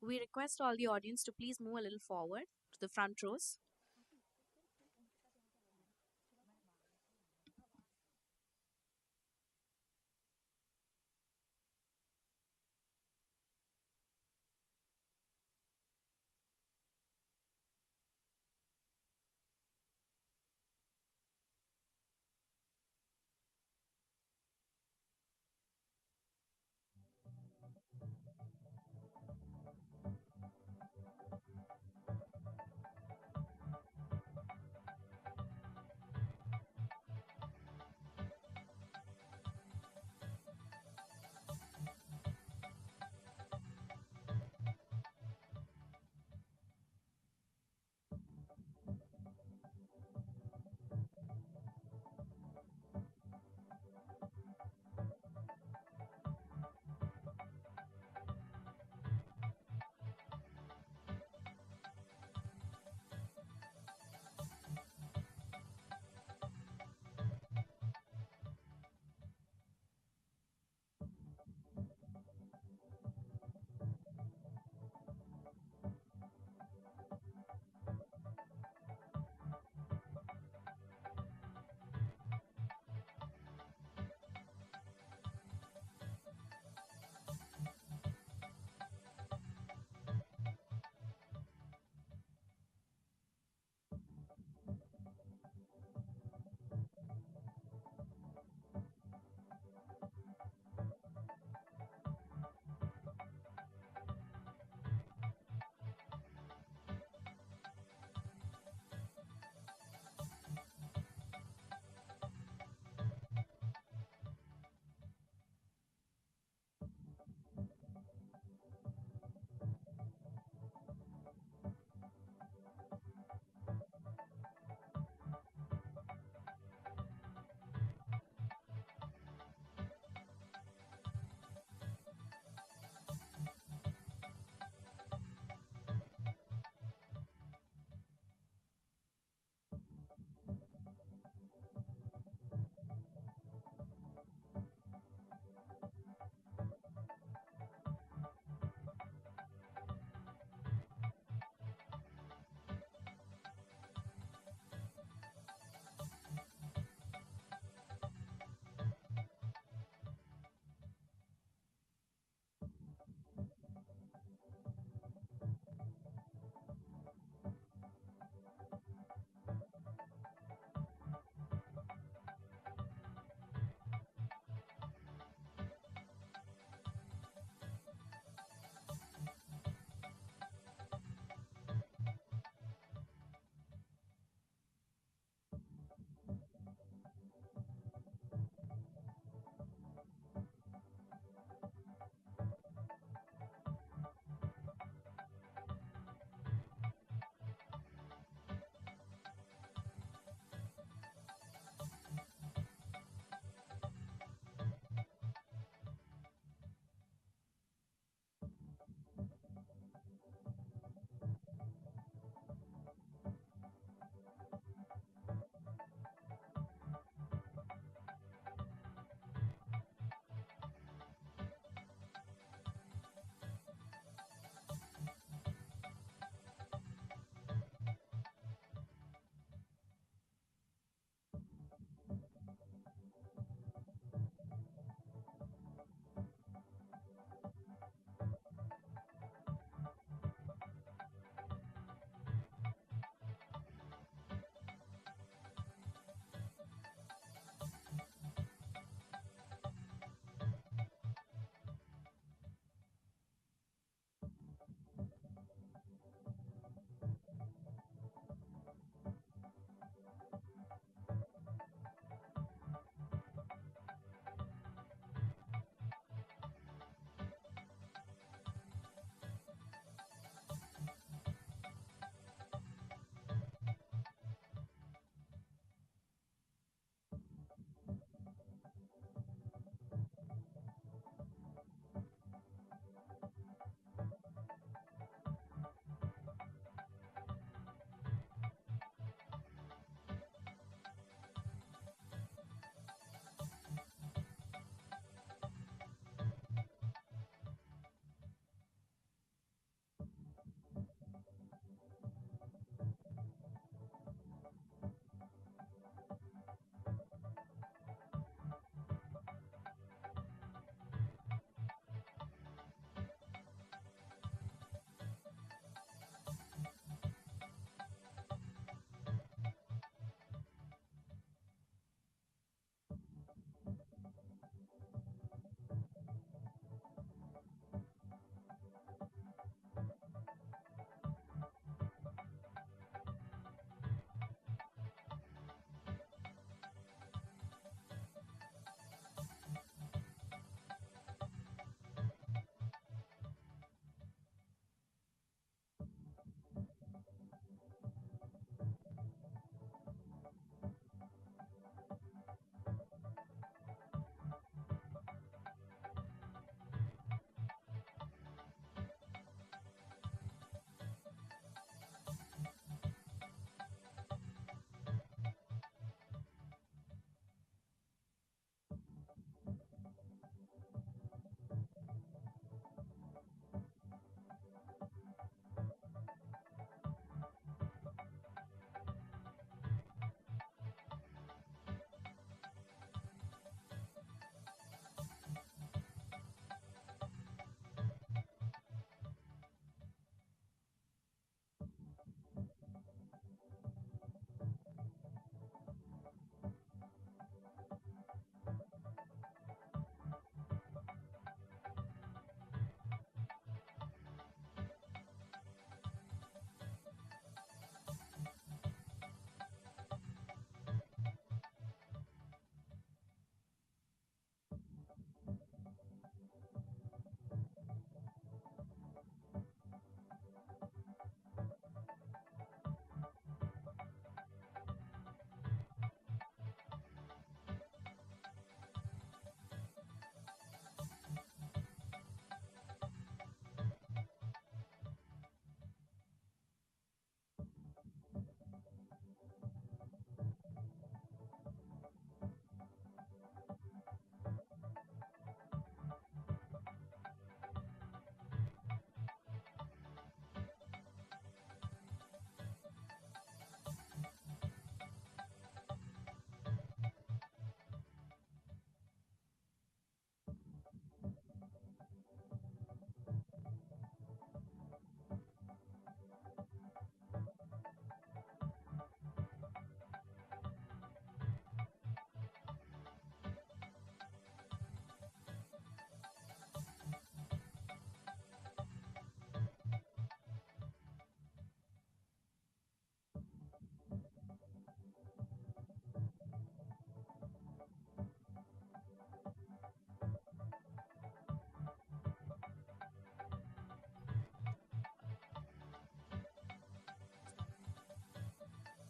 We request all the audience to please move a little forward to the front rows.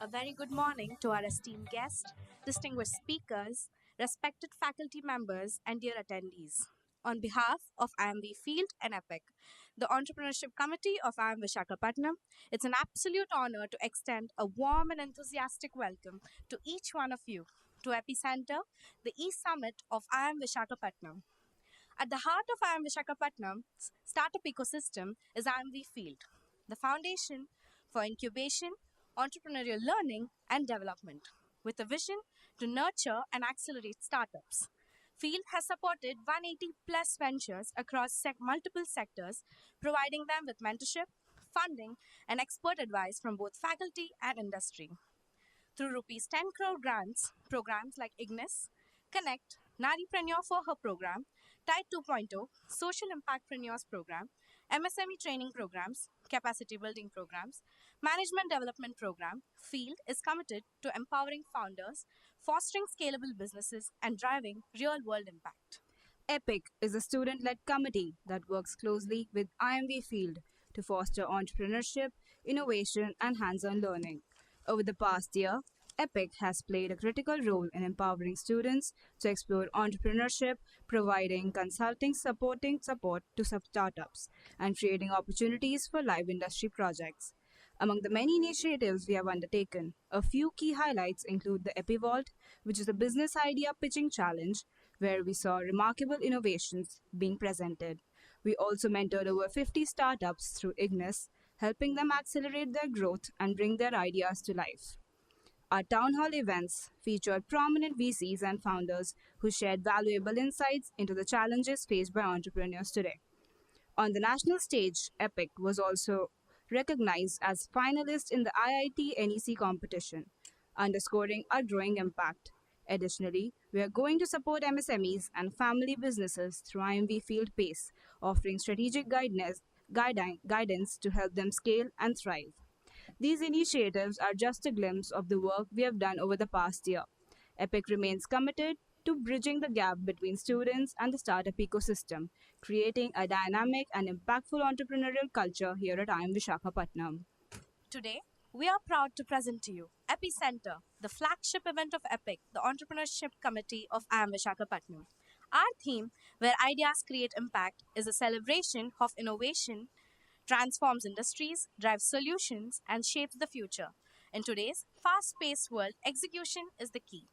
A very good morning to our esteemed guests, distinguished speakers, respected faculty members, and dear attendees. On behalf of IIMV Field and EPIC, the Entrepreneurship Committee of IIM Visakhapatnam, it's an absolute honor to extend a warm and enthusiastic welcome to each one of you to EPIcenter, the e-summit of IIM Visakhapatnam. At the heart of IIM Visakhapatnam's startup ecosystem is IIMV Field, the foundation for incubation, entrepreneurial learning, and development. With a vision to nurture and accelerate startups, Field has supported 180 plus ventures across multiple sectors, providing them with mentorship, funding, and expert advice from both faculty and industry. Through rupees 10 crore grants, programs like IGNIS, Connect, Naripreneur for Her program, Tide 2.0, Social Impactpreneurs program, MSME training programs, capacity building programs, management development program, Field is committed to empowering founders, fostering scalable businesses, and driving real world impact. EPIC is a student led committee that works closely with IIMV Field to foster entrepreneurship, innovation, and hands on learning. Over the past year, EPIC has played a critical role in empowering students to explore entrepreneurship, providing consulting supporting support to startups, and creating opportunities for live industry projects. Among the many initiatives we have undertaken, a few key highlights include the EpiVault, which is a business idea pitching challenge where we saw remarkable innovations being presented. We also mentored over 50 startups through IGNIS, helping them accelerate their growth and bring their ideas to life. Our town hall events featured prominent VCs and founders who shared valuable insights into the challenges faced by entrepreneurs today. On the national stage, EPIC was also recognized as finalist in the IIT NEC competition, underscoring our growing impact. Additionally, we are going to support MSMEs and family businesses through IMV Field PACE, offering strategic guidance to help them scale and thrive. These initiatives are just a glimpse of the work we have done over the past year. EPIC remains committed to bridging the gap between students and the startup ecosystem, creating a dynamic and impactful entrepreneurial culture here at IIM Visakhapatnam. Today, we are proud to present to you EPIcenter, the flagship event of EPIC, the Entrepreneurship Committee of IIM Visakhapatnam. Our theme, Where Ideas Create Impact, is a celebration of innovation, transforms industries, drives solutions, and shapes the future. In today's fast paced world, execution is the key.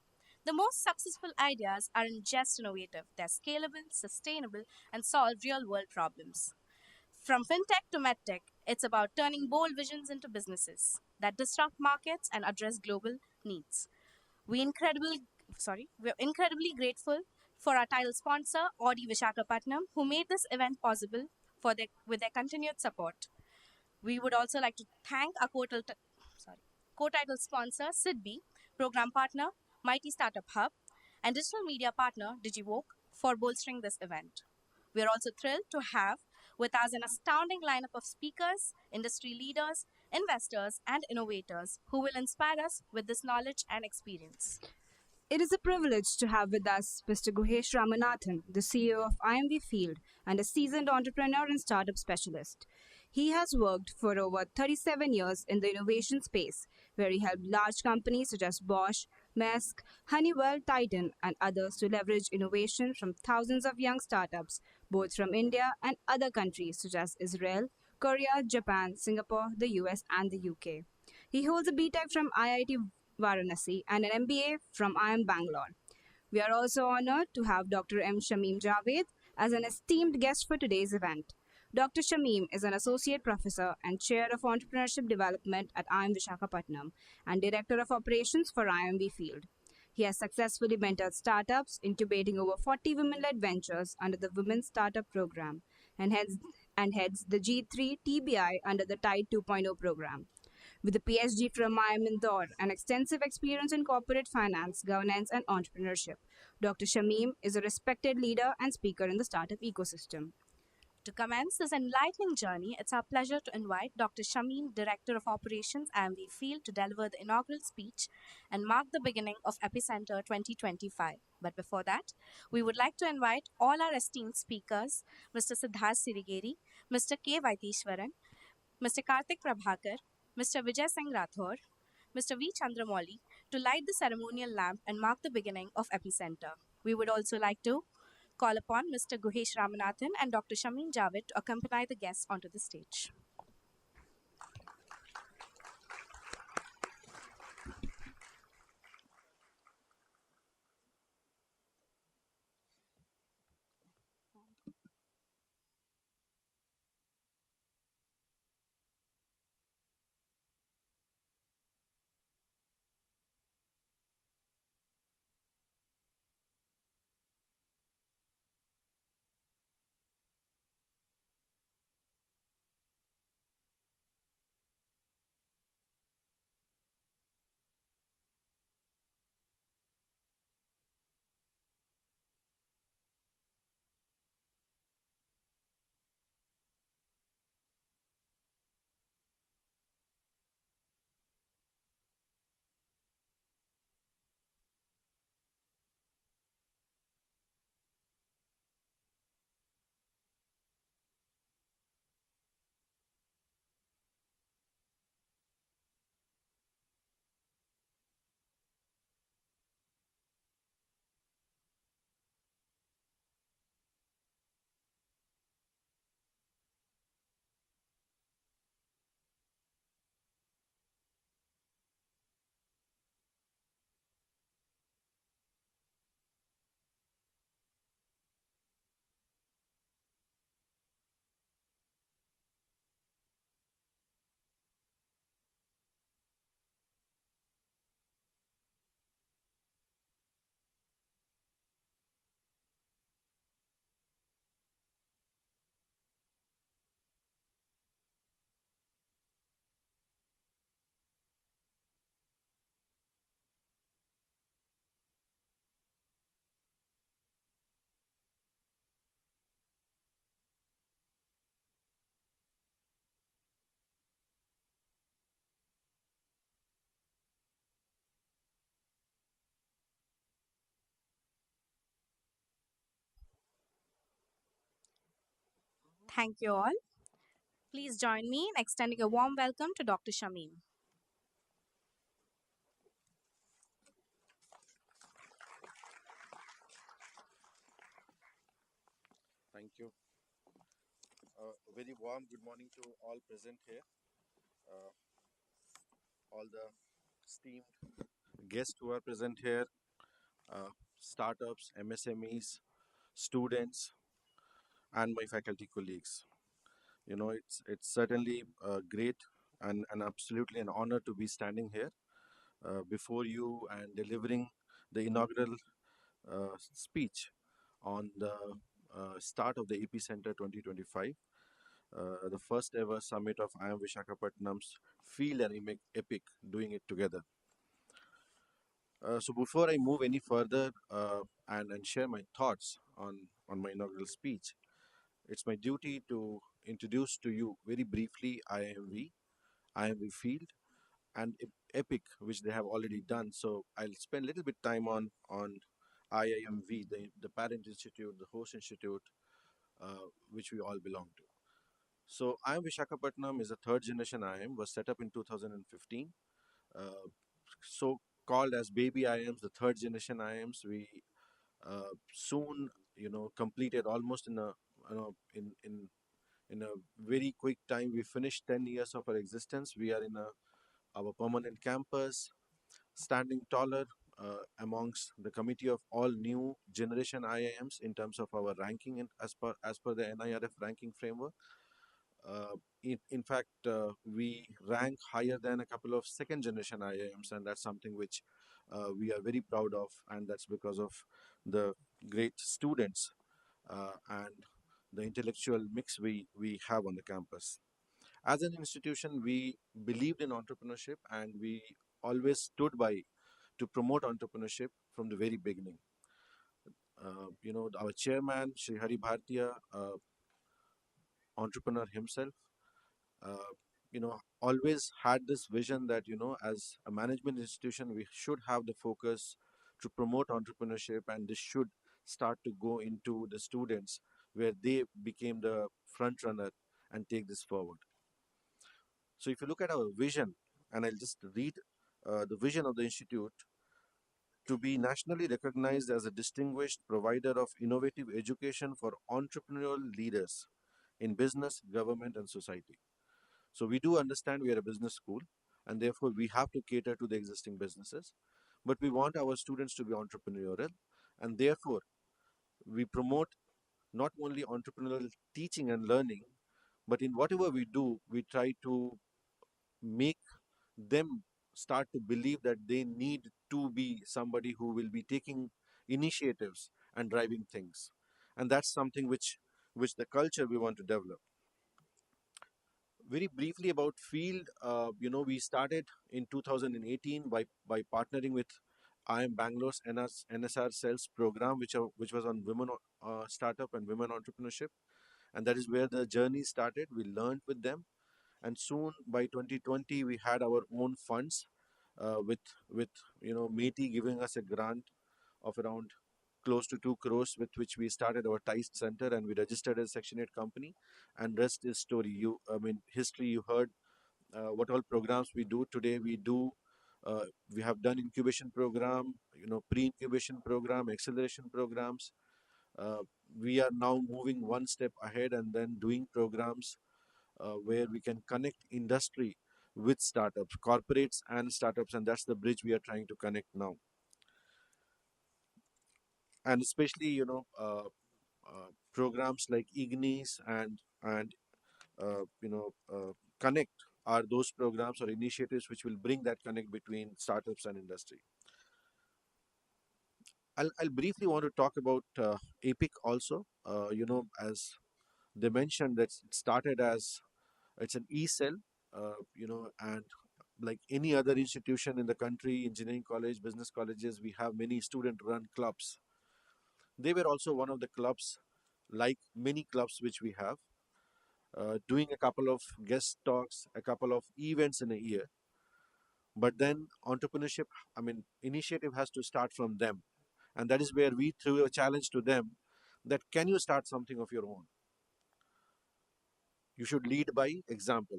The most successful ideas aren't just innovative, they're scalable, sustainable, and solve real world problems. From fintech to medtech, it's about turning bold visions into businesses that disrupt markets and address global needs. We incredibly, we're incredibly grateful for our title sponsor, Audi Visakhapatnam, who made this event possible with their continued support. We would also like to thank our co-title sponsor, SIDBI, program partner, Mighty Startup Hub, and digital media partner, DigiVoke, for bolstering this event. We are also thrilled to have with us an astounding lineup of speakers, industry leaders, investors, and innovators who will inspire us with this knowledge and experience. It is a privilege to have with us Mr. Guhesh Ramanathan, the CEO of IMV Field and a seasoned entrepreneur and startup specialist. He has worked for over 37 years in the innovation space, where he helped large companies such as Bosch, Maersk, Honeywell, Titan, and others to leverage innovation from thousands of young startups, both from India and other countries such as Israel, Korea, Japan, Singapore, the US, and the UK. He holds a BTech from IIT Varanasi and an MBA from IIM Bangalore. We are also honored to have Dr. M. Shamim Javed as an esteemed guest for today's event. Dr. Shamim is an associate professor and chair of entrepreneurship development at IIM Visakhapatnam and director of operations for IIMV Field. He has successfully mentored startups, incubating over 40 women-led ventures under the Women's Startup Program and heads the G3 TBI under the Tide 2.0 program. With a PhD from IIM Indore and extensive experience in corporate finance, governance, and entrepreneurship, Dr. Shamim is a respected leader and speaker in the startup ecosystem. To commence this enlightening journey, it's our pleasure to invite Dr. Shamim, Director of Operations, IIMV Field, to deliver the inaugural speech and mark the beginning of EPIcenter 2025. But before that, we would like to invite all our esteemed speakers, Mr. Siddharth Sirigeri, Mr. K. Vaitishwaran, Mr. Karthik Prabhakar, Mr. Vijay Singh Rathore, Mr. V. Chandramoli, to light the ceremonial lamp and mark the beginning of EPIcenter. We would also like to call upon Mr. Guhesh Ramanathan and Dr. Shameen Javed to accompany the guests onto the stage. Thank you all. Please join me in extending a warm welcome to Dr. Shameen. Thank you. A very warm good morning to all present here, all the esteemed guests who are present here, uh, startups, MSMEs, students, and my faculty colleagues. You know, it's certainly great and absolutely an honor to be standing here before you and delivering the inaugural speech on the start of the EPIcenter 2025. The first ever summit of IIM Visakhapatnam's Field and EPIC doing it together. So before I move any further and share my thoughts on my inaugural speech, it's my duty to introduce to you very briefly IIMV Field, and EPIC, which they have already done. So I'll spend a little bit time on IIMV, the parent institute, the host institute, which we all belong to. So IIM Visakhapatnam is a third generation IIM, was set up in 2015. Uh, so called as baby IIMs, the third generation IIMs. We soon, completed almost in a very quick time. We finished 10 years of our existence. We are in our permanent campus, standing taller amongst the committee of all new generation IIMs in terms of our ranking as per the NIRF ranking framework. In fact, we rank higher than a couple of second generation IIMs, and that's something which we are very proud of, and that's because of the great students and the intellectual mix we have on the campus. As an institution, we believed in entrepreneurship, and we always stood by to promote entrepreneurship from the very beginning. Our chairman, Shri Hari Bhartiya, entrepreneur himself, uh, always had this vision that, as a management institution, we should have the focus to promote entrepreneurship, and this should start to go into the students where they became the front runner and take this forward. So if you look at our vision, and I'll just read the vision of the institute to be nationally recognized as a distinguished provider of innovative education for entrepreneurial leaders in business, government, and society. So we do understand we are a business school, and therefore we have to cater to the existing businesses, but we want our students to be entrepreneurial, and therefore we promote not only entrepreneurial teaching and learning, but in whatever we do, we try to make them start to believe that they need to be somebody who will be taking initiatives and driving things, and that's something which the culture we want to develop. Very briefly about field, we started in 2018 by partnering with IIM Bangalore's NSR sales program, which was on women startup and women entrepreneurship, and that is where the journey started. We learned with them, and soon by 2020 we had our own funds, with METI giving us a grant of around close to 2 crores, with which we started our TICE center and we registered as Section 8 company. And rest is story. History. You heard what all programs we do today. We have done incubation program, pre-incubation program, acceleration programs. Uh, we are now moving one step ahead and then doing programs where we can connect industry with startups, corporates and startups, and that's the bridge we are trying to connect now. And especially, programs like Ignis and Connect are those programs or initiatives which will bring that connect between startups and industry. I'll briefly want to talk about EPIC also. As they mentioned, that it started as it's an e-cell, and like any other institution in the country, engineering college, business colleges, we have many student-run clubs. They were also one of the clubs, like many clubs which we have, doing a couple of guest talks, a couple of events in a year. But then entrepreneurship, initiative has to start from them. And that is where we threw a challenge to them that can you start something of your own? You should lead by example.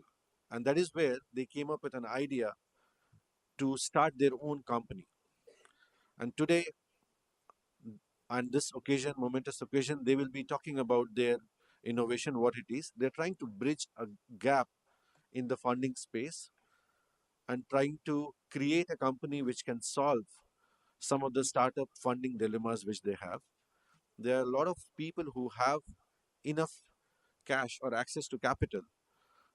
And that is where they came up with an idea to start their own company. And today, on this occasion, momentous occasion, they will be talking about their innovation, what it is. They're trying to bridge a gap in the funding space and trying to create a company which can solve some of the startup funding dilemmas which they have. There are a lot of people who have enough cash or access to capital,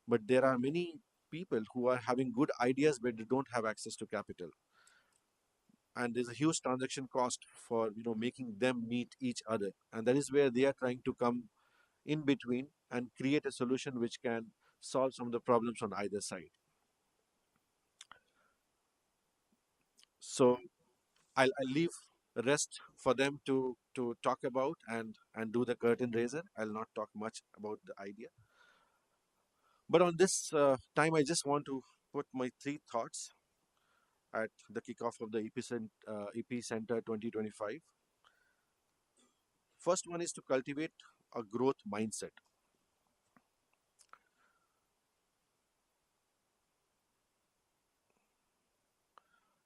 but there are many people who are having good ideas but they don't have access to capital, and there's a huge transaction cost for making them meet each other, and that is where they are trying to come in between and create a solution which can solve some of the problems on either side. So I'll leave the rest for them to talk about and do the curtain raiser. I'll not talk much about the idea, but on this time I just want to put my three thoughts at the kickoff of the EPIcenter 2025. First one is to cultivate a growth mindset.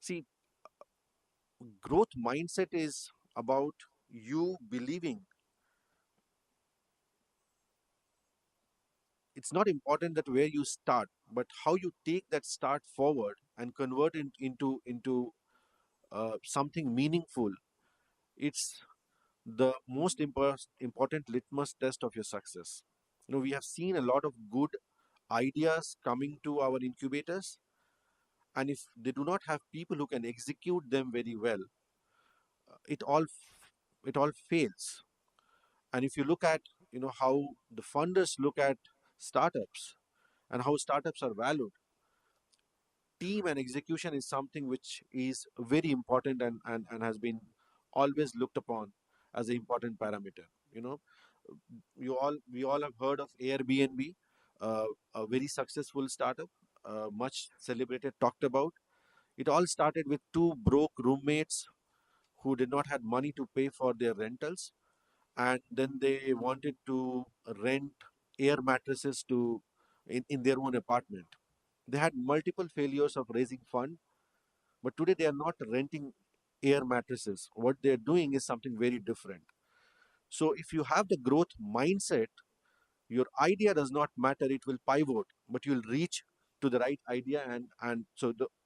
See, growth mindset is about you believing it's not important that where you start, but how you take that start forward and convert it into something meaningful. It's the most important litmus test of your success. We have seen a lot of good ideas coming to our incubators, and if they do not have people who can execute them very well, it all fails. And if you look at how the funders look at startups and how startups are valued, team and execution is something which is very important and has been always looked upon as an important parameter. We all have heard of Airbnb, a very successful startup, much celebrated, talked about. It all started with two broke roommates who did not have money to pay for their rentals, and then they wanted to rent air mattresses in their own apartment. They had multiple failures of raising fund, But today they are not renting air mattresses. What they are doing is something very different. So if you have the growth mindset, your idea does not matter, it will pivot, but you'll reach to the right idea. And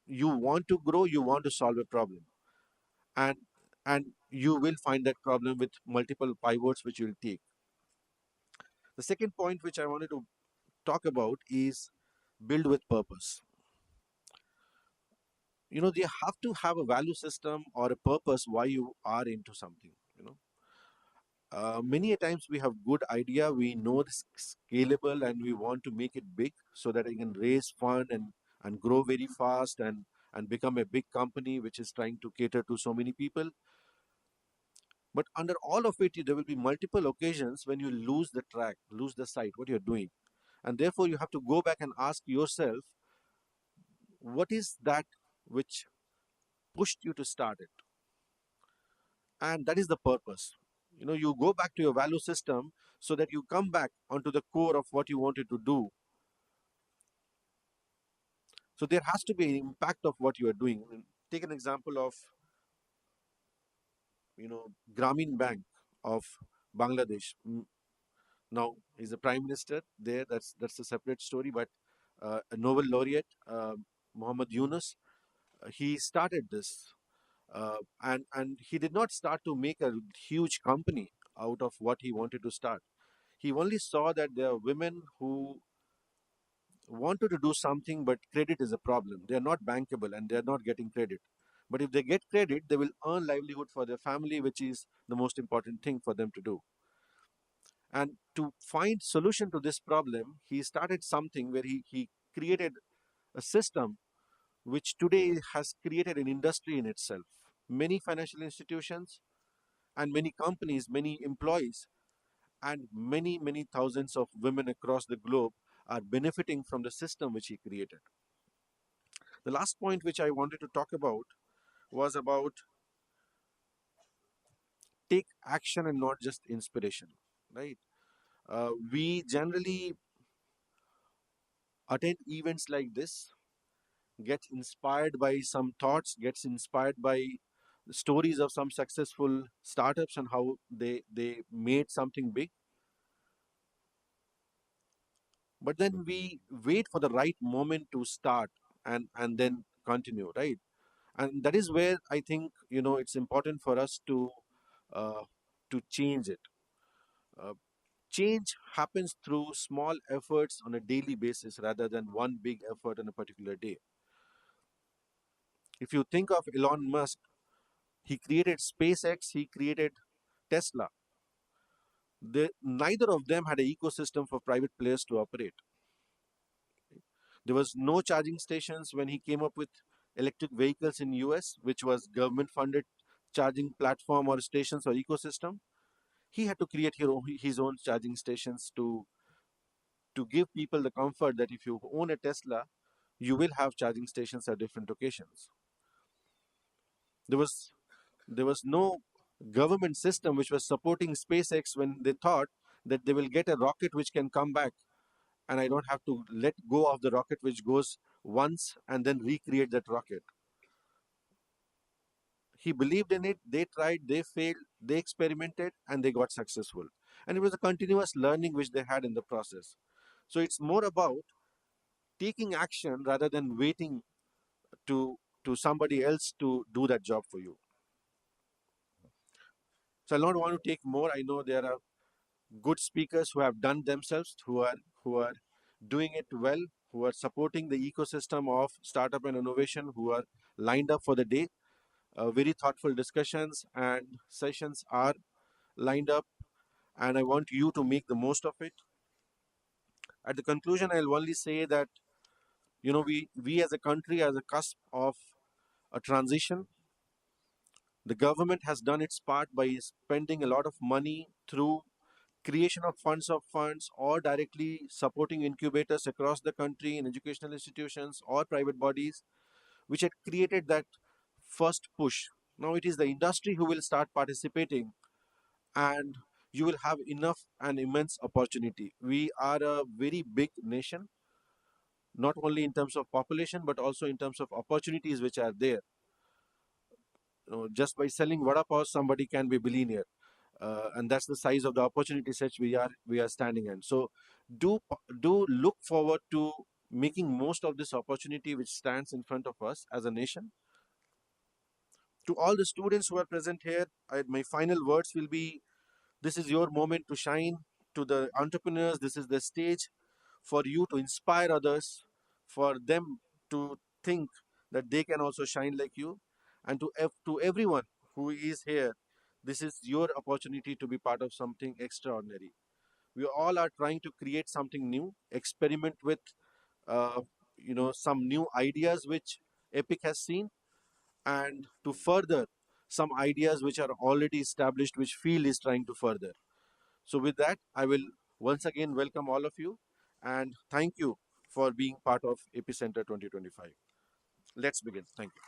you want to grow, you want to solve a problem, and you will find that problem with multiple pivots which you'll take. The second point which I wanted to talk about is build with purpose. You have to have a value system or a purpose why you are into something. Many a times we have good idea, we know it's scalable, and we want to make it big so that I can raise fund and grow very fast and become a big company which is trying to cater to so many people. But under all of it, there will be multiple occasions when you lose the track, lose the sight, what you're doing. And therefore, you have to go back and ask yourself, what is that which pushed you to start it? And that is the purpose. You go back to your value system so that you come back onto the core of what you wanted to do. So there has to be an impact of what you are doing. Take an example of, Grameen Bank of Bangladesh. Now he's a prime minister there. That's a separate story. But a Nobel laureate, Muhammad Yunus, he started this, and he did not start to make a huge company out of what he wanted to start. He only saw that there are women who wanted to do something, but credit is a problem. They are not bankable and they are not getting credit. But if they get credit, they will earn livelihood for their family, which is the most important thing for them to do. And to find solution to this problem, he started something where he created a system which today has created an industry in itself. Many financial institutions and many companies, many employees, and many thousands of women across the globe are benefiting from the system which he created. The last point which I wanted to talk about was about take action and not just inspiration, right? We generally attend events like this, get inspired by some thoughts, gets inspired by the stories of some successful startups and how they made something big. But then we wait for the right moment to start and then continue, right? And that is where I think it's important for us uh, to change it. Uh, Change happens through small efforts on a daily basis rather than one big effort on a particular day. If you think of Elon Musk, he created SpaceX, he created Tesla. Neither of them had an ecosystem for private players to operate. There was no charging stations when he came up with electric vehicles in US, which was government funded charging platform or stations or ecosystem. He had to create his own charging stations to give people the comfort that if you own a Tesla, you will have charging stations at different locations. There was there was no government system which was supporting SpaceX when they thought that they will get a rocket which can come back and I don't have to let go of the rocket which goes once and then recreate that rocket. He believed in it, they tried, they failed, they experimented, and they got successful. And it was a continuous learning which they had in the process. So it's more about taking action rather than waiting to somebody else to do that job for you. So I don't want to take more. I know there are good speakers who have done themselves, who are doing it well, who are supporting the ecosystem of startup and innovation, who are lined up for the day. Very thoughtful discussions and sessions are lined up, and I want you to make the most of it. At the conclusion, I'll only say that we as a country, as a cusp of a transition, the government has done its part by spending a lot of money through creation of funds or directly supporting incubators across the country in educational institutions or private bodies, which had created that first push. Now it is the industry who will start participating, and you will have enough and immense opportunity. We are a very big nation, not only in terms of population, but also in terms of opportunities which are there. just by selling vada pav, somebody can be billionaire, and that's the size of the opportunity set we are standing in. So, do do look forward to making most of this opportunity which stands in front of us as a nation. To all the students who are present here, my final words will be: this is your moment to shine. To the entrepreneurs, this is the stage for you to inspire others, for them to think that they can also shine like you. And to everyone who is here, this is your opportunity to be part of something extraordinary. We all are trying to create something new, experiment with uh, some new ideas which Epic has seen, and to further some ideas which are already established, which field is trying to further. So with that, I will once again welcome all of you and thank you for being part of EPIcenter 2025. Let's begin. Thank you.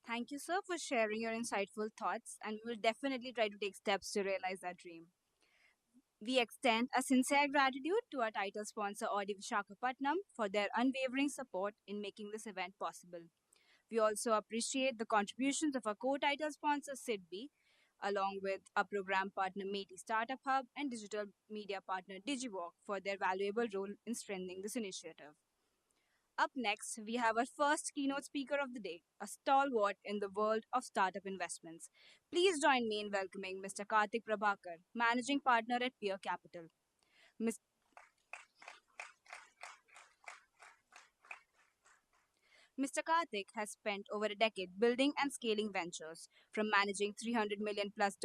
Thank you, sir, for sharing your insightful thoughts, and we will definitely try to take steps to realize that dream. We extend a sincere gratitude to our title sponsor, Audi Visakhapatnam, for their unwavering support in making this event possible. We also appreciate the contributions of our co-title sponsor, SIDBI, along with our program partner, Meaty Startup Hub, and digital media partner, DigiWalk, for their valuable role in strengthening this initiative. Up next, we have our first keynote speaker of the day, a stalwart in the world of startup investments. Please join me in welcoming Mr. Karthik Prabhakar, Managing Partner at Peer Capital. Mr. Karthik has spent over a decade building and scaling ventures, from managing $300 million plus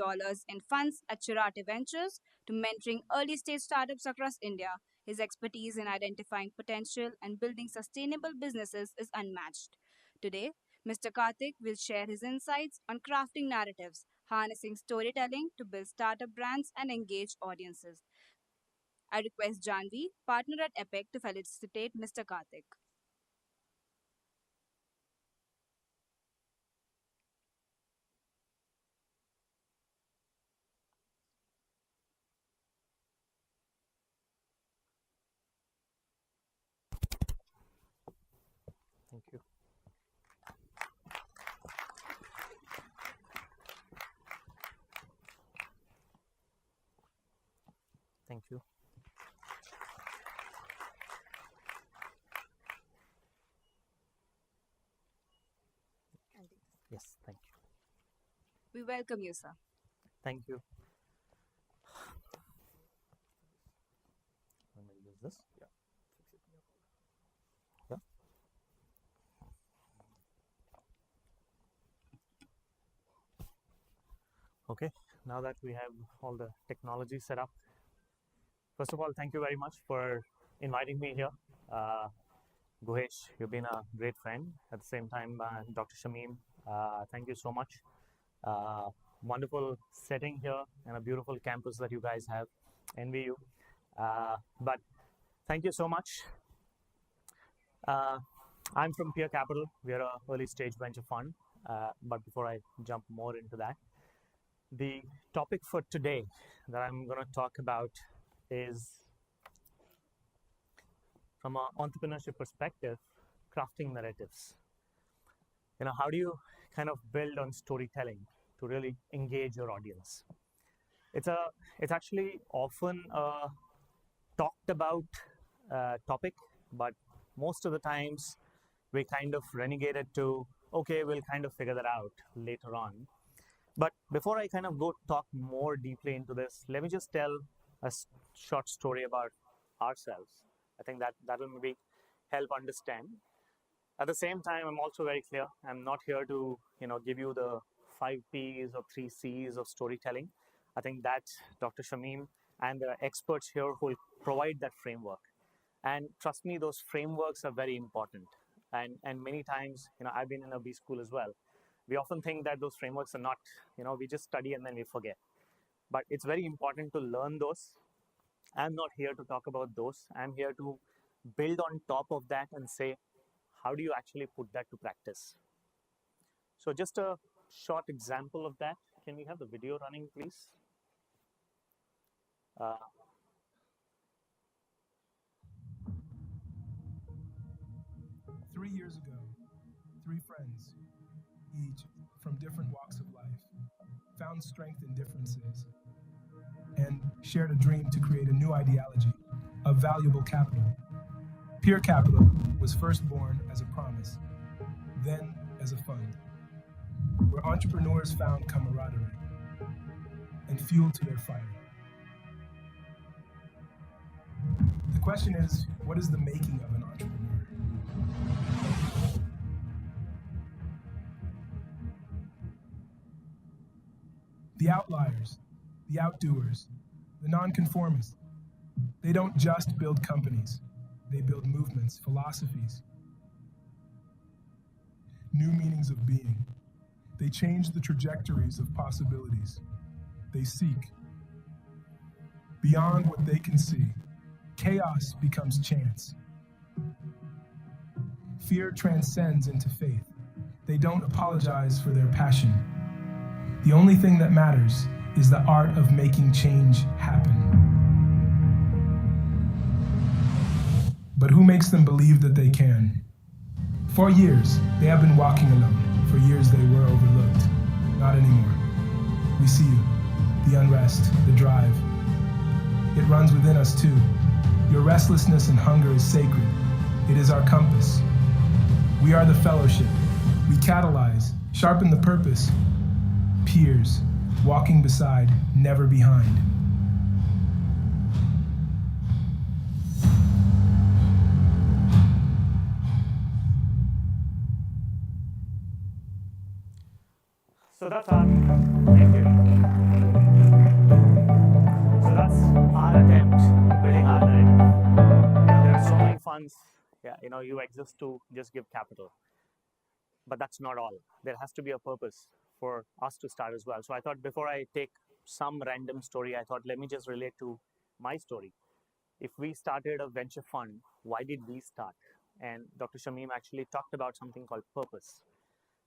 in funds at Chirate Ventures to mentoring early stage startups across India. His expertise in identifying potential and building sustainable businesses is unmatched. Today, Mr. Karthik will share his insights on crafting narratives, harnessing storytelling to build startup brands and engage audiences. I request Janvi, partner at Epic, to felicitate Mr. Karthik. Thank you. Thank you. Yes, thank you. We welcome you, sir. Thank you. I'm going to use this. Yeah. Yeah. Okay. Now that we have all the technology set up, first of all, thank you very much for inviting me here. Uh, Guhesh, you've been a great friend. At the same time, Dr. Shamim, thank you so much. Uh, Wonderful setting here and a beautiful campus that you guys have. Envy you. But thank you so much. Uh, I'm from Peer Capital. We are a early stage venture fund. But before I jump more into that, the topic for today that I'm going to talk about is, from an entrepreneurship perspective, crafting narratives. How do you kind of build on storytelling to really engage your audience? It's a it's actually often a talked about topic, but most of the times we kind of renegade it to, okay, we'll kind of figure that out later on. But before I kind of go talk more deeply into this, let me just tell a short story about ourselves. I think that will maybe help understand. At the same time, I'm also very clear. I'm not here to give you the 5 Ps or 3 Cs of storytelling. I think that Dr. Shamim and there are experts here who will provide that framework. And trust me, those frameworks are very important. And many times, I've been in a B school as well. We often think that those frameworks are not, we just study and then we forget. But it's very important to learn those. I'm not here to talk about those. I'm here to build on top of that and say, how do you actually put that to practice? So just a short example of that. Can we have the video running, please? Uh, 3 years ago, three friends, each from different walks of life, found strength in differences and shared a dream to create a new ideology of valuable capital. Peer capital was first born as a promise, then as a fund, where entrepreneurs found camaraderie and fuel to their fire. The question is, what is the making of an entrepreneur? The outliers, the outdoers, the nonconformists, they don't just build companies, they build movements, philosophies, new meanings of being. They change the trajectories of possibilities. They seek beyond what they can see. Chaos becomes chance. Fear transcends into faith. They don't apologize for their passion. The only thing that matters is the art of making change happen. But who makes them believe that they can? For years, they have been walking alone. For years, they were overlooked. Not anymore. We see you, the unrest, the drive. It runs within us too. Your restlessness and hunger is sacred. It is our compass. We are the fellowship. We catalyze, sharpen the purpose. Peers, walking beside, never behind. So that's our thank you. So that's our attempt building our narrative. There are so many funds. Yeah, you exist to just give capital, but that's not all. There has to be a purpose for us to start as well. So I thought before I take some random story, I thought let me just relate to my story. If we started a venture fund, why did we start? And Dr. Shamim actually talked about something called purpose.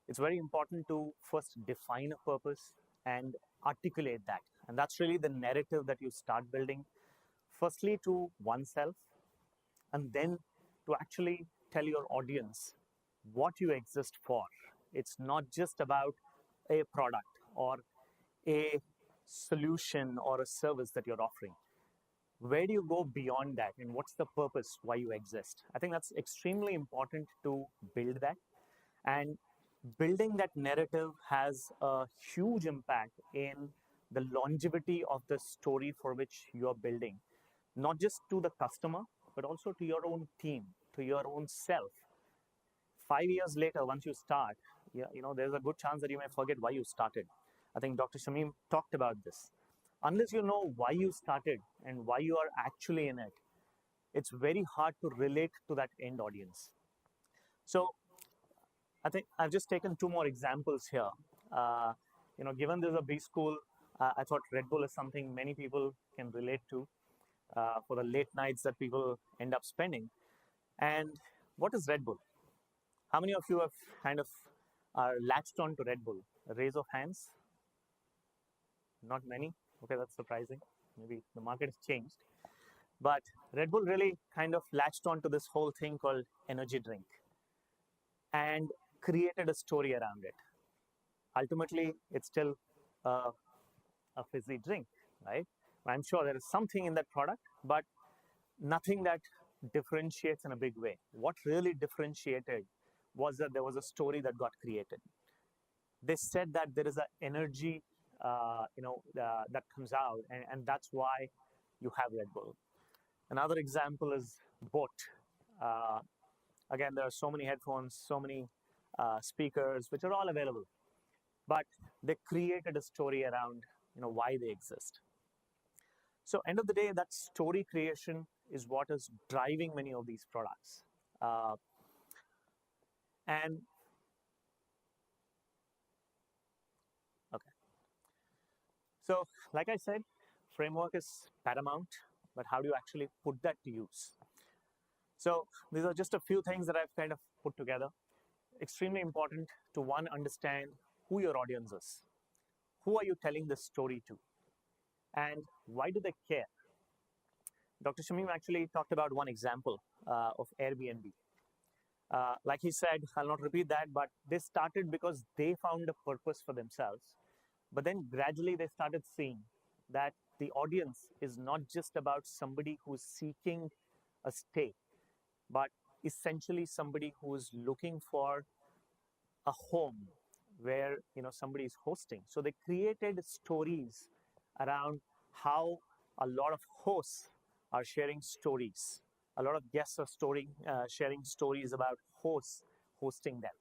It's very important to first define a purpose and articulate that. And that's really the narrative that you start building, firstly to oneself, and then to actually tell your audience what you exist for. It's not just about a product or a solution or a service that you're offering. Where do you go beyond that, and what's the purpose why you exist? I think that's extremely important to build that. And building that narrative has a huge impact in the longevity of the story for which you are building, not just to the customer, but also to your own team, to your own self. 5 years later, once you start, there's a good chance that you may forget why you started. I think Dr. Shamim talked about this. Unless you know why you started and why you are actually in it, it's very hard to relate to that end audience. So I think I've just taken two more examples here. Given there's a B school, I thought Red Bull is something many people can relate to for the late nights that people end up spending. And what is Red Bull? How many of you have kind of are latched on to Red Bull? A raise of hands? Not many. Okay, that's surprising. Maybe the market has changed. But Red Bull really kind of latched on to this whole thing called energy drink and created a story around it. Ultimately, it's still a fizzy drink, right? I'm sure there is something in that product, but nothing that differentiates in a big way. What really differentiated was that there was a story that got created. They said that there is an energy that comes out, and that's why you have Red Bull. Another example is Boat. Again, there are so many headphones, so many speakers, which are all available, but they created a story around why they exist. So end of the day, that story creation is what is driving many of these products. And okay, so like I said, framework is paramount, but how do you actually put that to use? So these are just a few things that I've kind of put together. Extremely important to one, understand who your audience is. Who are you telling this story to? And why do they care? Dr. Shamim actually talked about one example of Airbnb. Like he said, I'll not repeat that, but they started because they found a purpose for themselves. But then gradually they started seeing that the audience is not just about somebody who's seeking a stay, but essentially somebody who's looking for a home where somebody is hosting. So they created stories around how a lot of hosts are sharing stories. A lot of guests are sharing stories about hosts hosting them.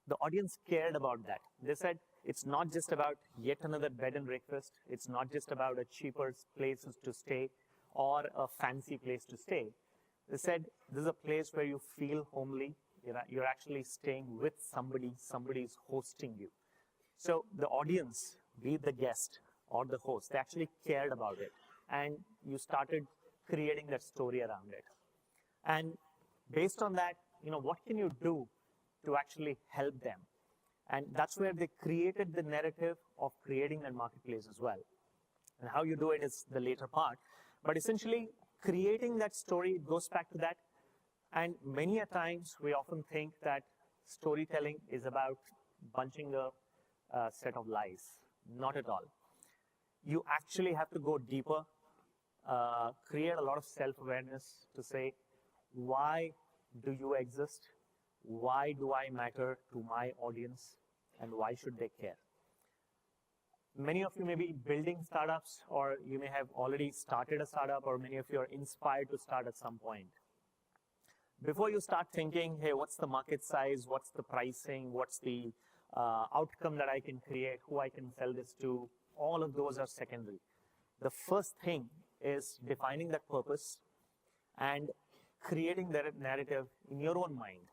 The audience cared about that. They said it's not just about yet another bed and breakfast. It's not just about a cheaper place to stay or a fancy place to stay. They said this is a place where you feel homely. You're actually staying with somebody. Somebody is hosting you. So the audience, be it the guest or the host, they actually cared about it. And you started creating that story around it. And based on that, what can you do to actually help them? And that's where they created the narrative of creating that marketplace as well. And how you do it is the later part. But essentially, creating that story goes back to that. And many a times, we often think that storytelling is about bunching a set of lies. Not at all. You actually have to go deeper, create a lot of self-awareness to say, why do you exist? Why do I matter to my audience? And why should they care? Many of you may be building startups, or you may have already started a startup, or many of you are inspired to start at some point. Before you start thinking, hey, what's the market size? What's the pricing? What's the outcome that I can create? Who I can sell this to? All of those are secondary. The first thing is defining that purpose and creating that narrative in your own mind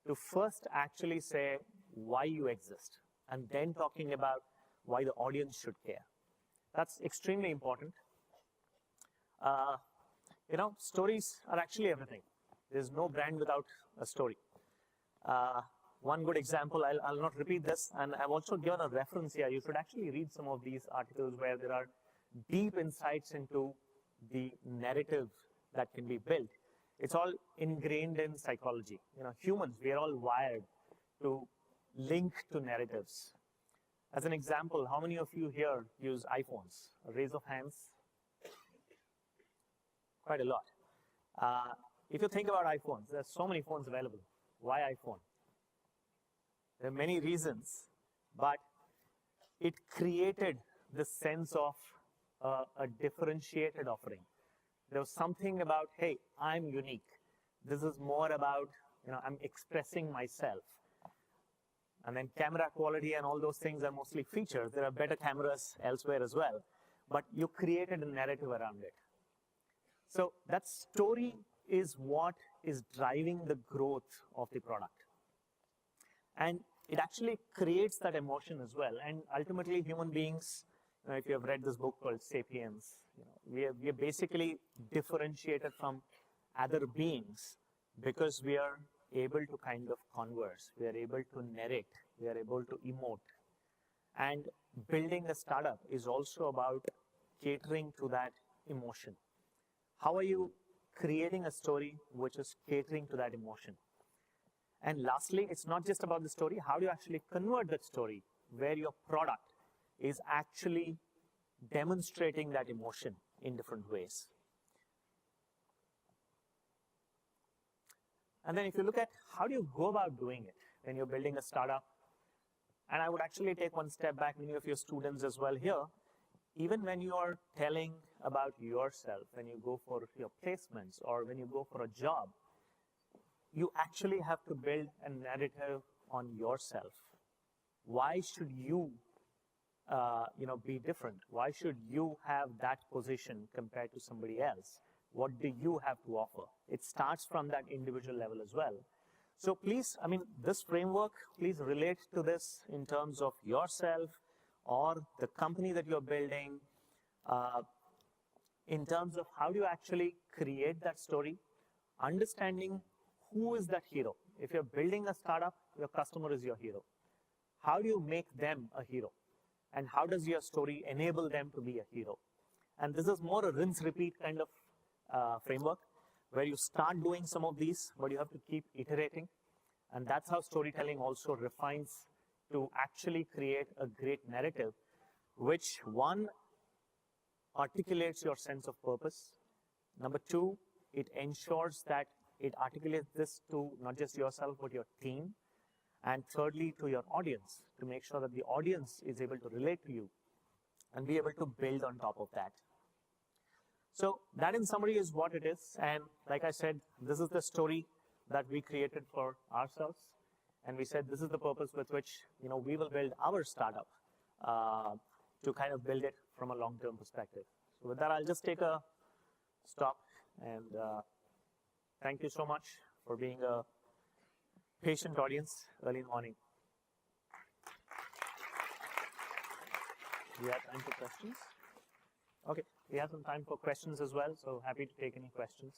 to first actually say why you exist, and then talking about why the audience should care. That's extremely important. Stories are actually everything. There's no brand without a story. One good example, I'll not repeat this, and I've also given a reference here. You should actually read some of these articles where there are deep insights into the narrative that can be built. It's all ingrained in psychology. Humans, we are all wired to link to narratives. As an example, how many of you here use iPhones? A raise of hands. Quite a lot. If you think about iPhones, there's so many phones available. Why iPhone? There are many reasons, but it created the sense of a differentiated offering. There was something about, hey, I'm unique. This is more about, I'm expressing myself. And then camera quality and all those things are mostly features. There are better cameras elsewhere as well. But you created a narrative around it. So that story is what is driving the growth of the product. And it actually creates that emotion as well. And ultimately, human beings, if you have read this book called Sapiens, we are basically differentiated from other beings because we are able to kind of converse, we are able to narrate, we are able to emote. And building a startup is also about catering to that emotion. How are you creating a story which is catering to that emotion? And lastly, it's not just about the story. How do you actually convert that story where your product is actually demonstrating that emotion in different ways? And then if you look at how do you go about doing it when you're building a startup, and I would actually take one step back, many of your students as well here, even when you are telling about yourself, when you go for your placements or when you go for a job, you actually have to build a narrative on yourself. Why should you be different? Why should you have that position compared to somebody else? What do you have to offer? It starts from that individual level as well. So please, this framework, please relate to this in terms of yourself or the company that you're building, in terms of how do you actually create that story, understanding who is that hero. If you're building a startup, your customer is your hero. How do you make them a hero? And how does your story enable them to be a hero? And this is more a rinse-repeat kind of framework. where you start doing some of these, but you have to keep iterating. And that's how storytelling also refines to actually create a great narrative, which one, articulates your sense of purpose. Number two, it ensures that it articulates this to not just yourself, but your team. And thirdly, to your audience, to make sure that the audience is able to relate to you and be able to build on top of that. So that in summary is what it is. And like I said, this is the story that we created for ourselves. And we said this is the purpose with which we will build our startup to kind of build it from a long-term perspective. So with that, I'll just take a stop. And thank you so much for being a patient audience early in the morning. We have time for questions? Okay, we have some time for questions as well, so happy to take any questions.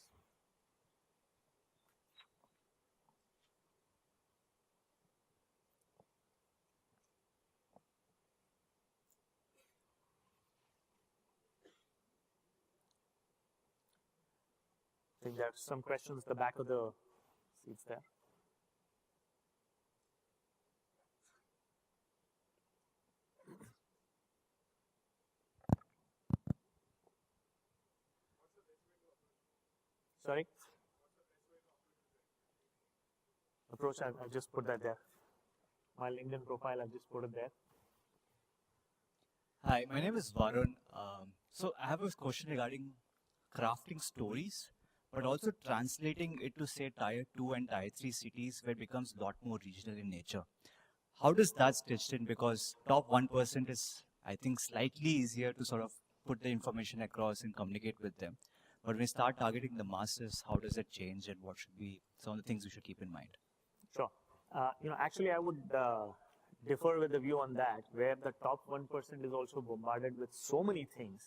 I think there's some questions at the back of the seats there. Sorry? Approach, I've just put that there. My LinkedIn profile, I've just put it there. Hi, my name is Varun. So I have a question regarding crafting stories, but also translating it to say tier 2 and tier 3 cities where it becomes a lot more regional in nature. How does that stitched in? Because top 1% is, I think, slightly easier to sort of put the information across and communicate with them. But when we start targeting the masses, how does it change and what should be some of the things we should keep in mind? Sure. Actually, I would differ with the view on that, where the top 1% is also bombarded with so many things.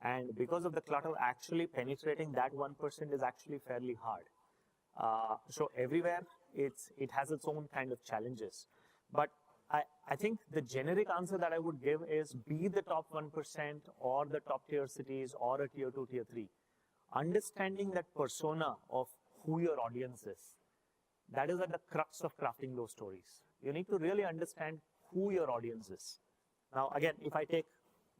And because of the clutter, actually penetrating that 1% is actually fairly hard. So everywhere, it has its own kind of challenges. But I think the generic answer that I would give is be the top 1% or the top tier cities or a tier 2, tier 3. Understanding that persona of who your audience is, that is at the crux of crafting those stories. You need to really understand who your audience is. Now, again, if I take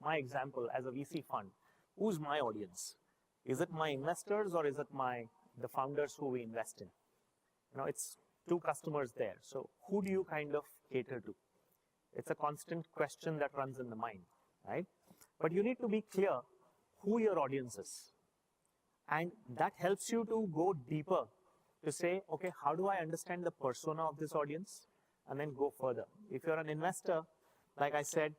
my example as a VC fund, who's my audience? Is it my investors or is it the founders who we invest in? It's two customers there. So who do you kind of cater to? It's a constant question that runs in the mind, right? But you need to be clear who your audience is. And that helps you to go deeper to say, okay, how do I understand the persona of this audience? And then go further. If you're an investor, like I said,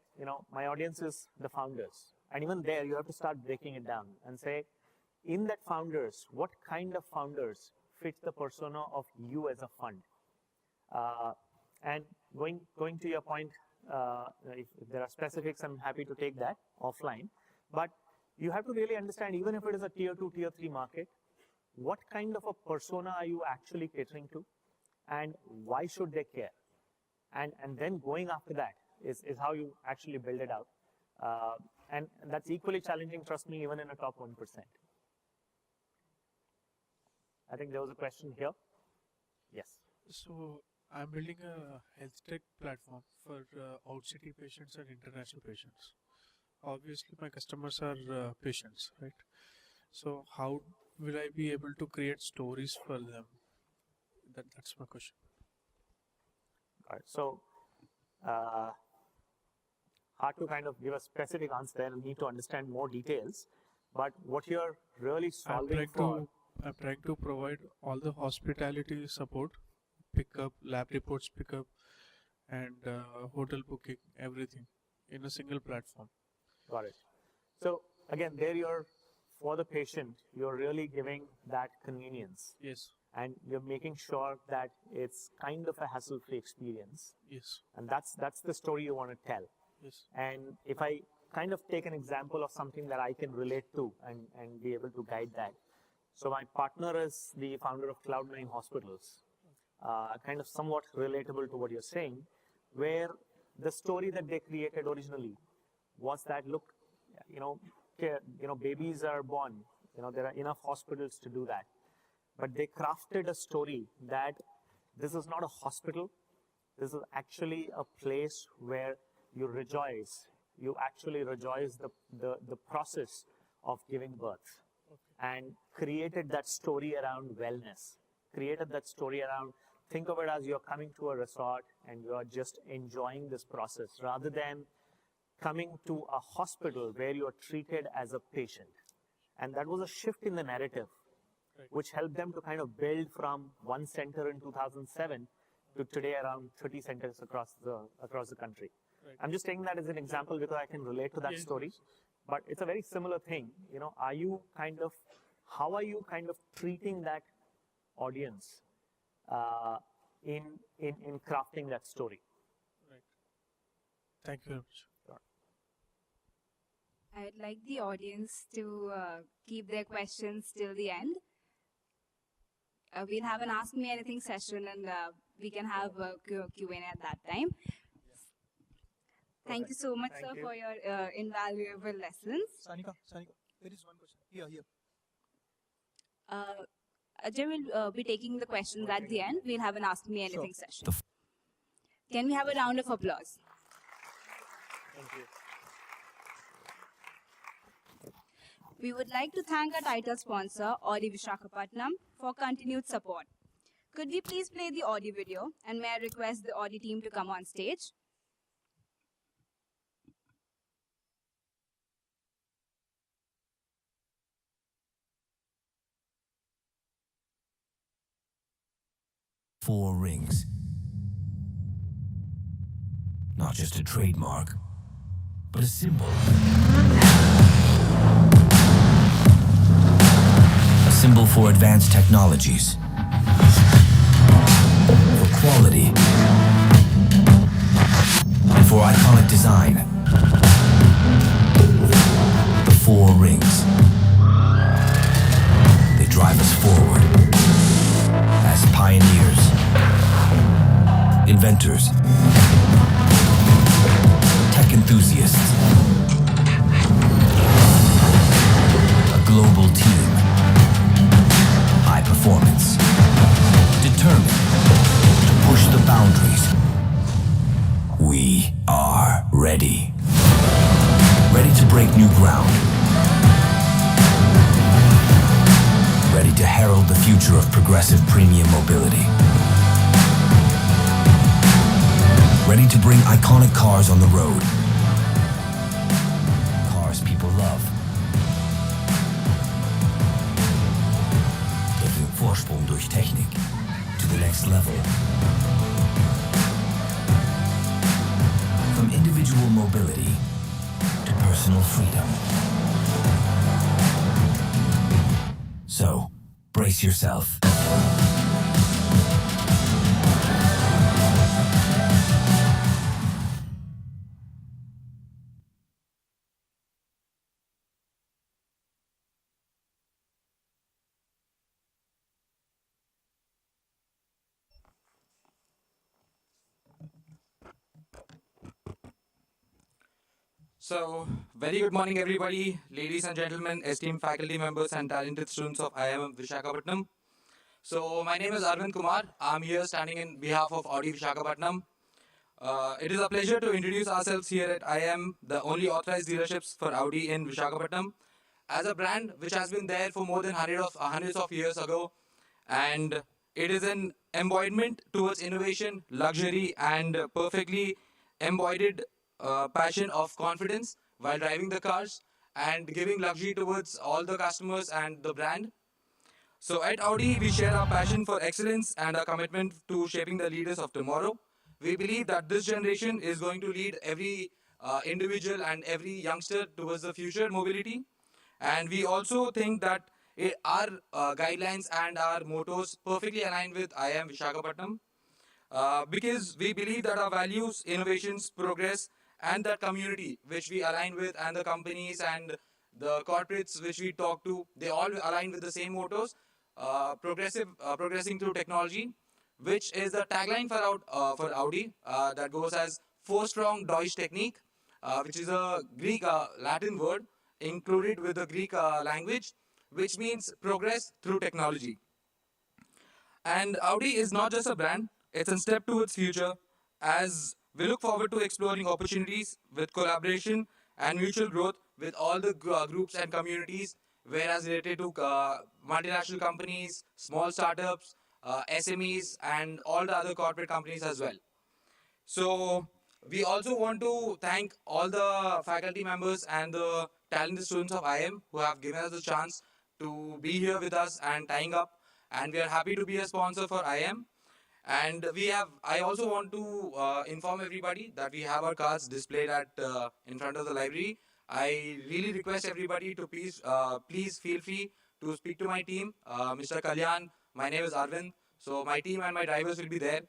my audience is the founders. And even there, you have to start breaking it down and say, in that founders, what kind of founders fit the persona of you as a fund? And going to your point, if there are specifics, I'm happy to take that offline. But you have to really understand, even if it is a tier 2, tier 3 market, what kind of a persona are you actually catering to? And why should they care? And then going after that is how you actually build it out. And that's equally challenging, trust me, even in a top 1%. I think there was a question here. Yes. So I'm building a health tech platform for out-city patients and international patients. Obviously, my customers are patients, right? So how will I be able to create stories for them? That's my question. All right. So hard to kind of give a specific answer there and need to understand more details. But what you're really solving for... I'm trying to provide all the hospitality support, pickup, lab reports pickup, and hotel booking, everything in a single platform. Got it. So again, there for the patient, you're really giving that convenience. Yes. And you're making sure that it's kind of a hassle-free experience. Yes. And that's the story you want to tell. Yes. And if I kind of take an example of something that I can relate to and be able to guide that. So my partner is the founder of Cloud9 Hospitals, kind of somewhat relatable to what you're saying, where the story that they created originally was that, look, babies are born, there are enough hospitals to do that. but they crafted a story that this is not a hospital. This is actually a place where you rejoice. You actually rejoice the process of giving birth, and created that story around wellness, created that story around, think of it as you're coming to a resort and you're just enjoying this process rather than coming to a hospital where you're treated as a patient. And that was a shift in the narrative, which helped them to kind of build from one center in 2007 to today around 30 centers across the country. I'm just taking that as an example because I can relate to that story, but it's a very similar thing. You know, how are you kind of treating that audience in crafting that story? Right. Thank you very much. I'd like the audience to keep their questions till the end. We'll have an Ask Me Anything session, and we can have a Q&A at that time. Thank you so much, Thank sir, you. for your invaluable lessons. Sanika, there is one question. Here. Ajay will be taking the questions at the end. We'll have an Ask Me Anything session. Can we have a round of applause? Thank you. We would like to thank our title sponsor, Audi Visakhapatnam, for continued support. Could we please play the Audi video, and may I request the Audi team to come on stage? Four rings. Not just a trademark, but a symbol. A symbol for advanced technologies, for quality, and for iconic design. The four rings. They drive us forward as pioneers, inventors, tech enthusiasts, a global team, high performance, determined to push the boundaries. We are ready. Ready to break new ground. Ready to herald the future of progressive premium mobility. Ready to bring iconic cars on the road. Cars people love. Taking Vorsprung durch Technik to the next level. From individual mobility to personal freedom. So, brace yourself. So, very good morning, everybody, ladies and gentlemen, esteemed faculty members, and talented students of IIM Visakhapatnam. So, my name is Arvind Kumar. I'm here standing in behalf of Audi Visakhapatnam. It is a pleasure to introduce ourselves here at IIM, the only authorized dealerships for Audi in Visakhapatnam, as a brand which has been there for more than hundreds of years ago, and it is an embodiment towards innovation, luxury, and perfectly embodied passion of confidence while driving the cars and giving luxury towards all the customers and the brand. So at Audi, we share our passion for excellence and our commitment to shaping the leaders of tomorrow. We believe that this generation is going to lead every individual and every youngster towards the future mobility. And we also think that our guidelines and our mottos perfectly align with IIM Visakhapatnam. Because we believe that our values, innovations, progress, and that community which we align with, and the companies and the corporates which we talk to, they all align with the same mottos, progressing through technology, which is the tagline for Audi that goes as four strong Deutsch Technique, which is a Greek Latin word included with the Greek language, which means progress through technology. And Audi is not just a brand, it's a step to its future as we look forward to exploring opportunities with collaboration and mutual growth with all the groups and communities, whereas related to multinational companies, small startups, SMEs, and all the other corporate companies as well. So we also want to thank all the faculty members and the talented students of IIM who have given us the chance to be here with us and tying up. And we are happy to be a sponsor for IIM. And I also want to inform everybody that we have our cards displayed at in front of the library. I really request everybody to please feel free to speak to my team, Mr. Kalyan. My name is Arvind. So my team and my drivers will be there.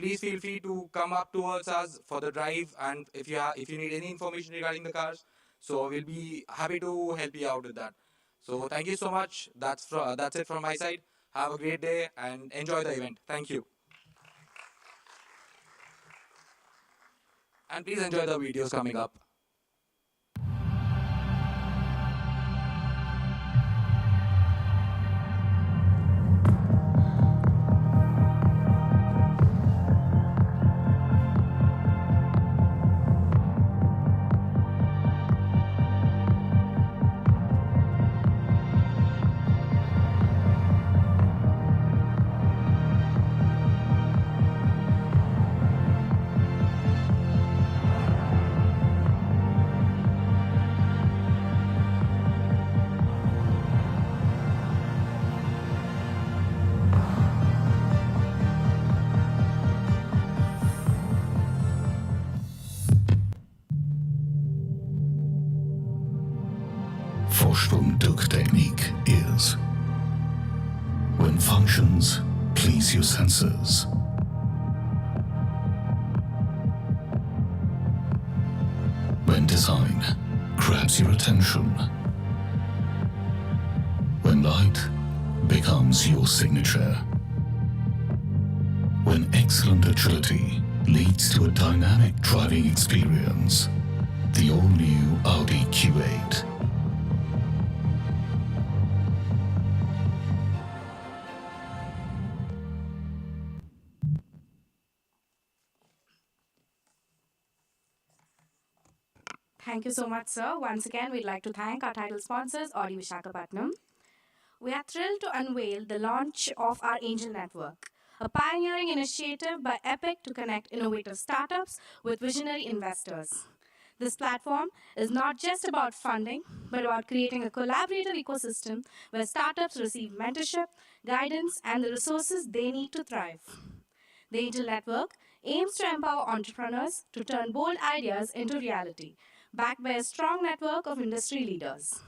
Please feel free to come up towards us for the drive, and if you need any information regarding the cars, so we'll be happy to help you out with that. So thank you so much. That's it from my side. Have a great day and enjoy the event. Thank you. And please enjoy the videos coming up. Technique is when functions please your senses, when design grabs your attention, when light becomes your signature, when excellent agility leads to a dynamic driving experience. The all-new Audi Q8. Thank you so much, sir. Once again, we'd like to thank our title sponsors, Audi Visakhapatnam. We are thrilled to unveil the launch of our Angel Network, a pioneering initiative by EPIC to connect innovative startups with visionary investors. This platform is not just about funding, but about creating a collaborative ecosystem where startups receive mentorship, guidance, and the resources they need to thrive. The Angel Network aims to empower entrepreneurs to turn bold ideas into reality, backed by a strong network of industry leaders.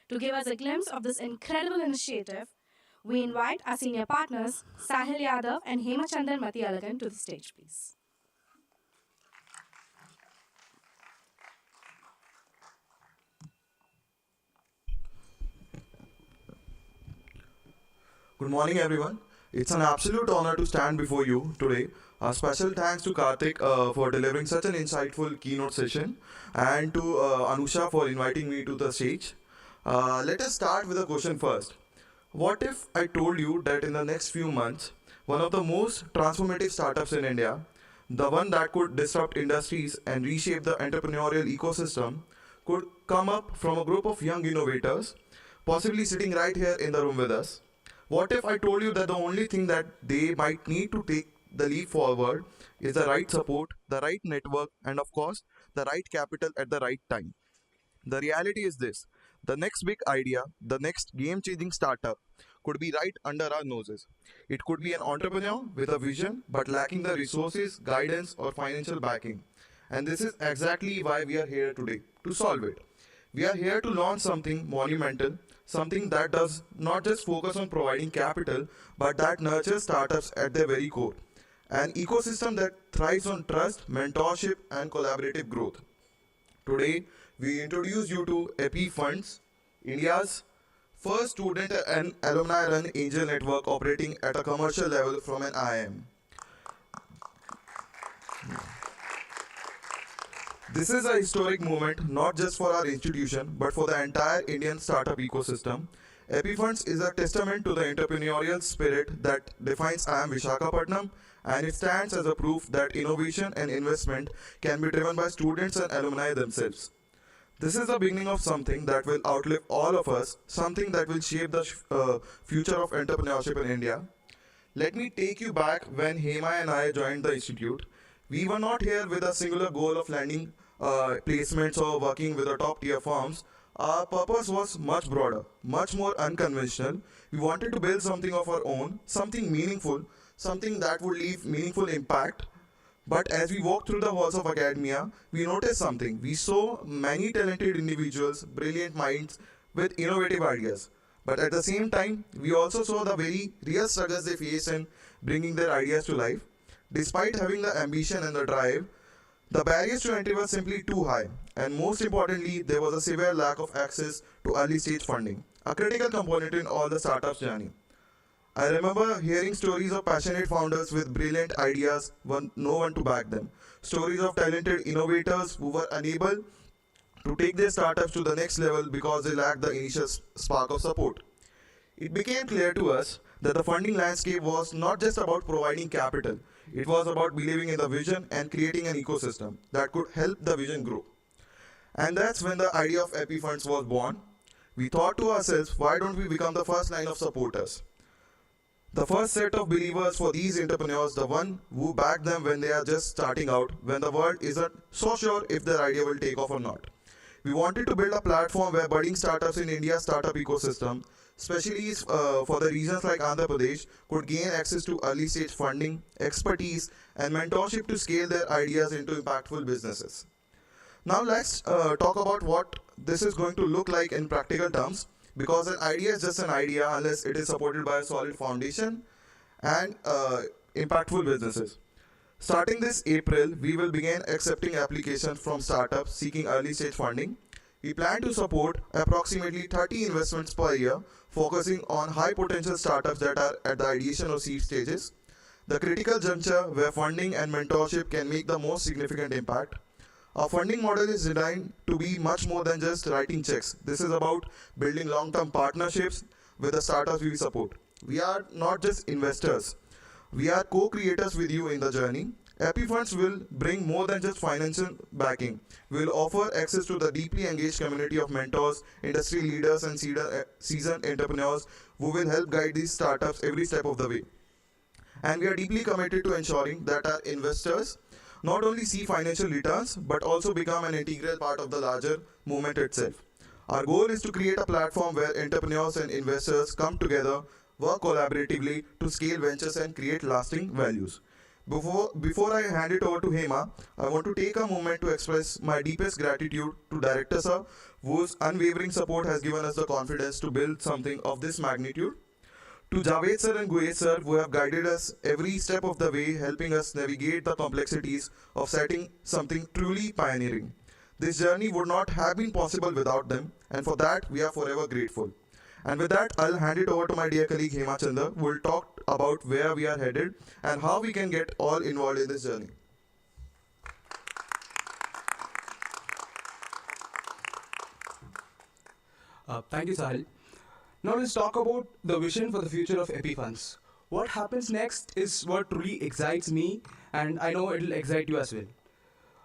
To give us a glimpse of this incredible initiative, we invite our senior partners, Sahil Yadav and Hemachandran Matiyalagan, to the stage, please. Good morning, everyone. It's an absolute honor to stand before you today. A special thanks to Karthik for delivering such an insightful keynote session, and to Anusha for inviting me to the stage. Let us start with a question first. What if I told you that in the next few months, one of the most transformative startups in India, the one that could disrupt industries and reshape the entrepreneurial ecosystem, could come up from a group of young innovators, possibly sitting right here in the room with us? What if I told you that the only thing that they might need to take the leap forward is the right support, the right network, and of course, the right capital at the right time? The reality is this: the next big idea, the next game changing startup could be right under our noses. It could be an entrepreneur with a vision but lacking the resources, guidance, or financial backing. And this is exactly why we are here today, to solve it. We are here to launch something monumental, something that does not just focus on providing capital, but that nurtures startups at their very core. An ecosystem that thrives on trust, mentorship, and collaborative growth. Today, we introduce you to EPI Funds, India's first student and alumni run angel network operating at a commercial level from an IIM. This is a historic moment not just for our institution but for the entire Indian startup ecosystem. EPIfunds is a testament to the entrepreneurial spirit that defines IIM Visakhapatnam, and it stands as a proof that innovation and investment can be driven by students and alumni themselves. This is the beginning of something that will outlive all of us, something that will shape the future of entrepreneurship in India. Let me take you back when Hema and I joined the institute. We were not here with a singular goal of landing placements or working with the top tier firms. Our purpose was much broader, much more unconventional. We wanted to build something of our own, something meaningful, something that would leave meaningful impact. But as we walked through the halls of academia, we noticed something. We saw many talented individuals, brilliant minds with innovative ideas. But at the same time, we also saw the very real struggles they face in bringing their ideas to life. Despite having the ambition and the drive, the barriers to entry were simply too high, and most importantly, there was a severe lack of access to early stage funding, a critical component in all the startups' journey. I remember hearing stories of passionate founders with brilliant ideas, no one to back them. Stories of talented innovators who were unable to take their startups to the next level because they lacked the initial spark of support. It became clear to us that the funding landscape was not just about providing capital, it was about believing in the vision and creating an ecosystem that could help the vision grow. And that's when the idea of EPIfunds was born. We thought to ourselves, why don't we become the first line of supporters? The first set of believers for these entrepreneurs, the one who back them when they are just starting out, when the world isn't so sure if their idea will take off or not. We wanted to build a platform where budding startups in India's startup ecosystem, especially for the regions like Andhra Pradesh, could gain access to early stage funding, expertise, and mentorship to scale their ideas into impactful businesses. Now let's talk about what this is going to look like in practical terms, because an idea is just an idea unless it is supported by a solid foundation and impactful businesses. Starting this April, we will begin accepting applications from startups seeking early stage funding. We plan to support approximately 30 investments per year, focusing on high potential startups that are at the ideation or seed stages, the critical juncture where funding and mentorship can make the most significant impact. Our funding model is designed to be much more than just writing checks. This is about building long-term partnerships with the startups we support. We are not just investors. We are co-creators with you in the journey. EPIfunds will bring more than just financial backing. We will offer access to the deeply engaged community of mentors, industry leaders, and seasoned entrepreneurs who will help guide these startups every step of the way. And we are deeply committed to ensuring that our investors not only see financial returns, but also become an integral part of the larger movement itself. Our goal is to create a platform where entrepreneurs and investors come together, work collaboratively to scale ventures and create lasting values. Before I hand it over to Hema, I want to take a moment to express my deepest gratitude to Director Sir, whose unwavering support has given us the confidence to build something of this magnitude. To Javed Sir and Guez Sir, who have guided us every step of the way, helping us navigate the complexities of setting something truly pioneering. This journey would not have been possible without them, and for that we are forever grateful. And with that, I'll hand it over to my dear colleague Hema Chandra, who will talk about where we are headed and how we can get all involved in this journey. Thank you, Sahil. Now let's talk about the vision for the future of EPIfunds. What happens next is what truly excites me, and I know it'll excite you as well.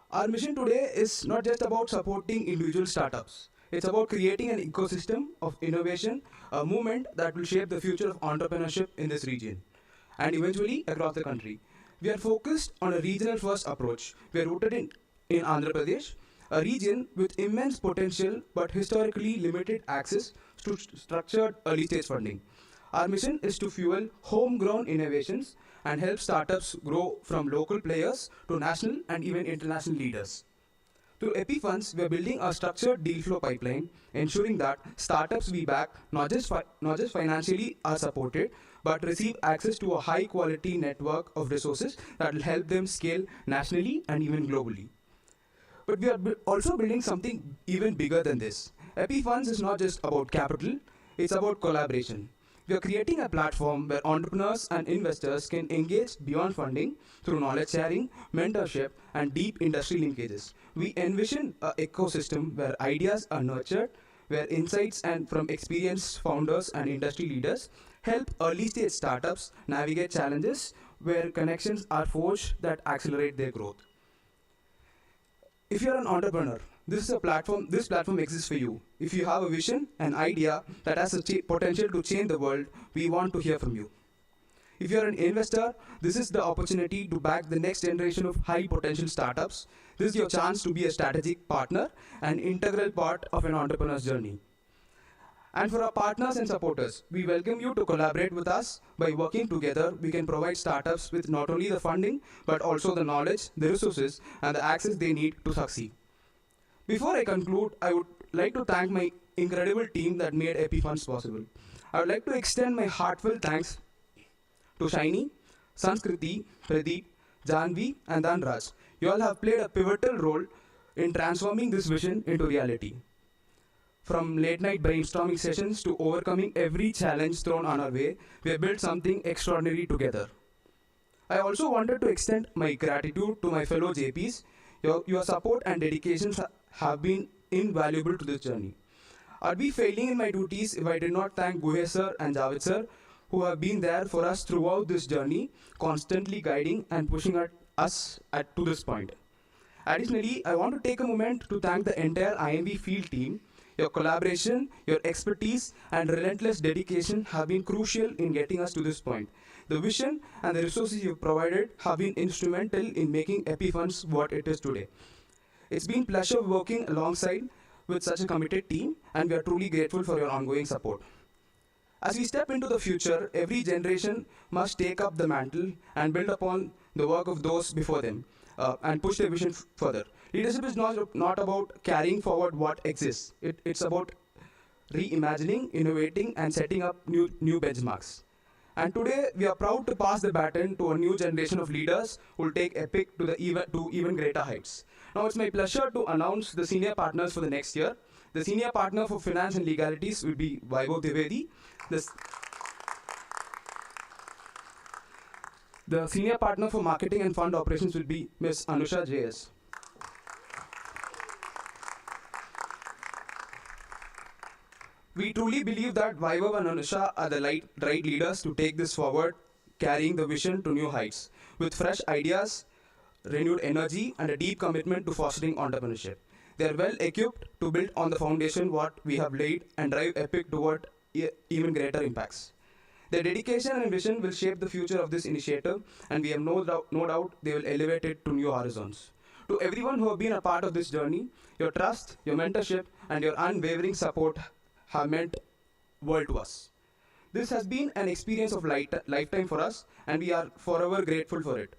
Our mission today is not just about supporting individual startups. It's about creating an ecosystem of innovation, a movement that will shape the future of entrepreneurship in this region and eventually across the country. We are focused on a regional first approach. We are rooted in Andhra Pradesh, a region with immense potential but historically limited access to structured early stage funding. Our mission is to fuel homegrown innovations and help startups grow from local players to national and even international leaders. Through EPIfunds, we are building a structured deal flow pipeline, ensuring that startups we back not just financially are supported, but receive access to a high quality network of resources that will help them scale nationally and even globally. But we are also building something even bigger than this. EPIfunds is not just about capital, it's about collaboration. We are creating a platform where entrepreneurs and investors can engage beyond funding through knowledge sharing, mentorship, and deep industry linkages. We envision an ecosystem where ideas are nurtured, where insights and from experienced founders and industry leaders help early stage startups navigate challenges where connections are forged that accelerate their growth. If you're an entrepreneur, this platform exists for you. If you have a vision, an idea that has a potential to change the world, we want to hear from you. If you're an investor, this is the opportunity to back the next generation of high potential startups. This is your chance to be a strategic partner and integral part of an entrepreneur's journey. And for our partners and supporters, we welcome you to collaborate with us. By working together, we can provide startups with not only the funding, but also the knowledge, the resources, and the access they need to succeed. Before I conclude, I would like to thank my incredible team that made EPIfunds possible. I would like to extend my heartfelt thanks to Shiny, Sanskriti, Pradeep, Janvi, and Dhanraj. You all have played a pivotal role in transforming this vision into reality. From late-night brainstorming sessions to overcoming every challenge thrown on our way, we have built something extraordinary together. I also wanted to extend my gratitude to my fellow JPs. Your support and dedications have been invaluable to this journey. I'd be failing in my duties if I did not thank Guhe sir and Javed sir, who have been there for us throughout this journey, constantly guiding and pushing us to this point. Additionally, I want to take a moment to thank the entire IIMV field team. Your collaboration, your expertise, and relentless dedication have been crucial in getting us to this point. The vision and the resources you've provided have been instrumental in making EPIfunds what it is today. It's been a pleasure working alongside with such a committed team, and we are truly grateful for your ongoing support. As we step into the future, every generation must take up the mantle and build upon the work of those before them and push their vision further. Leadership is not about carrying forward what exists. It's about reimagining, innovating, and setting up new benchmarks. And today, we are proud to pass the baton to a new generation of leaders who will take EPIC to even greater heights. Now, it's my pleasure to announce the senior partners for the next year. The senior partner for finance and legalities will be Vaibhav Dwivedi. The senior partner for marketing and fund operations will be Ms. Anusha JS. We truly believe that Vaibhav and Anusha are the right leaders to take this forward, carrying the vision to new heights. With fresh ideas, renewed energy, and a deep commitment to fostering entrepreneurship. They are well equipped to build on the foundation what we have laid and drive EPIC toward even greater impacts. Their dedication and vision will shape the future of this initiative, and we have no doubt they will elevate it to new horizons. To everyone who have been a part of this journey, your trust, your mentorship, and your unwavering support have meant world to us. This has been an experience of lifetime for us, and we are forever grateful for it.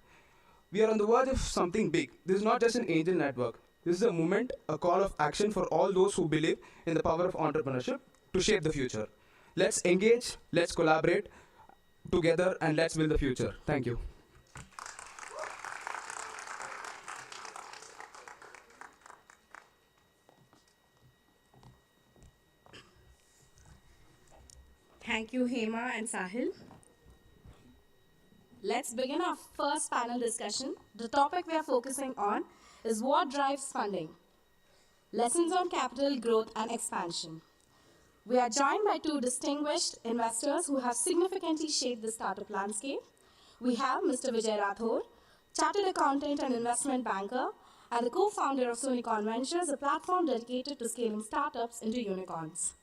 We are on the verge of something big. This is not just an angel network. This is a movement, a call of action for all those who believe in the power of entrepreneurship to shape the future. Let's engage, let's collaborate together, and let's build the future. Thank you. Thank you, Hema and Sahil. Let's begin our first panel discussion. The topic we are focusing on is what drives funding. Lessons on capital growth and expansion. We are joined by two distinguished investors who have significantly shaped the startup landscape. We have Mr. Vijay Rathore, chartered accountant and investment banker, and the co-founder of Sonicon Ventures, a platform dedicated to scaling startups into unicorns.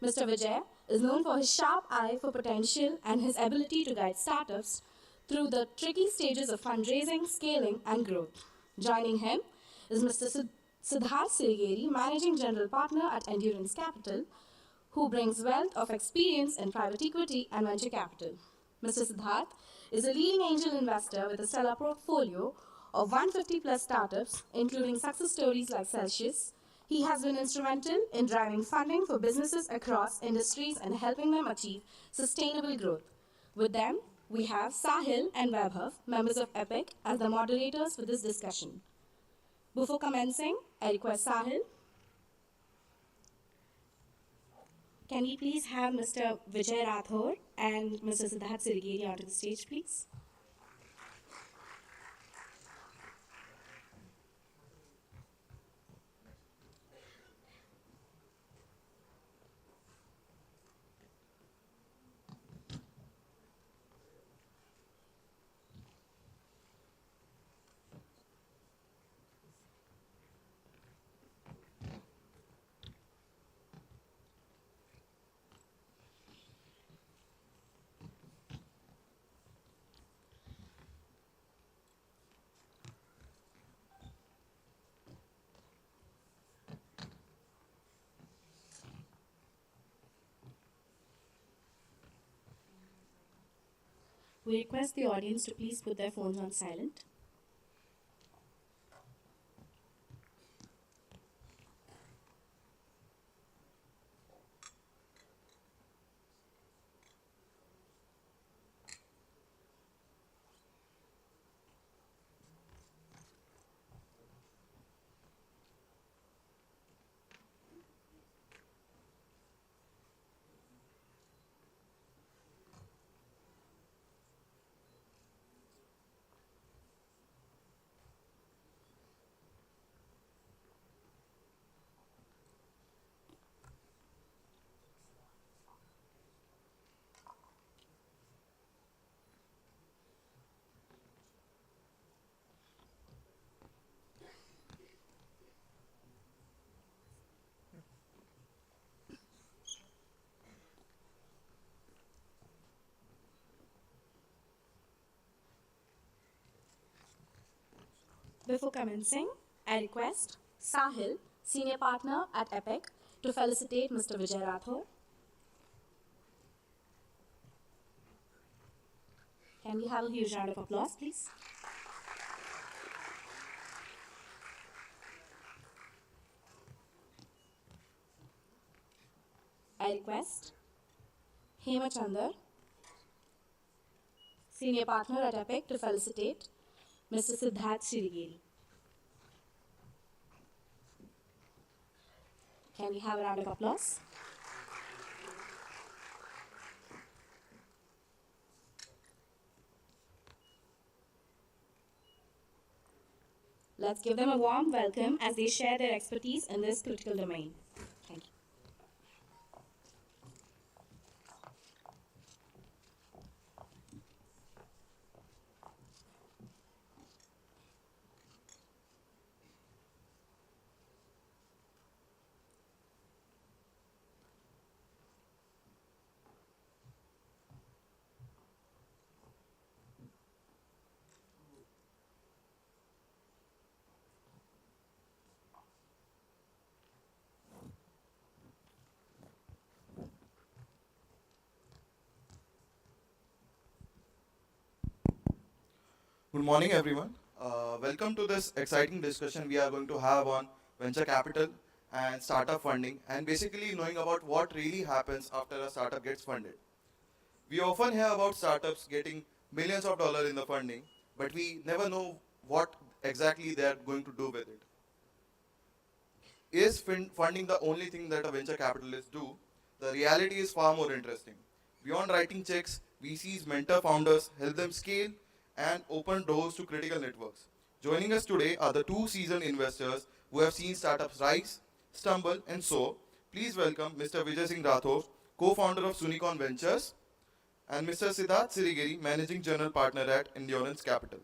Mr. Vijay is known for his sharp eye for potential and his ability to guide startups through the tricky stages of fundraising, scaling, and growth. Joining him is Mr. Siddharth Sirigeri, Managing General Partner at Endurance Capital, who brings wealth of experience in private equity and venture capital. Mr. Siddharth is a leading angel investor with a stellar portfolio of 150 plus startups, including success stories like Celsius. He has been instrumental in driving funding for businesses across industries and helping them achieve sustainable growth. With them, we have Sahil and Vaibhav, members of EPIC, as the moderators for this discussion. Before commencing, I request Sahil. Can we please have Mr. Vijay Rathore and Mr. Siddharth Sirigeri onto the stage, please? We request the audience to please put their phones on silent. Before commencing, I request Sahil, Senior Partner at EPIC, to felicitate Mr. Vijay Rathore. Can we have a huge round of applause, please? I request Hema Chandar, Senior Partner at EPIC, to felicitate Mr. Siddharth Sirigiri. Can we have a round of applause? Let's give them a warm welcome as they share their expertise in this critical domain. Thank you. Good morning, everyone. Welcome to this exciting discussion we are going to have on venture capital and startup funding, and basically knowing about what really happens after a startup gets funded. We often hear about startups getting millions of dollars in the funding, but we never know what exactly they are going to do with it. Is funding the only thing that a venture capitalist do? The reality is far more interesting. Beyond writing checks, VCs mentor founders, help them scale, and open doors to critical networks. Joining us today are the two seasoned investors who have seen startups rise, stumble, and soar. Please welcome Mr. Vijay Singh Rathore, co-founder of Sunicon Ventures, and Mr. Siddharth Sirigiri, managing general partner at Endurance Capital.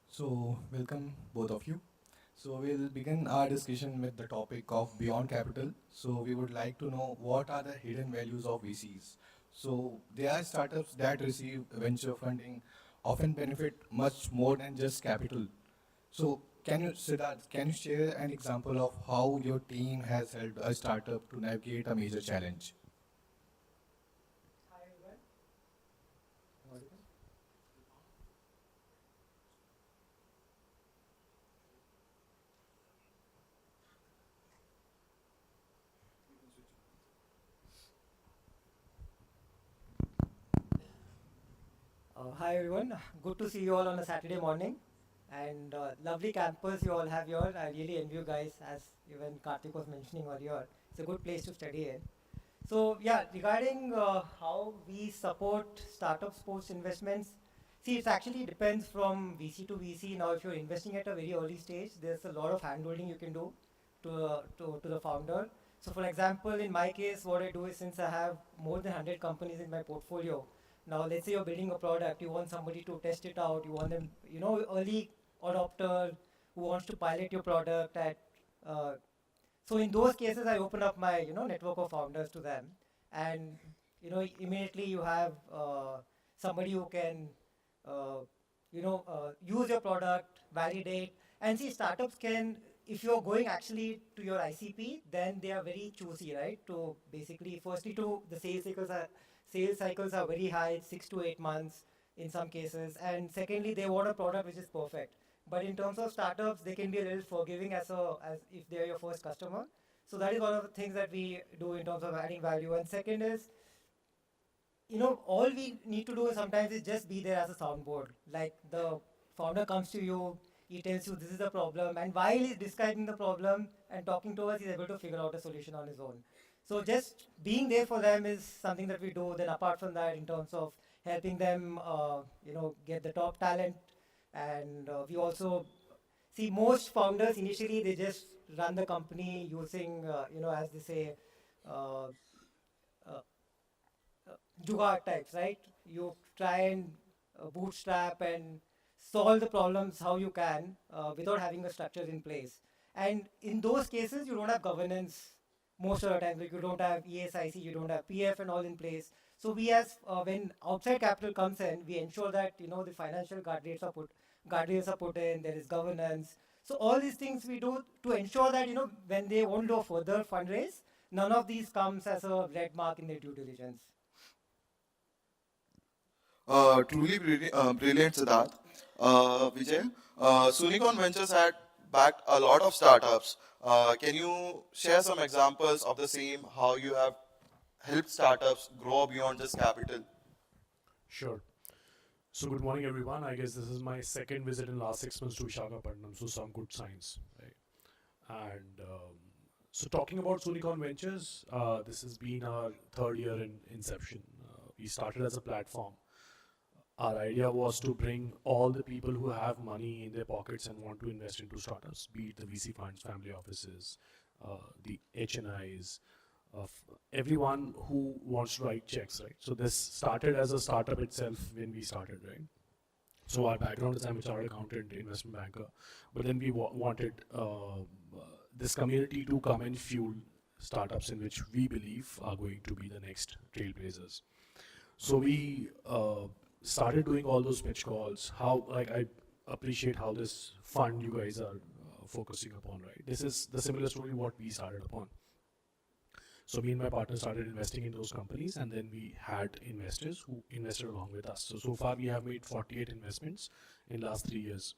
So, welcome both of you. So, we'll begin our discussion with the topic of beyond capital. So, we would like to know what are the hidden values of VCs. So, there are startups that receive venture funding, often benefit much more than just capital. So, Siddharth, can you share an example of how your team has helped a startup to navigate a major challenge? Hi everyone, good to see you all on a Saturday morning, and lovely campus you all have here. I really envy you guys, as even Karthik was mentioning earlier. It's a good place to study in. So yeah, regarding how we support startups post investments, see, it actually depends from VC to VC. Now if you're investing at a very early stage, there's a lot of handholding you can do to the founder. So for example, in my case, what I do is, since I have more than 100 companies in my portfolio, now let's say you're building a product, you want somebody to test it out, you want them, early adopter who wants to pilot your product at, so in those cases I open up my, network of founders to them, and, immediately you have somebody who can, use your product, validate, and see, startups can if you're going actually to your ICP, then they are very choosy, right? To basically, firstly, the sales cycles are very high, 6 to 8 months in some cases, and secondly, they want a product which is perfect. But in terms of startups, they can be a little forgiving as if they're your first customer. So that is one of the things that we do in terms of adding value. And second is, all we need to do sometimes is just be there as a soundboard. Like the founder comes to you, he tells you this is the problem, and while he's describing the problem and talking to us, he's able to figure out a solution on his own. So just being there for them is something that we do. Then apart from that, in terms of helping them, get the top talent, and we also see most founders initially they just run the company using, as they say, uh, uh, jugaad types, right? You try and bootstrap and solve the problems how you can without having the structures in place. And in those cases, you don't have governance most of the time. Like you don't have ESIC, you don't have PF and all in place. So we when outside capital comes in, we ensure that the financial guardrails are put in. There is governance. So all these things we do to ensure that when they want to do a further fundraise, none of these comes as a red mark in their due diligence. Truly brilliant, Siddharth. Vijay, Sunicon Ventures had backed a lot of startups. Can you share some examples of the same, how you have helped startups grow beyond just capital? Sure. So good morning, everyone. I guess this is my second visit in last 6 months to Visakhapatnam, so some good signs, right? And so talking about Sunicon Ventures, this has been our third year in inception. We started as a platform. Our idea was to bring all the people who have money in their pockets and want to invest into startups, be it the VC funds, family offices, the HNIs, of everyone who wants to write checks, right? So this started as a startup itself when we started, right? So our background is I'm a chartered accountant, investment banker, but then we wanted this community to come and fuel startups in which we believe are going to be the next trailblazers. So we started doing all those pitch calls. I appreciate how this fund you guys are focusing upon, right? This is the similar story what we started upon. So me and my partner started investing in those companies, and then we had investors who invested along with us. So far we have made 48 investments in last 3 years.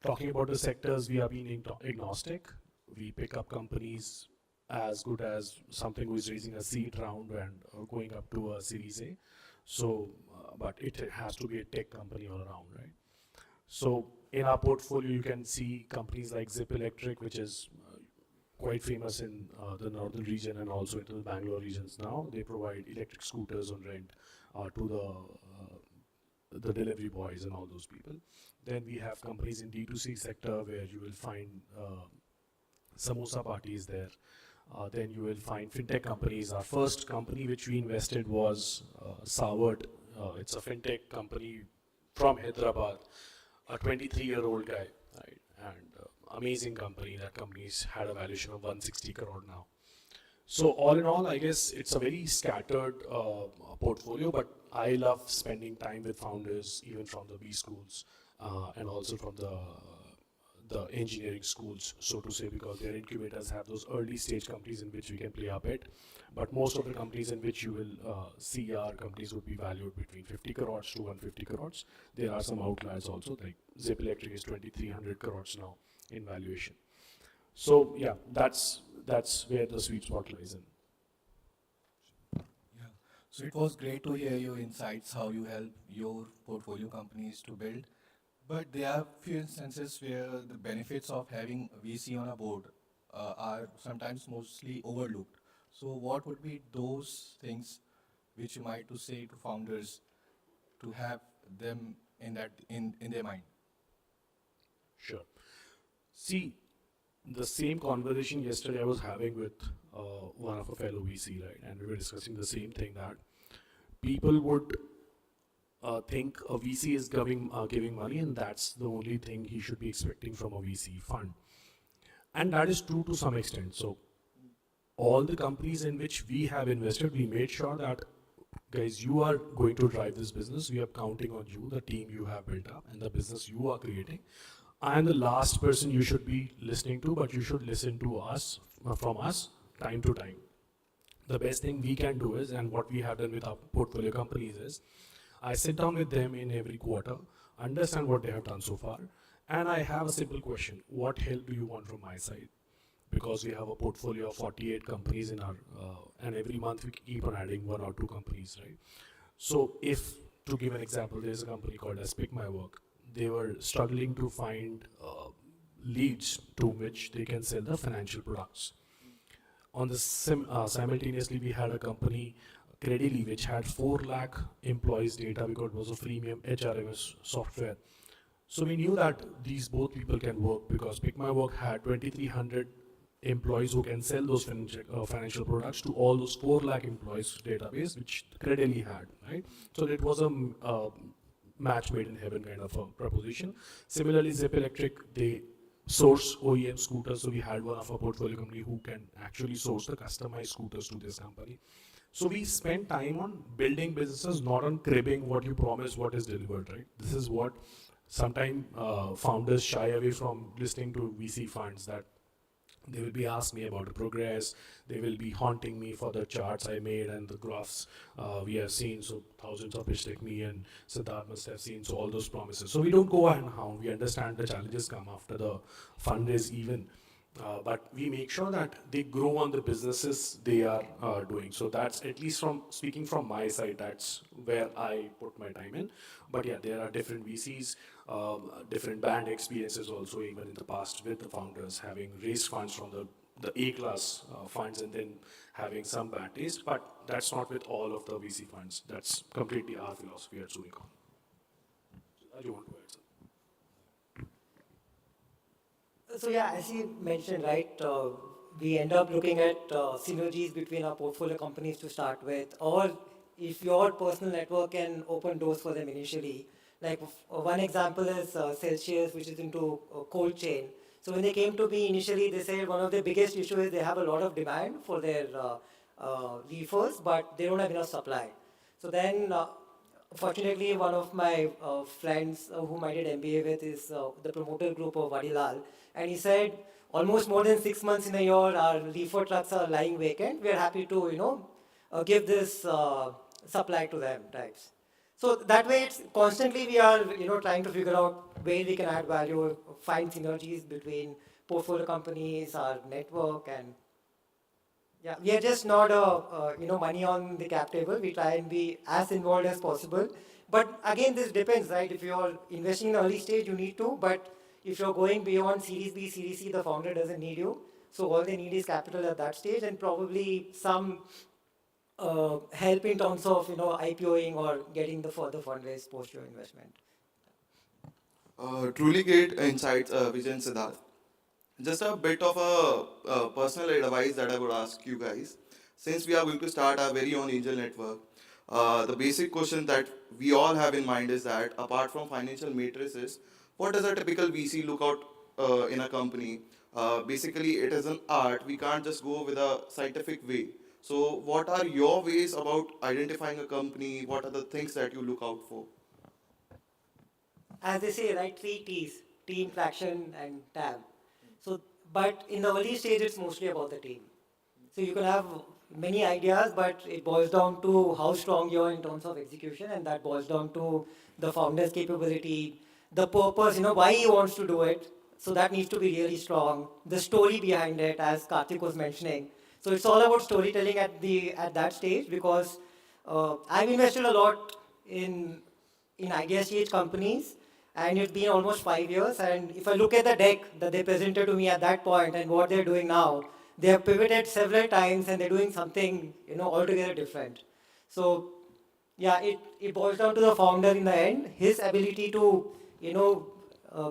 Talking about the sectors, we are being agnostic. We pick up companies as good as something who is raising a seed round and going up to a Series A. So, but it has to be a tech company all around, right? So in our portfolio, you can see companies like Zip Electric, which is quite famous in the northern region and also into the Bangalore regions now. They provide electric scooters on rent to the delivery boys and all those people. Then we have companies in D2C sector where you will find samosa parties there. Then you will find fintech companies. Our first company which we invested was Savard. It's a fintech company from Hyderabad, a 23-year-old guy, right? And amazing company. That company's had a valuation of 160 crore now. So all in all, I guess it's a very scattered portfolio, but I love spending time with founders, even from the B schools and also from the engineering schools, so to say, because their incubators have those early stage companies in which we can play a bit. But most of the companies in which you will see our companies would be valued between 50 crores to 150 crores. There are some outliers also, like Zip Electric is 2,300 crores now in valuation. So yeah, that's where the sweet spot lies in. Yeah. So it was great to hear your insights, how you help your portfolio companies to build. But there are few instances where the benefits of having a VC on a board are sometimes mostly overlooked. So what would be those things which you might to say to founders to have them in their mind? Sure. See, the same conversation yesterday I was having with one of a fellow VC, right? And we were discussing the same thing, that people would think a VC is giving money and that's the only thing he should be expecting from a VC fund. And that is true to some extent. So all the companies in which we have invested, we made sure that, guys, you are going to drive this business. We are counting on you, the team you have built up and the business you are creating. I am the last person you should be listening to, but you should listen to us, from us, time to time. The best thing we can do is, and what we have done with our portfolio companies is, I sit down with them in every quarter, understand what they have done so far, and I have a simple question: what help do you want from my side? Because we have a portfolio of 48 companies in our, and every month we keep on adding 1 or 2 companies, right? So if, to give an example, there's a company called as Pick My Work. They were struggling to find leads to which they can sell the financial products. On the simultaneously, we had a company, Credily, which had 4 lakh employees data because it was a freemium HRMS software. So we knew that these both people can work because Pick My Work had 2,300 employees who can sell those financial products to all those 4 lakh employees database, which Credily had, right? So it was a match made in heaven kind of a proposition. Similarly, Zip Electric, they source OEM scooters. So we had one of our portfolio company who can actually source the customized scooters to this company. So we spend time on building businesses, not on cribbing what you promise, what is delivered, right? This is what sometimes founders shy away from listening to VC funds, that they will be asking me about the progress. They will be haunting me for the charts I made and the graphs we have seen. So thousands of pitch like me and Siddharth must have seen. So all those promises. So we don't go and hound. We understand the challenges come after the fund is even. But we make sure that they grow on the businesses they are doing. So that's, at least from speaking from my side, that's where I put my time in. But yeah, there are different VCs, different band experiences also, even in the past with the founders, having raised funds from the A-class funds and then having some bad taste. But that's not with all of the VC funds. That's completely our philosophy at Sunicon. Do you want to add something? So yeah, as you mentioned, right, we end up looking at synergies between our portfolio companies to start with, or if your personal network can open doors for them initially. Like one example is Celsius, which is into cold chain. So when they came to me initially, they said one of the biggest issues is they have a lot of demand for their reefers, but they don't have enough supply. So then fortunately, one of my friends whom I did MBA with is the promoter group of Vadilal, and he said almost more than 6 months in a year, our reefer trucks are lying vacant. We are happy to, give this supply to them types. So that way, it's constantly we are, trying to figure out where we can add value, find synergies between portfolio companies, our network, and yeah, we are just not money on the cap table. We try and be as involved as possible. But again, this depends, right? If you're investing in early stage, you need to. But if you're going beyond Series B, Series C, the founder doesn't need you. So all they need is capital at that stage, and probably some help in terms of IPOing or getting the further fundraise post your investment. Truly great insights, Vijay and Siddharth. Just a bit of a personal advice that I would ask you guys. Since we are going to start our very own angel network, the basic question that we all have in mind is that apart from financial matrices, what does a typical VC look out in a company? Basically, it is an art. We can't just go with a scientific way. So, what are your ways about identifying a company? What are the things that you look out for? As they say, right, 3 T's: team, traction, and TAM. So, but in the early stage, it's mostly about the team. So you can have many ideas, but it boils down to how strong you are in terms of execution, and that boils down to the founder's capability, the purpose, why he wants to do it. So that needs to be really strong. The story behind it, as Karthik was mentioning. So it's all about storytelling at that stage, because I've invested a lot in idea stage companies, and it's been almost 5 years. And if I look at the deck that they presented to me at that point and what they're doing now, they have pivoted several times and they're doing something altogether different. So yeah, it boils down to the founder in the end, his ability to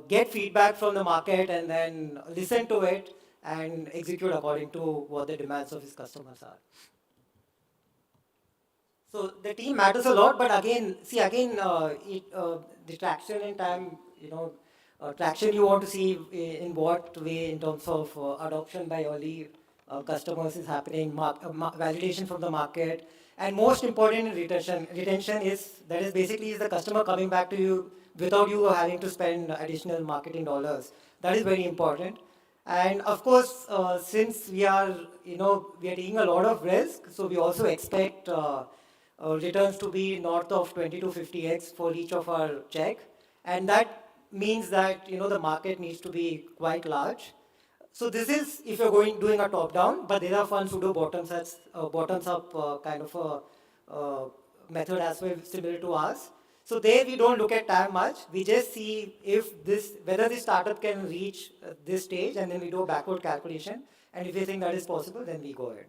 get feedback from the market and then listen to it and execute according to what the demands of his customers are. So the team matters a lot, but again, the traction in time, traction you want to see in what way in terms of adoption by early customers is happening, validation from the market, and most important, retention is basically is the customer coming back to you without you having to spend additional marketing dollars. That is very important. And of course, since we are taking a lot of risk, so we also expect returns to be north of 20 to 50x for each of our check, and that means that the market needs to be quite large. So this is if you're doing a top down, but there are funds who do bottoms up kind of a method as well, similar to ours. So there we don't look at time much. We just see whether this startup can reach this stage, and then we do a backward calculation. And if we think that is possible, then we go ahead.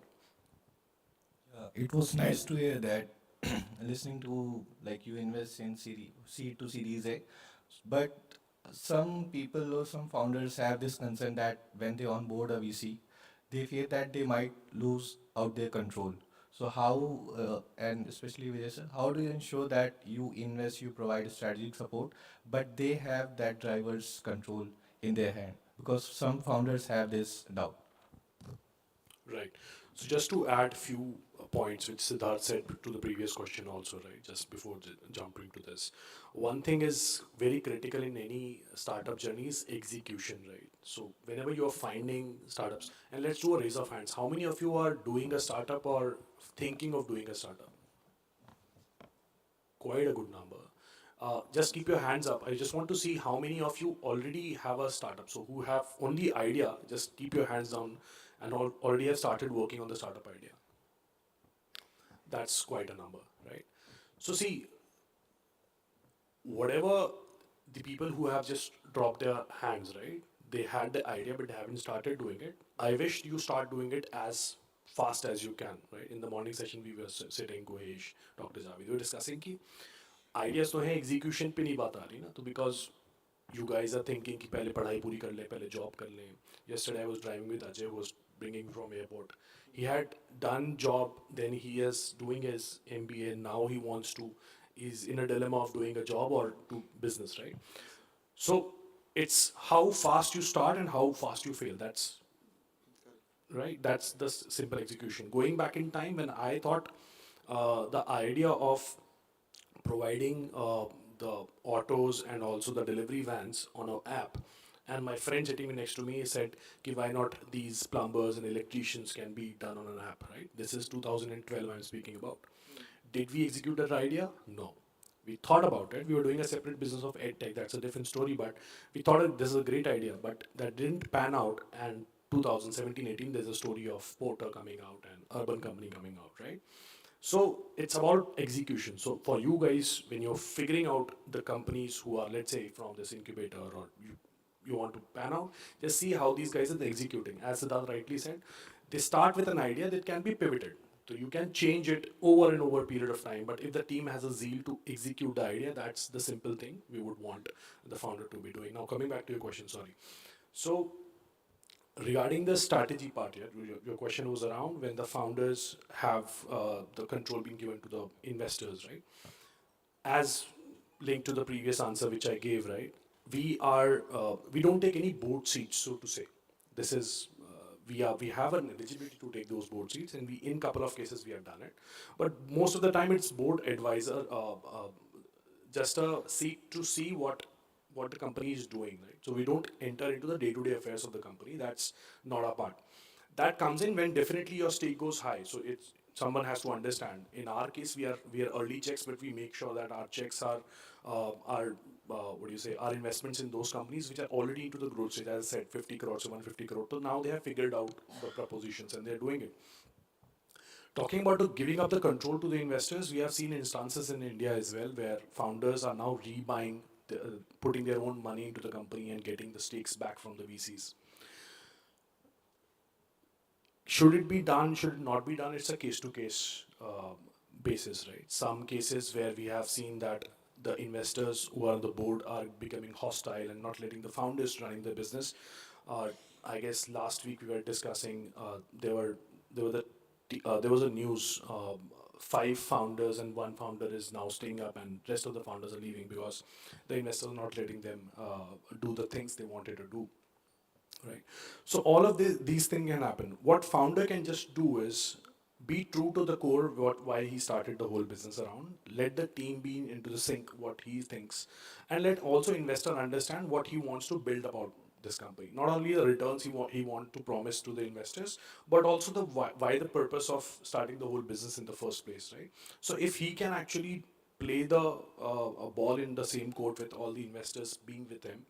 It was nice to hear that listening to like you invest in seed to Series A, but some people or some founders have this concern that when they onboard a VC, they fear that they might lose out their control. So how, and especially Vijay sir, how do you ensure that you invest, you provide strategic support, but they have that driver's control in their hand? Because some founders have this doubt. Right. So just to add few points which Siddharth said to the previous question also, right, just before jumping to this. One thing is very critical in any startup journey is execution, right? So whenever you are finding startups, and let's do a raise of hands, how many of you are doing a startup or thinking of doing a startup? Quite a good number. Just keep your hands up. I just want to see how many of you already have a startup. So who have only idea, just keep your hands down and already have started working on the startup idea. That's quite a number, right? So see, whatever the people who have just dropped their hands, right? They had the idea, but they haven't started doing it. I wish you start doing it as fast as you can, right? In the morning session, we were sitting, Gohesh, Dr. Javid, we were discussing ki ideas तो हैं, execution पे नहीं बात आ रही ना, तो because you guys are thinking कि पहले पढ़ाई पूरी कर ले, पहले job कर ले. Yesterday I was driving with Ajay, who was bringing from airport. He had done job, then he is doing his MBA, now he wants to, he's in a dilemma of doing a job or do business, right? So it's how fast you start and how fast you fail. That's right. That's the simple execution. Going back in time, when I thought the idea of providing the autos and also the delivery vans on an app, and my friend sitting next to me said, "Ki why not these plumbers and electricians can be done on an app?" Right? This is 2012 I'm speaking about. Did we execute that idea? No. We thought about it. We were doing a separate business of edtech. That's a different story. But we thought this is a great idea. But that didn't pan out. And 2017-18, there's a story of Porter coming out and Urban Company coming out, right? So it's about execution. So for you guys, when you're figuring out the companies who are, let's say, from this incubator or you want to pan out, just see how these guys are executing. As Siddharth rightly said, they start with an idea that can be pivoted. So you can change it over and over a period of time. But if the team has a zeal to execute the idea, that's the simple thing we would want the founder to be doing. Now coming back to your question, sorry. So regarding the strategy part here, your question was around when the founders have the control being given to the investors, right? As linked to the previous answer which I gave, right? We don't take any board seats, so to say. This is we have an eligibility to take those board seats, and in couple of cases we have done it. But most of the time it's board advisor, just a seat to see what the company is doing, right? So we don't enter into the day-to-day affairs of the company. That's not our part. That comes in when definitely your stake goes high. So it's someone has to understand. In our case, we are early checks, but we make sure that our checks are our investments in those companies which are already into the growth stage. As I said, 50 crores to 150 crores. So now they have figured out the propositions and they're doing it. Talking about giving up the control to the investors, we have seen instances in India as well where founders are now rebuying, putting their own money into the company and getting the stakes back from the VCs. Should it be done? Should it not be done? It's a case-to-case basis, right? Some cases where we have seen that the investors who are on the board are becoming hostile and not letting the founders running the business. I guess last week we were discussing there was a news 5 founders and 1 founder is now staying up and rest of the founders are leaving because the investors are not letting them do the things they wanted to do. right? So all of these things can happen. What founder can just do is be true to the core why he started the whole business around. Let the team be into the sync what he thinks, and let also investor understand what he wants to build about this company. Not only the returns he want to promise to the investors, but also the why the purpose of starting the whole business in the first place, right? So if he can actually play the a ball in the same court with all the investors being with him,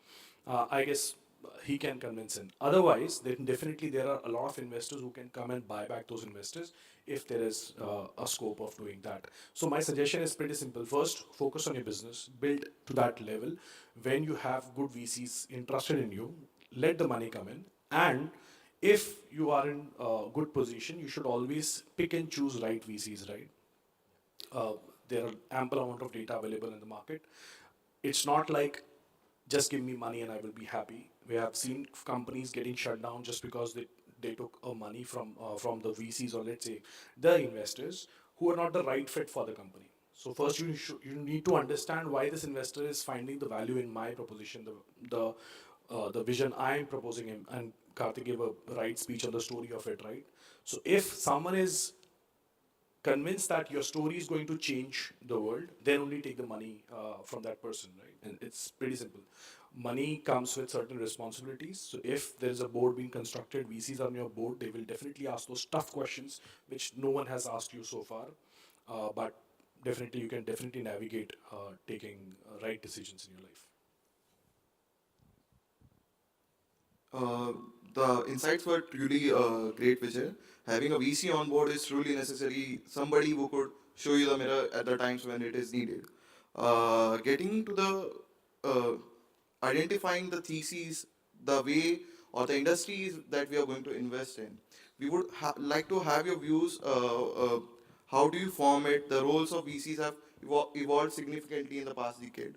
I guess he can convince him. Otherwise, then definitely there are a lot of investors who can come and buy back those investors if there is a scope of doing that. So my suggestion is pretty simple. First, focus on your business, build to that level. When you have good VCs interested in you, let the money come in. And if you are in a good position, you should always pick and choose right VCs, right? uh, there are ample amount of data available in the market. It's not like just give me money and I will be happy. We have seen companies getting shut down just because they took money from the VCs, or let's say the investors who are not the right fit for the company. So first you need to understand why this investor is finding the value in my proposition, the vision I am proposing him, and Karthik gave a right speech on the story of it, right? So if someone is convinced that your story is going to change the world, then only take the money from that person, right? And it's pretty simple. Money comes with certain responsibilities. So if there is a board being constructed, VCs on your board, they will definitely ask those tough questions which no one has asked you so far. But definitely, you can definitely navigate taking right decisions in your life. Uh, the insights were truly great, Vijay. Having a VC on board is truly necessary. Somebody who could show you the mirror at the times when it is needed. Getting to the identifying the theses, the way or the industries that we are going to invest in. We would like to have your views. How do you form it? The roles of VCs have evolved significantly in the past decade.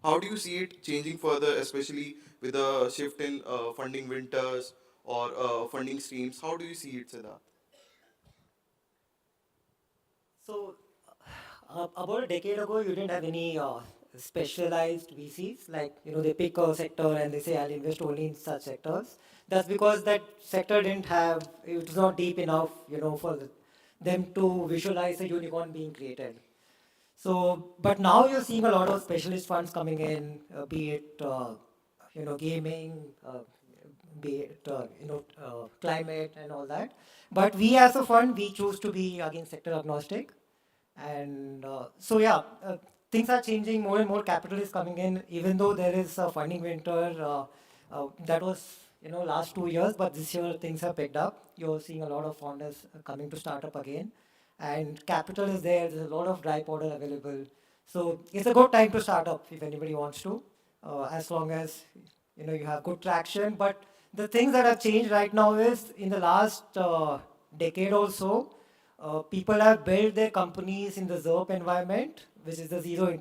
How do you see it changing further, especially with the shift in funding winters or funding streams? How do you see it, Siddharth? So, about a decade ago, you didn't have any specialized VCs, like, they pick a sector and they say, I'll invest only in such sectors. That's because that sector didn't have, it was not deep enough, for them to visualize a unicorn being created. So, but now you're seeing a lot of specialist funds coming in, be it, gaming, be it, climate and all that. But we as a fund, we choose to be, again, sector agnostic. And so, yeah, things are changing. More and more capital is coming in, even though there is a funding winter. That was, last 2 years, but this year things have picked up. You're seeing a lot of founders coming to start up again. And capital is there. There's a lot of dry powder available. So it's a good time to start up if anybody wants to, as long as, you have good traction. But the things that have changed right now is in the last decade or so, people have built their companies in the ZERP environment, which is the zero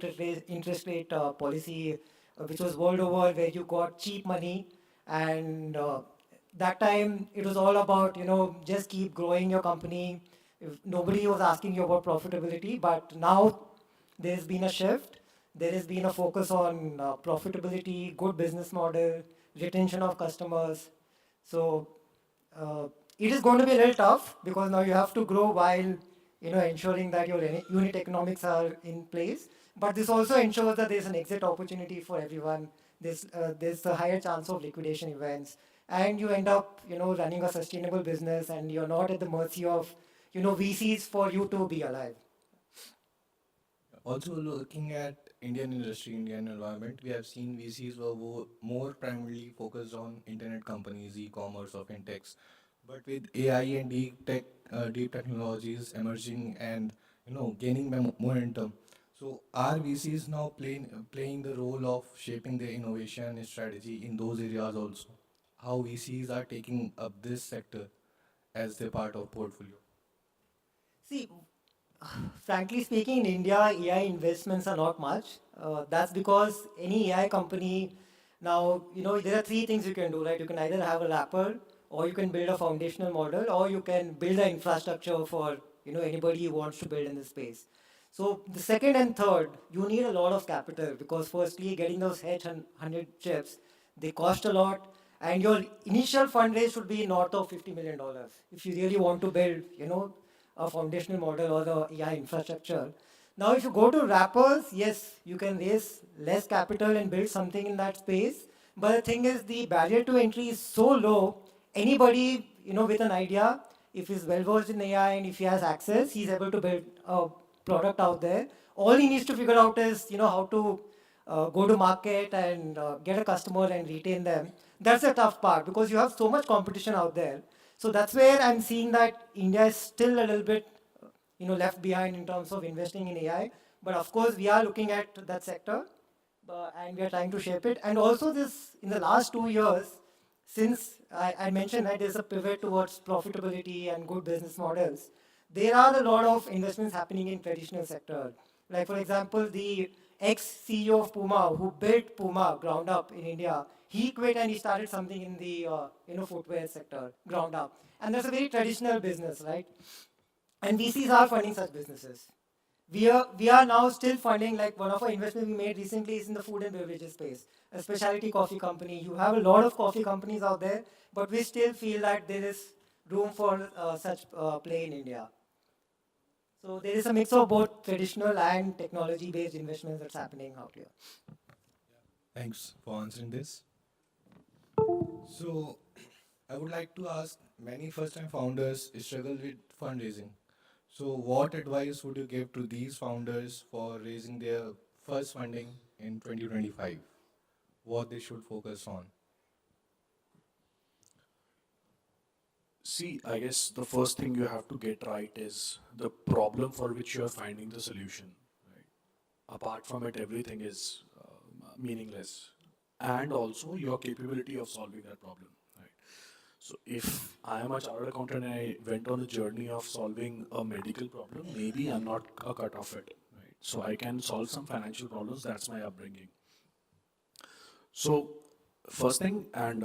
interest rate policy, which was world over, where you got cheap money. And that time it was all about, just keep growing your company. If nobody was asking you about profitability, but now there's been a shift. There has been a focus on profitability, good business model, retention of customers. So it is going to be a little tough because now you have to grow while ensuring that your unit economics are in place. But this also ensures that there's an exit opportunity for everyone. There's a higher chance of liquidation events, and you end up running a sustainable business, and you're not at the mercy of VCs for you to be alive. Also, looking at Indian industry, Indian environment, we have seen VCs were more primarily focused on internet companies, e-commerce or fintechs. But with AI and deep technologies emerging and gaining momentum, so are VCs now playing the role of shaping the innovation strategy in those areas also? How VCs are taking up this sector as their part of portfolio? See, frankly speaking, in India, AI investments are not much. That's because any AI company now, there are three things you can do, right? You can either have a wrapper, or you can build a foundational model, or you can build an infrastructure for anybody who wants to build in this space. So the second and third, you need a lot of capital because firstly, getting those H100 chips, they cost a lot, And your initial fundraise should be north of $50 million if you really want to build, a foundational model or the AI infrastructure. Now, if you go to wrappers, yes, you can raise less capital and build something in that space. But the thing is, the barrier to entry is so low. Anybody, with an idea, if he's well versed in AI and if he has access, he's able to build a product out there. All he needs to figure out is, how to go to market and get a customer and retain them. That's the tough part because you have so much competition out there. So that's where I'm seeing that India is still a little bit, left behind in terms of investing in AI. But of course, we are looking at that sector and we are trying to shape it. And also this, in the last 2 years, since I mentioned that there's a pivot towards profitability and good business models, there are a lot of investments happening in traditional sector. Like for example, the ex-CEO of Puma, who built Puma ground up in India, he quit and he started something in the footwear sector ground up. And that's a very traditional business, right? And VCs are funding such businesses. We are now still funding, like one of our investments we made recently is in the food and beverages space, a specialty coffee company. You have a lot of coffee companies out there, but we still feel that there is room for such play in India. So there is a mix of both traditional and technology-based investments that's happening out here. Thanks for answering this. So, I would like to ask, many first-time founders struggle with fundraising. So, what advice would you give to these founders for raising their first funding in 2025? What they should focus on? See, I guess the first thing you have to get right is the problem for which you are finding the solution. Right? Apart from it, everything is meaningless. And also your capability of solving that problem. Right? So if I am a chartered accountant and I went on a journey of solving a medical problem, maybe I'm not a cut of it. Right? So I can solve some financial problems. That's my upbringing. So first thing, and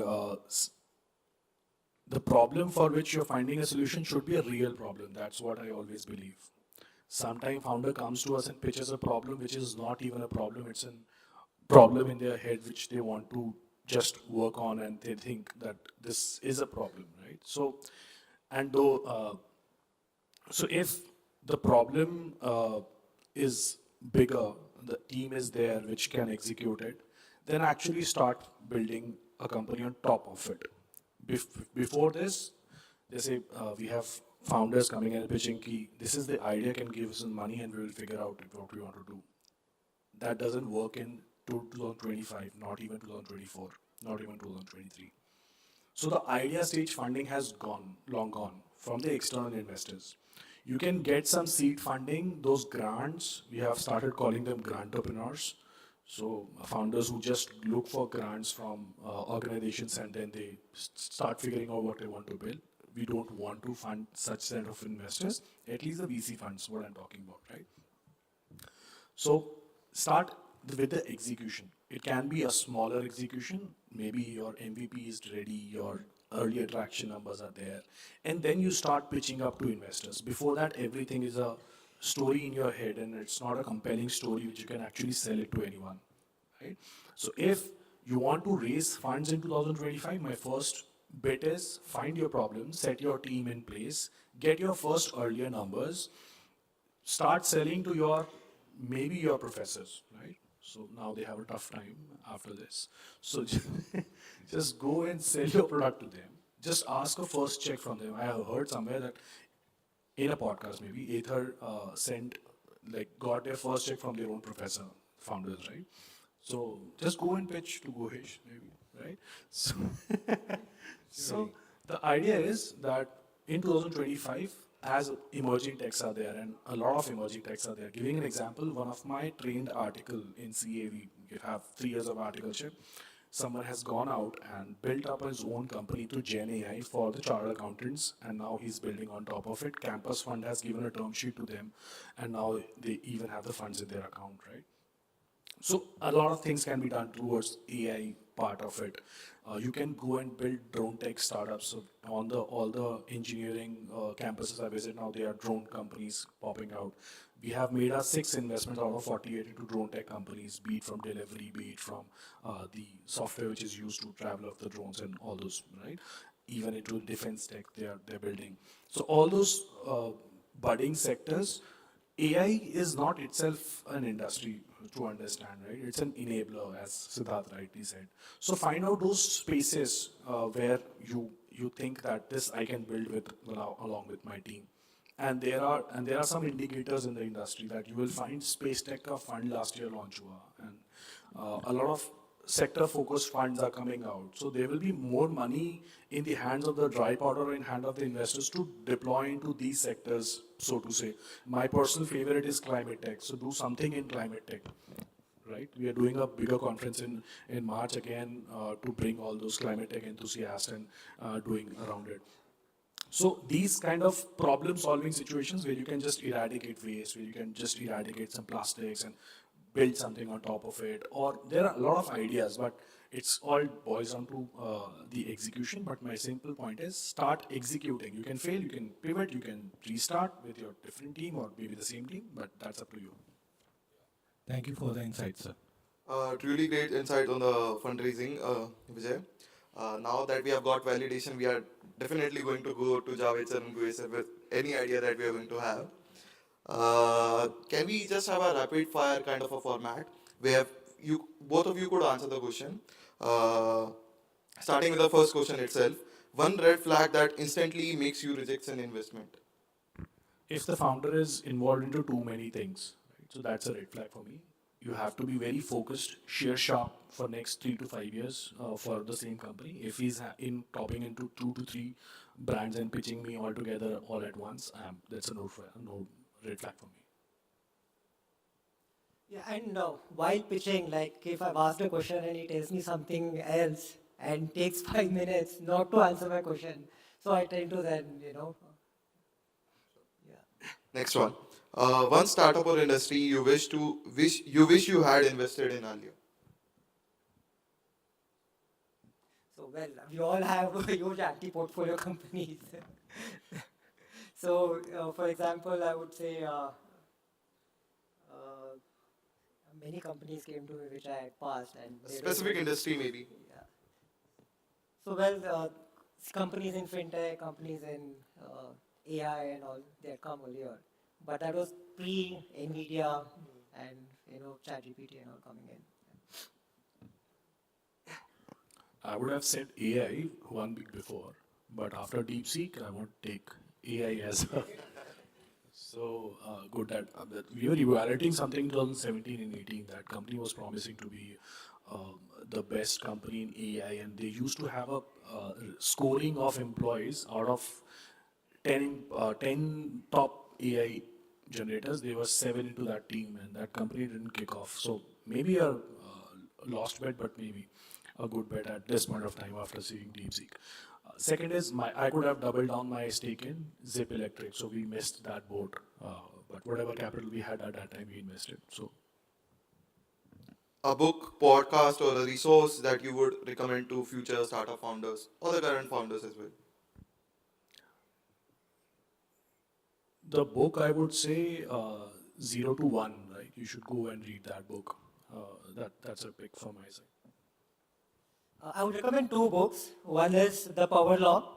the problem for which you're finding a solution should be a real problem. That's what I always believe. Sometimes founder comes to us and pitches a problem which is not even a problem. It's a problem in their head which they want to just work on, and they think that this is a problem, right? So, and though, so if the problem is bigger, the team is there which can execute it, then actually start building a company on top of it. Before this, they say we have founders coming and pitching key. This is the idea, can give us some money and we will figure out what we want to do. That doesn't work in 2025, not even 2024, not even 2023. So the idea stage funding has gone, long gone from the external investors. You can get some seed funding, those grants, we have started calling them grantpreneurs. So founders who just look for grants from organizations and then they start figuring out what they want to build. We don't want to fund such set of investors, at least the VC funds, what I'm talking about, right? So start with the execution. It can be a smaller execution. Maybe your MVP is ready, your early attraction numbers are there, and then you start pitching up to investors. Before that, everything is a story in your head and it's not a compelling story which you can actually sell it to anyone, right? So if you want to raise funds in 2025, my first bit is find your problem, set your team in place, get your first earlier numbers, start selling to maybe your professors, right? So now they have a tough time after this. So just go and sell your product to them. Just ask a first check from them. I have heard somewhere that in a podcast, maybe Ather got their first check from their own professor, founders, right? So just go and pitch to Gohesh, maybe, right? So, so the idea is that in 2025, as emerging techs are there, and a lot of emerging techs are there. Giving an example, one of my trained article in CA, we have 3 years of articleship. Someone has gone out and built up his own company through Gen AI for the chartered accountants, and now he's building on top of it. Campus Fund has given a term sheet to them, and now they even have the funds in their account, right? So a lot of things can be done towards AI part of it. You can go and build drone tech startups. So on the all the engineering campuses I visit now, there are drone companies popping out. We have made our 6 investments out of 48 into drone tech companies, be it from delivery, be it from the software which is used to travel of the drones and all those, right? Even into defense tech, they're building. So all those budding sectors, AI is not itself an industry to understand, right? It's an enabler, as Siddharth rightly said. So find out those spaces where you think that this I can build with along with my team. And there are some indicators in the industry that you will find Space Tech का fund last year launch हुआ, and a lot of sector focused funds are coming out. So there will be more money in the hands of the dry powder in hand of the investors to deploy into these sectors, so to say. My personal favorite is climate tech. So do something in climate tech, right? We are doing a bigger conference in March again to bring all those climate tech enthusiasts and doing around it. So these kind of problem solving situations where you can just eradicate waste, where you can just eradicate some plastics and build something on top of it, or there are a lot of ideas, but it's all boils down to the execution. But my simple point is start executing. You can fail, you can pivot, you can restart with your different team or maybe the same team, but that's up to you. Thank you for the insight, sir. Truly great insight on the fundraising, Vijay. Now that we have got validation, we are definitely going to go to Javed sir and Guy sir with any idea that we are going to have. Can we just have a rapid fire kind of a format where you both of you could answer the question? Uh, Starting with the first question itself, one red flag that instantly makes you reject an investment. If the founder is involved into too many things, right, so that's a red flag for me. You have to be very focused, sheer sharp for next 3 to 5 years for the same company. If he's in topping into 2 to 3 brands and pitching me all together all at once, that's a no red flag for me. Yeah, and while pitching, like if I've asked a question and he tells me something else and takes 5 minutes not to answer my question, so I tend to then, Next one. One startup or industry you wish you had invested in earlier. So, well, we all have huge anti-portfolio companies. So, for example, I would say many companies came to me which I had passed. And A specific industry maybe. Yeah. So, well, companies in fintech, companies in AI and all, they had come earlier. But that was pre-NVIDIA and, ChatGPT and all coming in. I would have said AI 1 week before, but after DeepSeek, I won't take AI as well. So good that we were evaluating something in 2017 and 18. That company was promising to be the best company in AI, and they used to have a scoring of employees out of 10 top AI generators. There were 7 into that team, and that company didn't kick off. So maybe a lost bet, but maybe a good bet at this point of time after seeing DeepSeek. Second is I could have doubled down my stake in Zip Electric, so we missed that boat. But whatever capital we had at that time, we invested. So A book, podcast, or a resource that you would recommend to future startup founders or the current founders as well. the book, I would say 0 to 1, right? You should go and read that book. That's a pick from my side. I would recommend 2 books. One is The Power Law.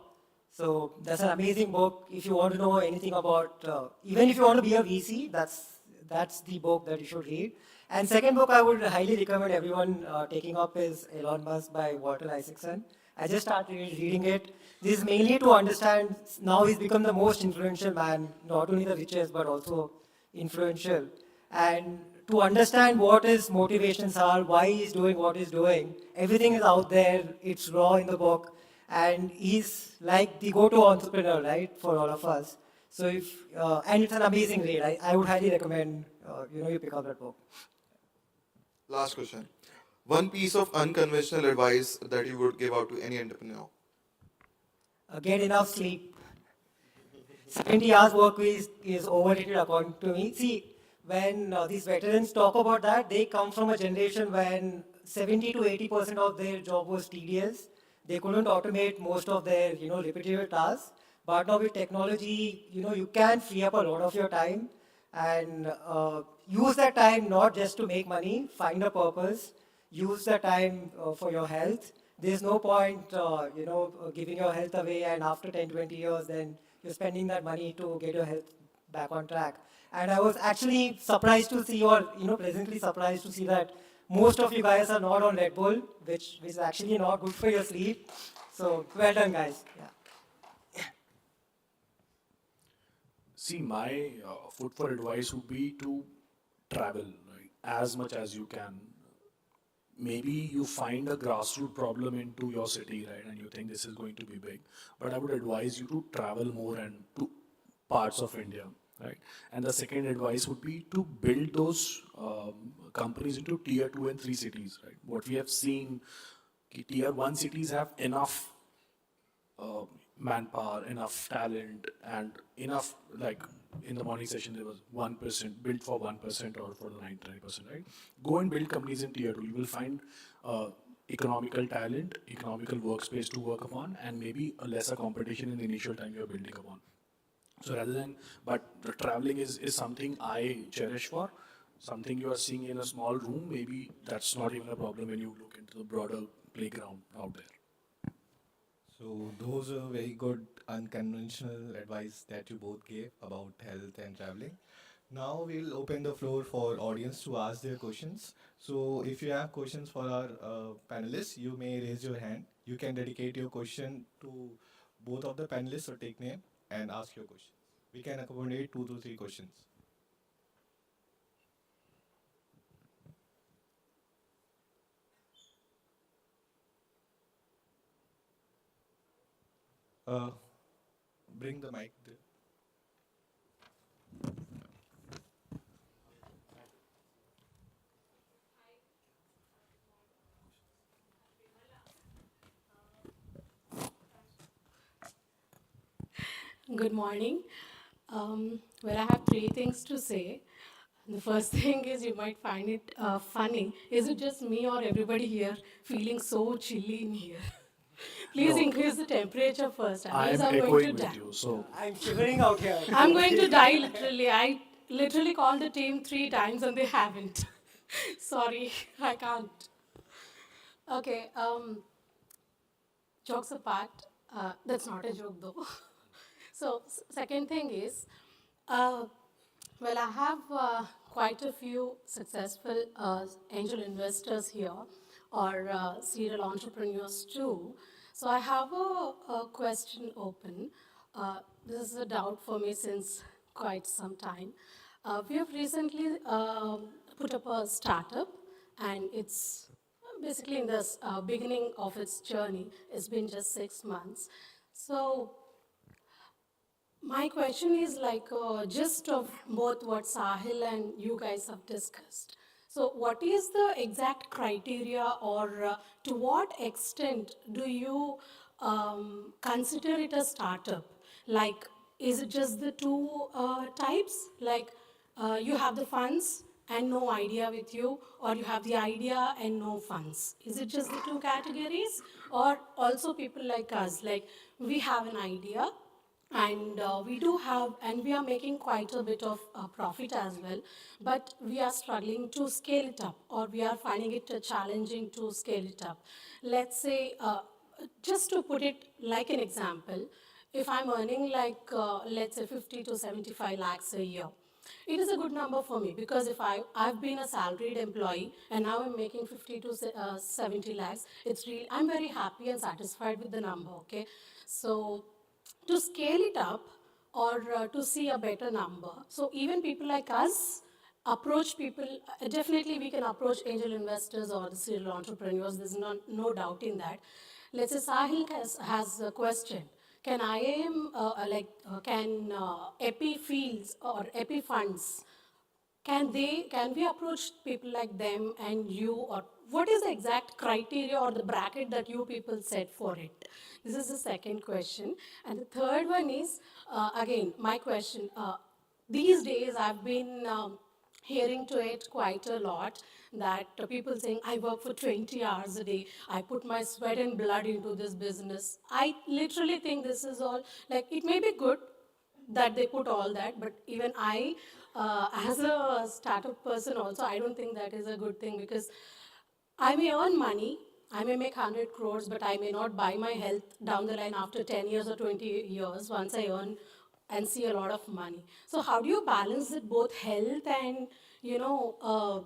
So that's an amazing book. If you want to know anything about, even if you want to be a VC, that's the book that you should read. And second book I would highly recommend everyone taking up is Elon Musk by Walter Isaacson. I just started reading it. This is mainly to understand, now he's become the most influential man, not only the richest, but also influential. And to understand what his motivations are, why he's doing what he's doing, everything is out there, it's raw in the book. And he's like the go-to entrepreneur, right, for all of us. So and it's an amazing read. I would highly recommend, you pick up that book. Last question. One piece of unconventional advice that you would give out to any entrepreneur. Get enough sleep. 70 hours work week is overrated according to me. See, when these veterans talk about that, they come from a generation when 70 to 80% of their job was tedious. They couldn't automate most of their, repetitive tasks. But now with technology, you can free up a lot of your time and use that time not just to make money, find a purpose, use the time for your health. There's no point, giving your health away and after 10, 20 years, then you're spending that money to get your health back on track. And I was actually surprised to see, or pleasantly surprised to see that most of you guys are not on Red Bull, which is actually not good for your sleep. So well done, guys. Yeah. See, my food for advice would be to travel, right, as much as you can. Maybe you find a grassroots problem into your city, right, and you think this is going to be big. But I would advise you to travel more and to parts of India, right? And the second advice would be to build those companies into tier 2 and 3 cities, right? What we have seen, tier 1 cities have enough uh, manpower, enough talent, and enough, like in the morning session there was 1% built for 1% or for the 99%, right? Go and build companies in tier 2. You will find economical talent, economical workspace to work upon, and maybe a lesser competition in the initial time you are building upon. So rather than, but the traveling is something I cherish for. Something you are seeing in a small room, maybe that's not even a problem when you look into the broader playground out there. So those are very good unconventional advice that you both gave about health and traveling. Now we'll open the floor for audience to ask their questions. So if you have questions for our panelists, you may raise your hand. You can dedicate your question to both of the panelists or take name and ask your question. We can accommodate 2 to 3 questions. Uh, Bring the mic there. Good morning. Well, I have three things to say. The first thing is you might find it funny. Is it just me or everybody here feeling so chilly in here? Please No, increase the temperature first, I otherwise am I'm going to echoing with die. you. So I'm shivering out here. I'm going to die literally. I literally called the team 3 times and they haven't. Sorry, I can't. Okay, jokes apart, that's not a joke though. So, second thing is, uh, well, I have quite a few successful angel investors here, or serial entrepreneurs too. So, I have a question open. This is a doubt for me since quite some time. We have recently put up a startup, and it's basically in the beginning of its journey. It's been just 6 months. So, my question is like gist of both what Sahil and you guys have discussed. So, what is the exact criteria, or to what extent do you consider it a startup? Like, is it just the two types? Like, you have the funds and no idea with you, or you have the idea and no funds? Is it just the two categories? Or also people like us, like we have an idea and we do have, and we are making quite a bit of profit as well, but we are struggling to scale it up, or we are finding it challenging to scale it up. Let's say, just to put it like an example, if I'm earning like, let's say 50 to 75 lakhs a year, it is a good number for me, because if I've been a salaried employee and now I'm making 50 to 70 lakhs, it's really, I'm very happy and satisfied with the number, okay? So to scale it up, or to see a better number. So even people like us approach people, definitely we can approach angel investors or the serial entrepreneurs, there's no doubt in that. Let's say Sahil has a question. Can IIM, can EPI fields or EPI funds, can we approach people like them and you, or what is the exact criteria or the bracket that you people set for it? This is the second question. And the third one is, again, my question, these days I've been hearing to it quite a lot, that people saying, I work for 20 hours a day, I put my sweat and blood into this business. I literally think this is all, like, it may be good that they put all that, but even I, as a startup person also, I don't think that is a good thing, because I may earn money, I may make 100 crores, but I may not buy my health down the line after 10 years or 20 years once I earn and see a lot of money. So how do you balance it, both health and, you know,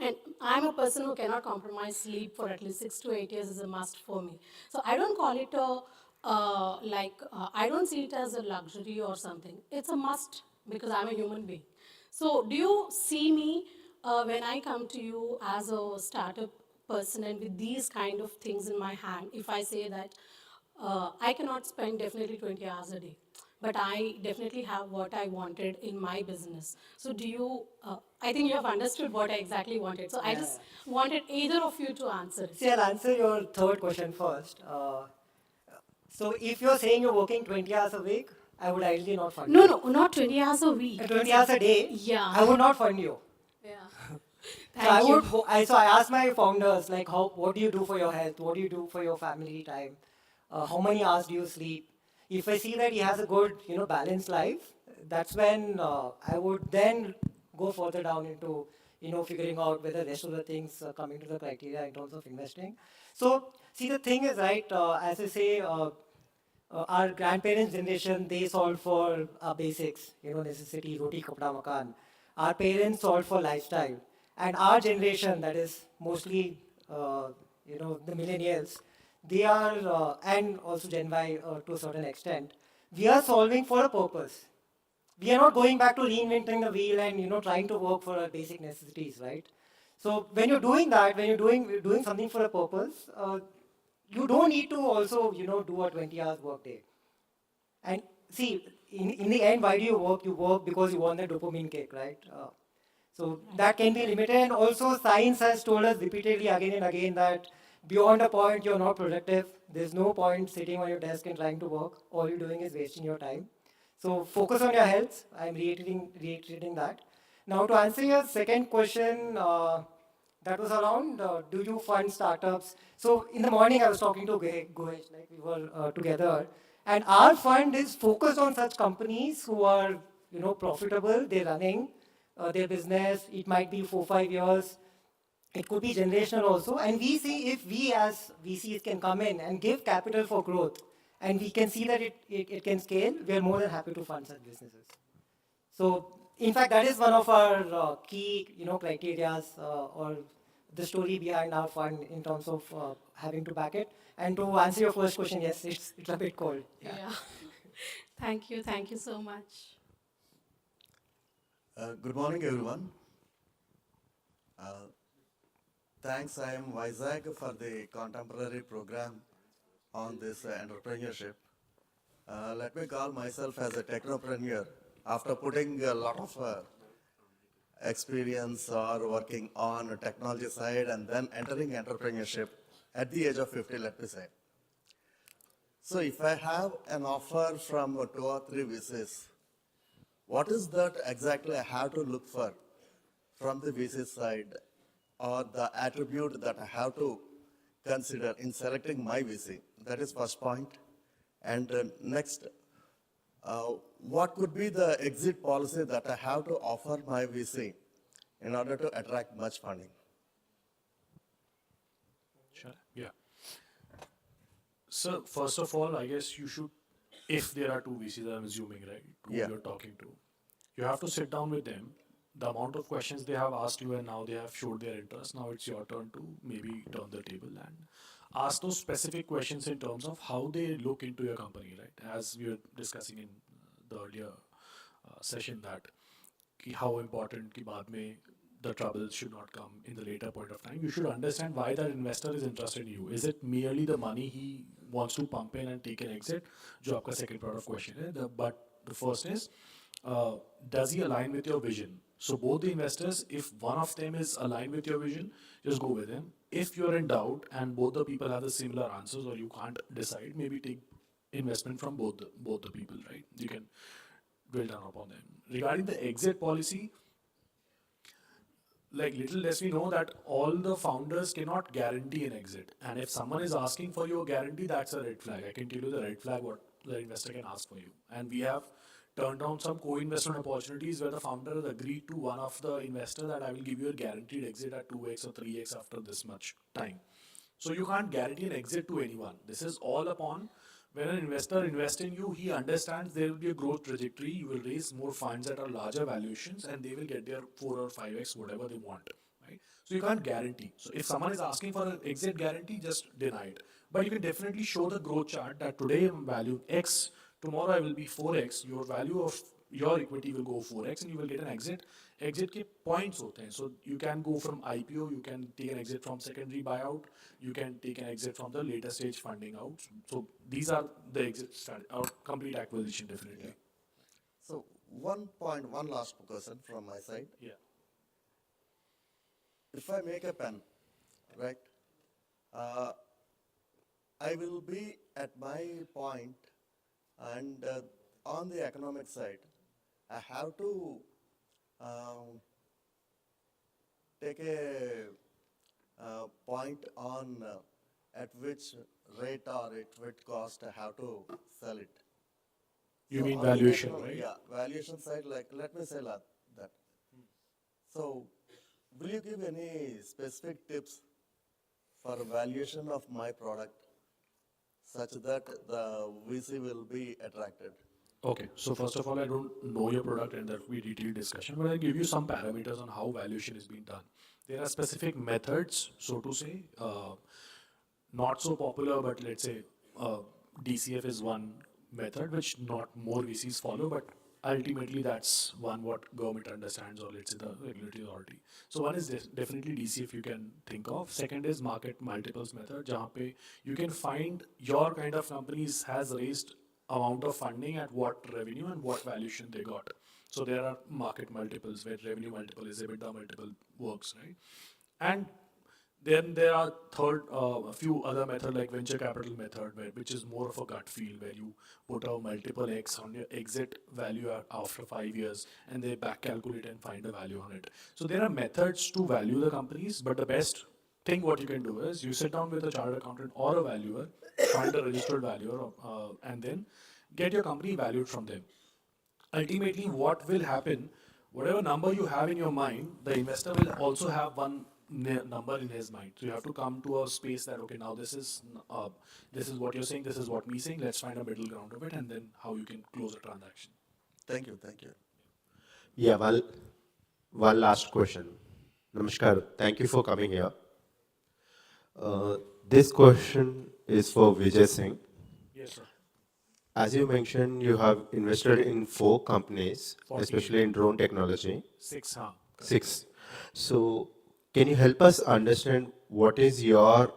and I'm a person who cannot compromise sleep for at least 6 to 8 years is a must for me. So I don't call it a, I don't see it as a luxury or something. It's a must because I'm a human being. So do you see me when I come to you as a startup person and with these kind of things in my hand, if I say that I cannot spend definitely 20 hours a day, but I definitely have what I wanted in my business. So do you, I think you have understood what I exactly wanted. So I just wanted either of you to answer it. See, I'll answer your third question first. So if you're saying you're working 20 hours a week, I would ideally not fund you. No, not 20 hours a week. 20 hours a day, Yeah. I would not fund you. Yeah. So I would. So I asked my founders, like, what do you do for your health? What do you do for your family time? How many hours do you sleep? If I see that he has a good, balanced life, that's when I would then go further down into, figuring out whether the rest of the things come into the criteria in terms of investing. So see, the thing is, right, as I say, our grandparents' generation, they solved for basics, necessity, roti, kapda, makan. Our parents solved for lifestyle. And our generation, that is mostly, the millennials, they are, and also Gen Y to a certain extent, we are solving for a purpose. We are not going back to reinventing the wheel and, trying to work for our basic necessities, right? So when you're doing that, when you're doing something for a purpose, you don't need to also, do a 20 hours work day. And see, in the end, why do you work? You work because you want the dopamine kick, right? So that can be limited. And also science has told us repeatedly again and again that beyond a point, you're not productive. There's no point sitting on your desk and trying to work. All you're doing is wasting your time. So focus on your health. I'm reiterating that. Now to answer your second question, that was around, do you fund startups? So in the morning, I was talking to Gohesh, like we were together. And our fund is focused on such companies who are, profitable, they're running their business. It might be 4 or 5 years. It could be generational also. And we see if we as VCs can come in and give capital for growth, and we can see that it can scale, we are more than happy to fund such businesses. So in fact, that is one of our key, criteria or the story behind our fund in terms of having to back it. And to answer your first question, yes, it's a bit cold. Yeah. Thank you so much. Good morning, everyone. Thanks, IIM Vizag for the contemporary program on this entrepreneurship. Let me call myself as a technopreneur after putting a lot of experience or working on a technology side and then entering entrepreneurship at the age of 50, let me say. So if I have an offer from 2 or 3 VCs, what is that exactly I have to look for from the VC side, or the attribute that I have to consider in selecting my VC? That is first point. And next, what could be the exit policy that I have to offer my VC in order to attract much funding? Sure. Yeah. So first of all, I guess you should, if there are 2 VCs, I'm assuming, right, who Yeah. you're talking to, you have to sit down with them. The amount of questions they have asked you and now they have showed their interest. Now it's your turn to maybe turn the table and ask those specific questions in terms of how they look into your company, right? As we were discussing in the earlier session, that how important ki baad mein the troubles should not come in the later point of time. You should understand why that investor is interested in you. Is it merely the money he wants to pump in and take an exit? जो आपका second part of question है. But the first is, does he align with your vision? So both the investors, if one of them is aligned with your vision, just go with him. If you're in doubt and both the people have the similar answers or you can't decide, maybe take investment from both the people, right? You can drill down upon them. Regarding the exit policy, like little less we know that all the founders cannot guarantee an exit. And if someone is asking for your guarantee, that's a red flag. I can tell you the red flag what the investor can ask for you. And we have turned down some co-investment opportunities where the founder has agreed to one of the investor that I will give you a guaranteed exit at 2x or 3x after this much time. So you can't guarantee an exit to anyone. This is all upon when an investor invests in you, he understands there will be a growth trajectory. You will raise more funds at a larger valuations, and they will get their 4 or 5x whatever they want. Right? So you can't guarantee. So if someone is asking for an exit guarantee, just deny it. But you can definitely show the growth chart that today I'm valued X, tomorrow I will be 4x. Your value of your equity will go 4x, and you will get an exit. Exit के points होते हैं. So you can go from IPO, you can take an exit from secondary buyout, you can take an exit from the later stage funding out. So these are the exit or complete acquisition definitely. So one last question from my side. Yeah. If I make a pen, right, I will be at my point, and on the economic side, I have to take a point on at which rate or at which cost I have to sell it. You So mean on the valuation, economic- right? Yeah, valuation side, like let me say that. So will you give any specific tips for valuation of my product such that the VC will be attracted? Okay, so first of all, I don't know your product and that will be detailed discussion, but I'll give you some parameters on how valuation is being done. There are specific methods, so to say, not so popular, but let's say DCF is one method which not more VCs follow, but ultimately that's one what government understands, or let's say the regulatory authority. So one is definitely DCF you can think of. Second is market multiples method, जहाँ पे you can find your kind of companies has raised amount of funding at what revenue and what valuation they got. So there are market multiples where revenue multiple is EBITDA multiple works, right? And then there are a few other method like venture capital method, which is more of a gut feel, where you put a multiple X on your exit value after 5 years, and they back calculate and find a value on it. So there are methods to value the companies, but the best thing what you can do is you sit down with a chartered accountant or a valuer, find a registered valuer, and then get your company valued from them. Ultimately, what will happen, whatever number you have in your mind, the investor will also have one number in his mind. So you have to come to a space that, okay, now this is what you're saying, this is what me saying, let's find a middle ground of it, and then how you can close a transaction. Thank you, thank you. Yeah, well, one last question. Namaskar, thank you for coming here. This question is for Vijay Singh. Yes, sir. As you mentioned, you have invested in 4 companies, 14. especially in drone technology. 6, huh? 6. So, can you help us understand what is your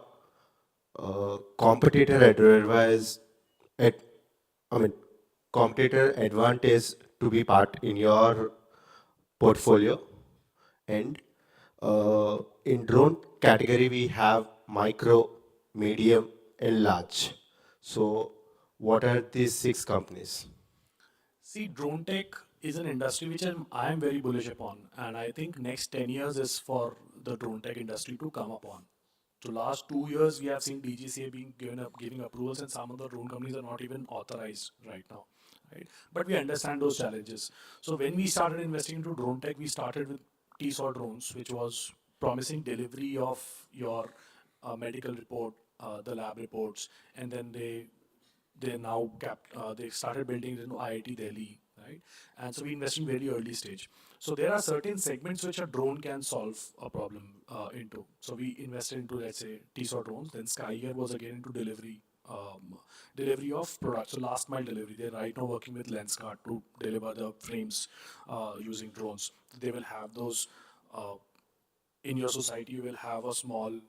competitor advice competitor advantage to be part in your portfolio? And in drone category, we have micro, medium, and large. So, what are these 6 companies? See, drone tech is an industry which I am very bullish upon, and I think next 10 years is for the drone tech industry to come upon. So last 2 years, we have seen DGCA giving approvals, and some of the drone companies are not even authorized right now. Right? But we understand those challenges. So when we started investing into drone tech, we started with TSOL drones, which was promising delivery of your medical report, the lab reports, and then they started building it into IIT Delhi, right? And so we invested in very early stage. So there are certain segments which a drone can solve a problem into. So we invested into, let's say, TSOL drones. Then Sky was again into delivery of products. So last mile delivery. They're right now working with Lenskart to deliver the frames using drones. They will have those in your society. You will have a small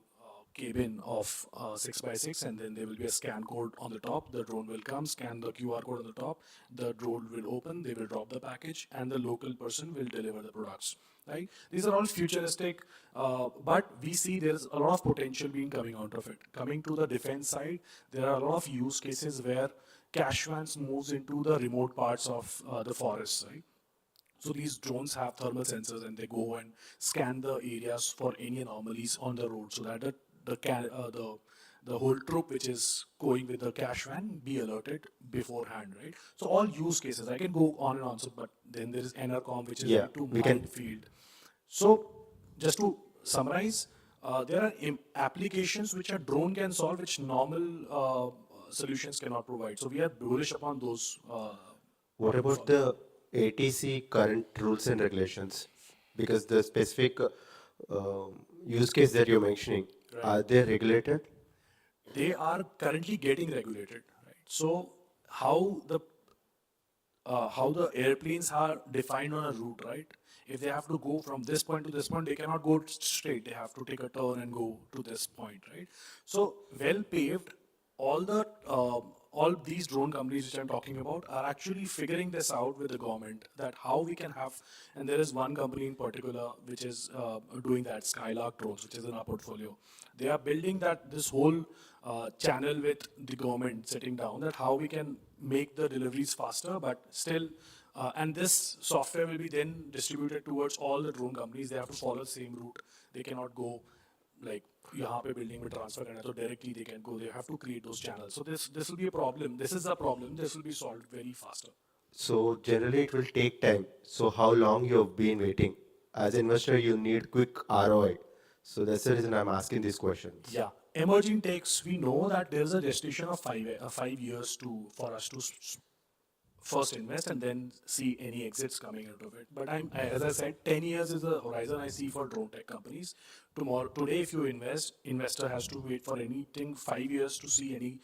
cabin of 6x6, and then there will be a scan code on the top. The drone will come, scan the QR code on the top, the drone will open, they will drop the package, and the local person will deliver the products. Right? These are all futuristic, but we see there's a lot of potential being coming out of it. Coming to the defense side, there are a lot of use cases where cash vans moves into the remote parts of the forest, right? So these drones have thermal sensors and they go and scan the areas for any anomalies on the road so that the whole troop which is going with the cash van be alerted beforehand, right? So all use cases. I can go on and on, so, but then there is NRCom, which is Yeah, into we can. minefield. So just to summarize, there are applications which a drone can solve, which normal solutions cannot provide. So we are bullish upon those. What about the ATC current rules and regulations? Because the specific use case that you're mentioning, are they regulated? They are currently getting regulated, right? So how the airplanes are defined on a route, right? If they have to go from this point to this point, they cannot go straight. They have to take a turn and go to this point, right? So well paved, all the all these drone companies which I'm talking about are actually figuring this out with the government that how we can have, and there is one company in particular which is doing that, Skylark drones, which is in our portfolio. They are building that this whole channel with the government sitting down that how we can make the deliveries faster, but still, and this software will be then distributed towards all the drone companies. They have to follow the same route. They cannot go like यहाँ पे building में transfer करना है तो directly they can go. They have to create those channels. So this will be a problem. This is a problem. This will be solved very faster. So generally it will take time. So how long you've been waiting? As an investor, you need quick ROI. So that's the reason I'm asking these questions. Yeah, emerging techs, we know that there's a gestation of 5 years for us to first invest and then see any exits coming out of it. But as I said, 10 years is the horizon I see for drone tech companies. Today, if you investor has to wait for anything 5 years to see any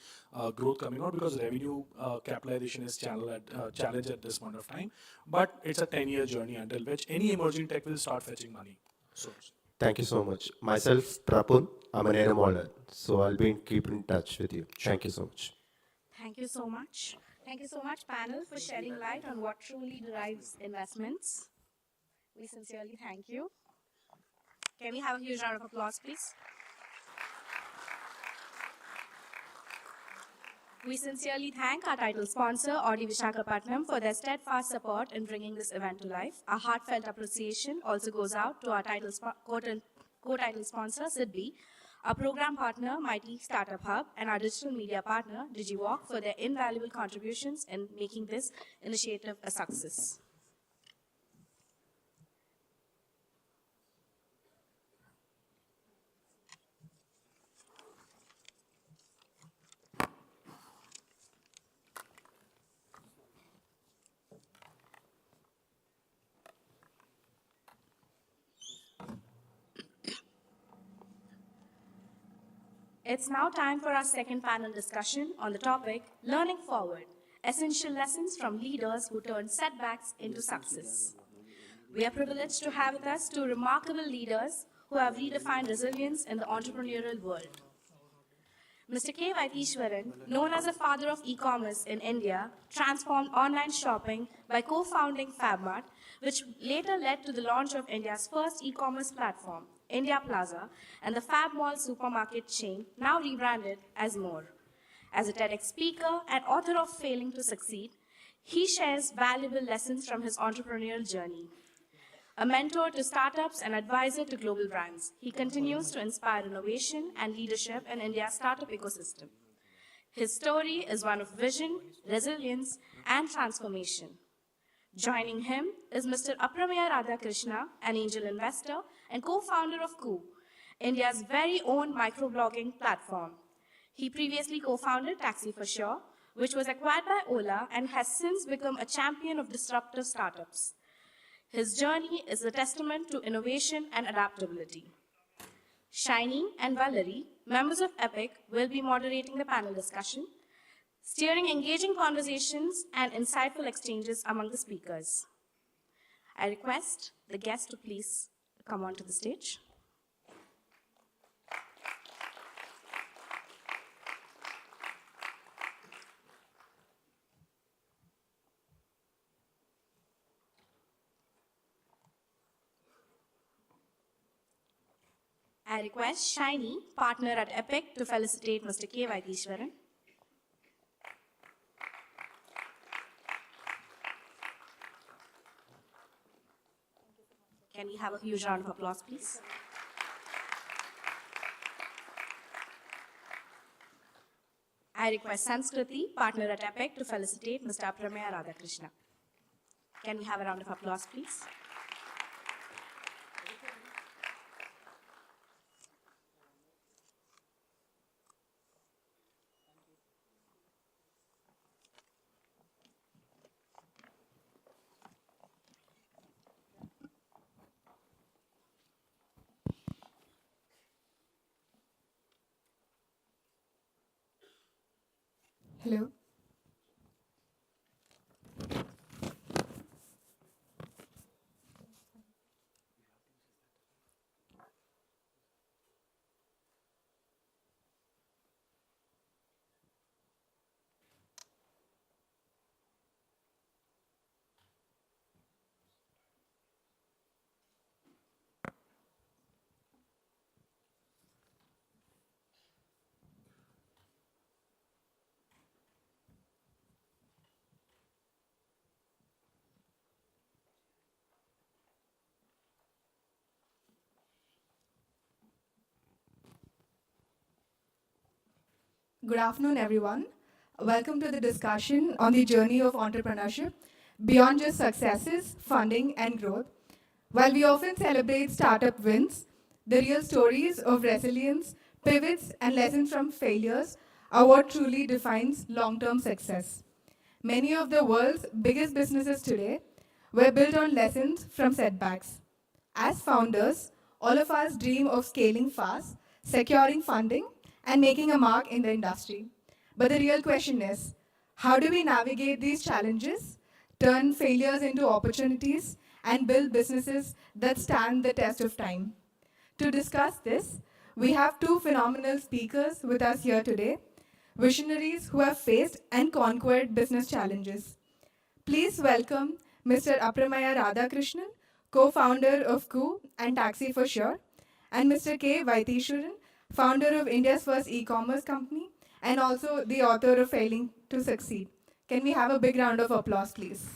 growth coming out because revenue capitalization is challenged at this point of time. But it's a 10-year journey until which any emerging tech will start fetching money. So. Thank you so much. Myself, Prapun, I'm an air model. So I'll be keeping in touch with you. Thank you so much. Thank you so much. Thank you so much, panel, for shedding light on what truly drives investments. We sincerely thank you. Can we have a huge round of applause, please? We sincerely thank our title sponsor, Audi Visakhapatnam, for their steadfast support in bringing this event to life. Our heartfelt appreciation also goes out to our co-title sponsor, SIDBI, our program partner, Mighty Startup Hub, and our digital media partner, DigiWalk, for their invaluable contributions in making this initiative a success. It's now time for our second panel discussion on the topic, Learning Forward, Essential Lessons from Leaders Who Turn Setbacks into Success. We are privileged to have with us two remarkable leaders who have redefined resilience in the entrepreneurial world. Mr. K. Vaidishwaran, known as the father of e-commerce in India, transformed online shopping by co-founding FabMart, which later led to the launch of India's first e-commerce platform, India Plaza, and the Fab Mall supermarket chain, now rebranded as More. As a TEDx speaker and author of Failing to Succeed, he shares valuable lessons from his entrepreneurial journey. A mentor to startups and advisor to global brands, he continues to inspire innovation and leadership in India's startup ecosystem. His story is one of vision, resilience, and transformation. Joining him is Mr. Aprameya Radhakrishna, an angel investor and co-founder of Coup, India's very own microblogging platform. He previously co-founded Taxi for Sure, which was acquired by Ola and has since become a champion of disruptive startups. His journey is a testament to innovation and adaptability. Shiny and Valerie, members of EPIC, will be moderating the panel discussion, steering engaging conversations and insightful exchanges among the speakers. I request the guests to please come onto the stage. I request Shiny, partner at EPIC, to felicitate Mr. K. Vaidishwaran. Can we have a huge round of applause, please? I request Sanskriti, partner at EPIC, to felicitate Mr. Apramaya Radhakrishna. Can we have a round of applause, please? Hello. Good afternoon, everyone. Welcome to the discussion on the journey of entrepreneurship beyond just successes, funding, and growth. While we often celebrate startup wins, the real stories of resilience, pivots, and lessons from failures are what truly defines long-term success. Many of the world's biggest businesses today were built on lessons from setbacks. As founders, all of us dream of scaling fast, securing funding, and making a mark in the industry. But the real question is, how do we navigate these challenges, turn failures into opportunities, and build businesses that stand the test of time? To discuss this, we have two phenomenal speakers with us here today, visionaries who have faced and conquered business challenges. Please welcome Mr. Apramaya Radhakrishnan, co-founder of Koo and Taxi for Sure, and Mr. K. Vaitishwaran, founder of India's first e-commerce company, and also the author of Failing to Succeed. Can we have a big round of applause, please?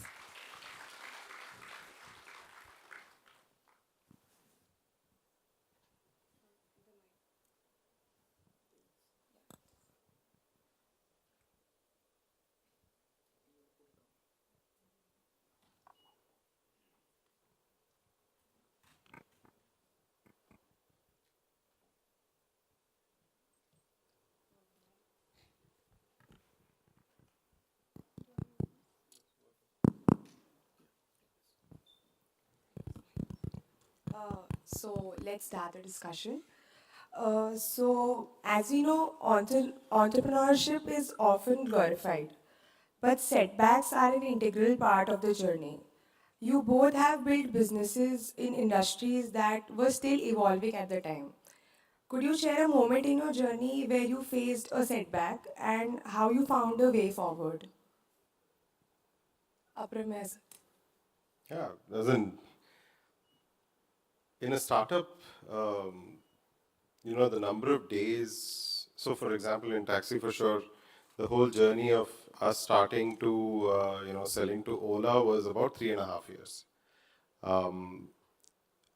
So let's start the discussion. As we know, entrepreneurship is often glorified, but setbacks are an integral part of the journey. You both have built businesses in industries that were still evolving at the time. Could you share a moment in your journey where you faced a setback and how you found a way forward? Apramesh. Yeah, doesn't in a startup, the number of days. So, for example, in Taxi for Sure, the whole journey of us starting to, selling to Ola was about 3.5 years.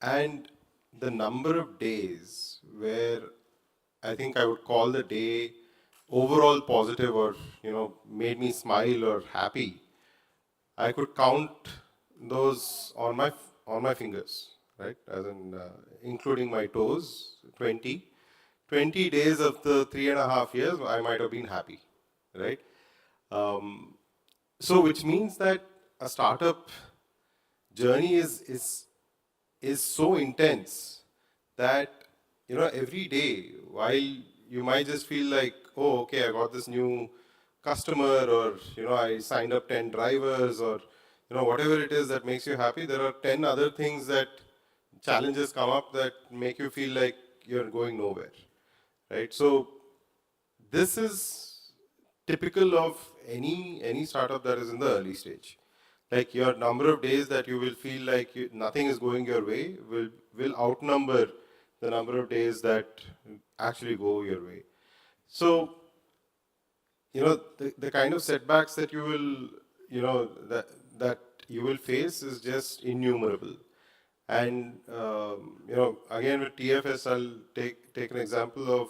And the number of days where I think I would call the day overall positive or, made me smile or happy, I could count those on my fingers, right? As in, including my toes, 20. 20 days of the 3.5 years, I might have been happy, right? So, which means that a startup journey is so intense that every day, while you might just feel like, oh, okay, I got this new customer, or I signed up 10 drivers, or whatever it is that makes you happy, there are 10 other things that challenges come up that make you feel like you're going nowhere, right? So this is typical of any startup that is in the early stage. Like, your number of days that you will feel like nothing is going your way will outnumber the number of days that actually go your way. So, the kind of setbacks that that you will face is just innumerable. And again with TFS, I'll take an example of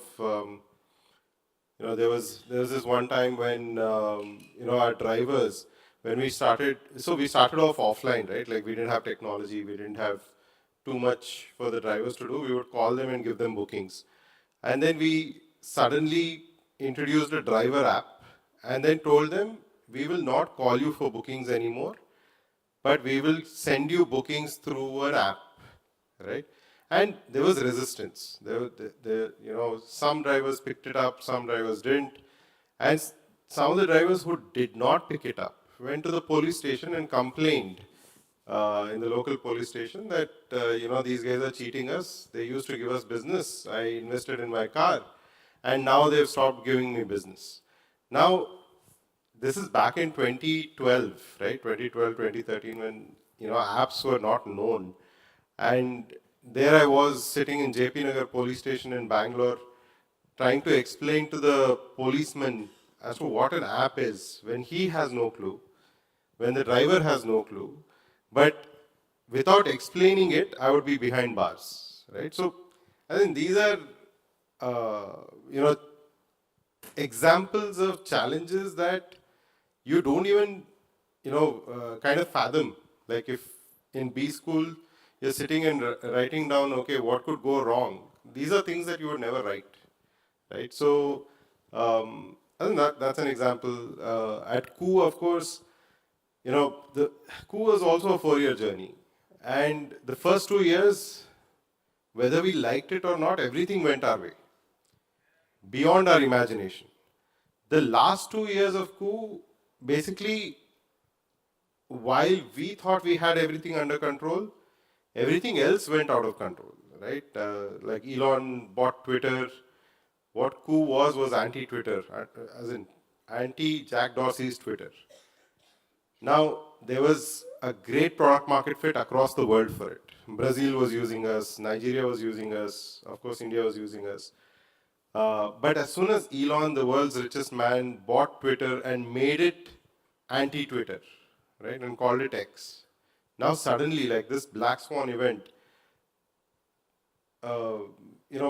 there was this one time when our drivers, when we started, so we started off offline, right? Like we didn't have technology, we didn't have too much for the drivers to do. We would call them and give them bookings, and then we suddenly introduced a driver app, and then told them we will not call you for bookings anymore, but we will send you bookings through an app, right? And there was resistance. Some drivers picked it up, some drivers didn't. And some of the drivers who did not pick it up went to the police station and complained in the local police station that, these guys are cheating us. They used to give us business. I invested in my car, and now they've stopped giving me business. Now, this is back in 2012, right? 2012, 2013, when, apps were not known. And there I was sitting in JP Nagar police station in Bangalore, trying to explain to the policeman as to what an app is when he has no clue, when the driver has no clue. But without explaining it, I would be behind bars, right? So I think these are, examples of challenges that you don't even, kind of fathom. Like if in B school, you're sitting and writing down, okay, what could go wrong? These are things that you would never write, right? So I think that's an example. At KU, of course, the KU was also a 4-year journey. And the first 2 years, whether we liked it or not, everything went our way, beyond our imagination. The last 2 years of KU, basically, while we thought we had everything under control, everything else went out of control, right? Like Elon bought Twitter. What KU was anti-Twitter, as in anti-Jack Dorsey's Twitter. Now, there was a great product market fit across the world for it. Brazil was using us, Nigeria was using us, of course India was using us. But as soon as Elon, the world's richest man, bought Twitter and made it anti-Twitter, right, and called it X, now suddenly, like this black swan event,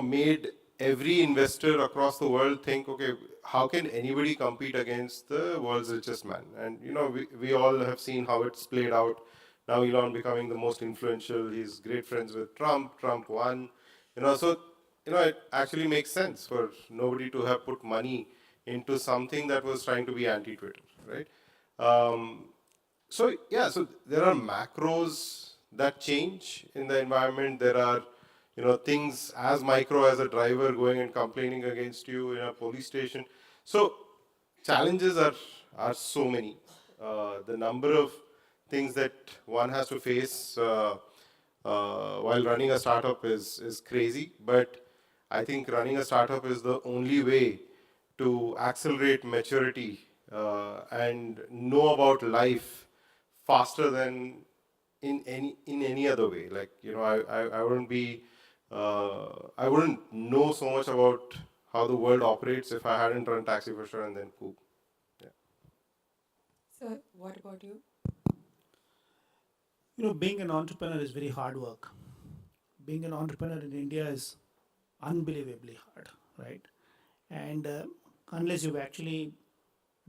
made every investor across the world think, okay, how can anybody compete against the world's richest man? And, we all have seen how it's played out. Now Elon becoming the most influential, he's great friends with Trump, Trump won, so, it actually makes sense for nobody to have put money into something that was trying to be anti-Twitter, right? So there are macros that change in the environment. There are, things as micro as a driver going and complaining against you in a police station. So challenges are so many. The number of things that one has to face while running a startup is crazy, but I think running a startup is the only way to accelerate maturity and know about life faster than in any other way. Like, I wouldn't know so much about how the world operates if I hadn't run Taxi for Sure and then KU. Yeah. Sir, what about you? Being an entrepreneur is very hard work. Being an entrepreneur in India is unbelievably hard, right? And unless you've actually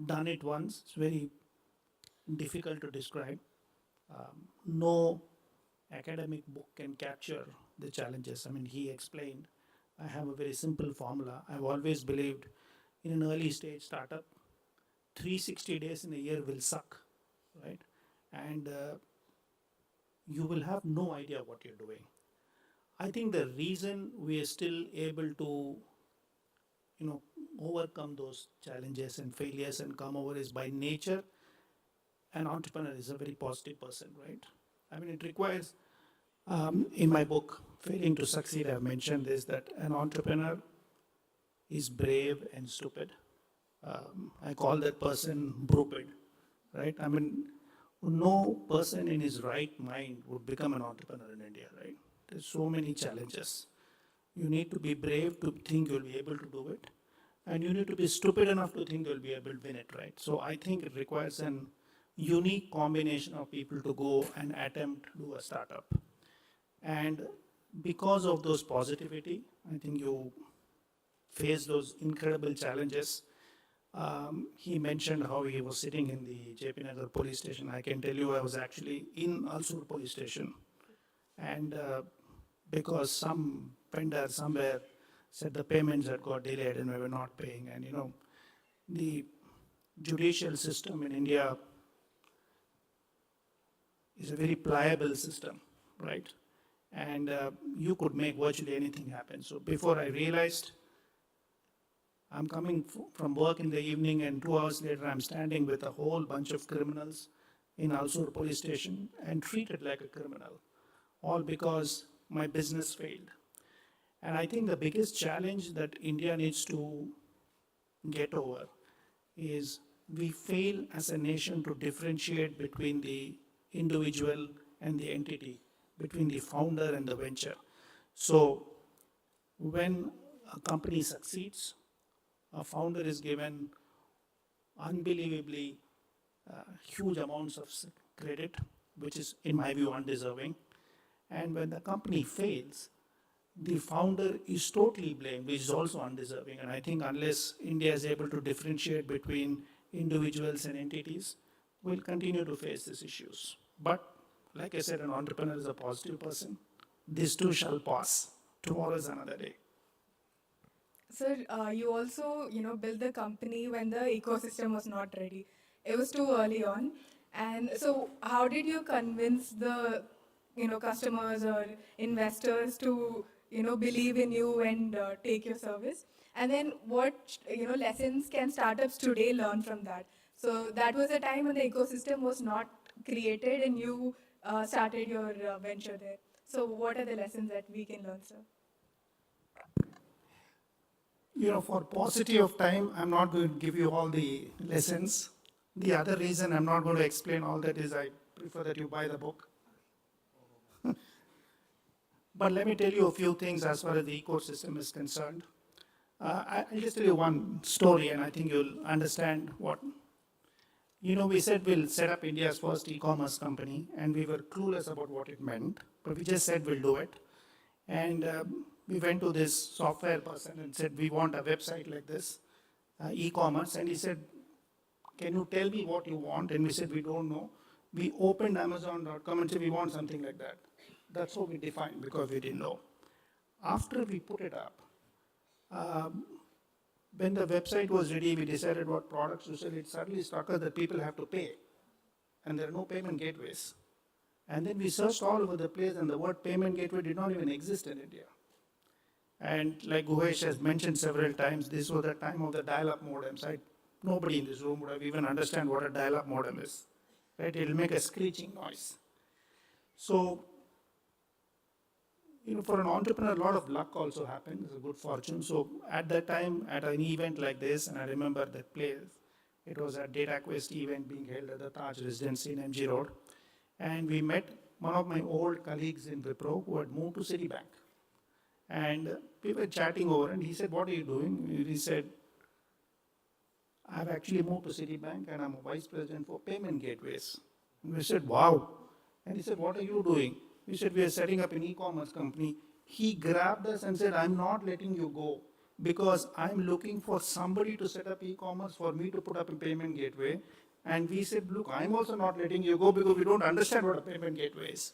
done it once, it's very difficult to describe. No academic book can capture the challenges. I mean, he explained, I have a very simple formula. I've always believed in an early stage startup, 360 days in a year will suck, right? And you will have no idea what you're doing. I think the reason we are still able to, overcome those challenges and failures and come over is by nature. An entrepreneur is a very positive person, right? I mean, it requires, in my book, Failing to Succeed, I've mentioned this, that an entrepreneur is brave and stupid. I call that person brupid, right? I mean, no person in his right mind would become an entrepreneur in India, right? There's so many challenges. You need to be brave to think you'll be able to do it. And you need to be stupid enough to think you'll be able to win it, right? So I think it requires an unique combination of people to go and attempt to do a startup. And because of those positivity, I think you face those incredible challenges. He mentioned how he was sitting in the JP Nagar police station. I can tell you I was actually in Alsur police station. And because some vendor somewhere said the payments had got delayed and we were not paying. And you know, the judicial system in India is a very pliable system, right? And you could make virtually anything happen. So before I realized, I'm coming from work in the evening, and 2 hours later, I'm standing with a whole bunch of criminals in Alsur police station and treated like a criminal, all because my business failed. And I think the biggest challenge that India needs to get over is we fail as a nation to differentiate between the individual and the entity, between the founder and the venture. So when a company succeeds, a founder is given unbelievably huge amounts of credit, which is, in my view, undeserving. And when the company fails, the founder is totally blamed, which is also undeserving. And I think unless India is able to differentiate between individuals and entities, we'll continue to face these issues. But like I said, an entrepreneur is a positive person. This too shall pass. Tomorrow is another day. Sir, you also, built the company when the ecosystem was not ready. It was too early on. And so how did you convince the, customers or investors to, believe in you and take your service? And then what, lessons can startups today learn from that? So that was a time when the ecosystem was not created and you started your venture there. So what are the lessons that we can learn, sir? For paucity of time, I'm not going to give you all the lessons. The other reason I'm not going to explain all that is I prefer that you buy the book. But let me tell you a few things as far as the ecosystem is concerned. I'll just tell you one story and I think you'll understand what. We said we'll set up India's first e-commerce company and we were clueless about what it meant, but we just said we'll do it. And we went to this software person and said, we want a website like this, e-commerce. And he said, can you tell me what you want? And we said, we don't know. We opened Amazon.com and said, we want something like that. That's what we defined because we didn't know. After we put it up, when the website was ready, we decided what products to sell. It suddenly struck us that people have to pay. And there are no payment gateways. And then we searched all over the place and the word payment gateway did not even exist in India. And like Guhesh has mentioned several times, this was the time of the dial-up modems. Nobody in this room would have even understand what a dial-up modem is. Right? It'll make a screeching noise. So, for an entrepreneur, a lot of luck also happens, it's a good fortune. So at that time, at an event like this, and I remember that place, it was a Data Quest event being held at the Taj Residency in MG Road. And we met one of my old colleagues in Wipro who had moved to Citibank. And we were chatting over and he said, what are you doing? He said, I've actually moved to Citibank and I'm a vice president for payment gateways. And we said, wow. And he said, what are you doing? We said, we are setting up an e-commerce company. He grabbed us and said, I'm not letting you go because I'm looking for somebody to set up e-commerce for me to put up a payment gateway. And we said, look, I'm also not letting you go because we don't understand what a payment gateway is.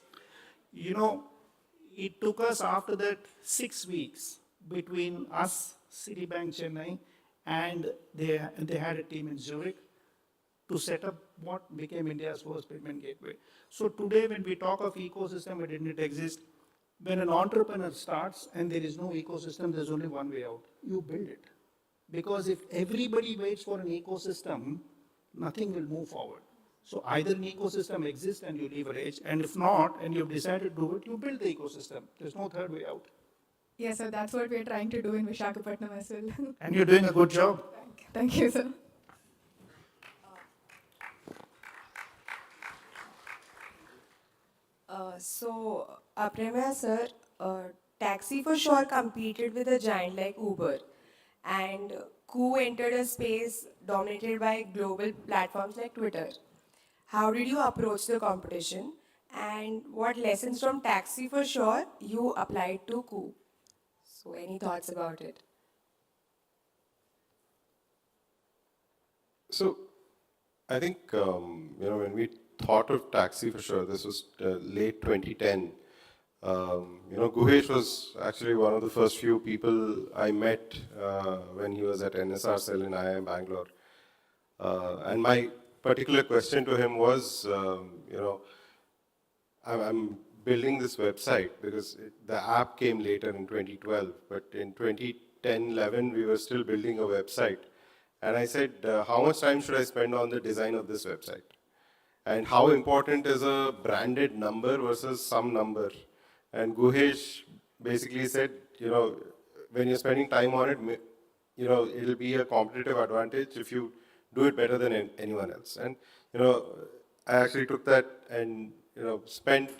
It took us after that 6 weeks between us, Citibank Chennai, and they had a team in Zurich to set up what became India's first payment gateway. So today when we talk of ecosystem, it didn't exist. When an entrepreneur starts and there is no ecosystem, there's only one way out. You build it. Because if everybody waits for an ecosystem, nothing will move forward. So either an ecosystem exists and you leverage, and if not, and you've decided to do it, you build the ecosystem. There's no third way out. Yes, sir, that's what we're trying to do in Visakhapatnam as well. And you're doing a good job. Thank you, sir. Premya sir, taxi for sure competed with a giant like Uber, and Coup entered a space dominated by global platforms like Twitter. How did you approach the competition, And what lessons from Taxi for Sure you applied to Coup? So any thoughts about it? So I think when we thought of Taxi for Sure, this was late 2010. Guhesh was actually one of the first few people I met when he was at NSR Cell in IIM Bangalore. And my particular question to him was, I'm building this website because the app came later in 2012, but in 2010-11, we were still building a website. And I said, how much time should I spend on the design of this website? And how important is a branded number versus some number? And Guhesh basically said, when you're spending time on it, it'll be a competitive advantage if you do it better than anyone else. And, I actually took that and, spent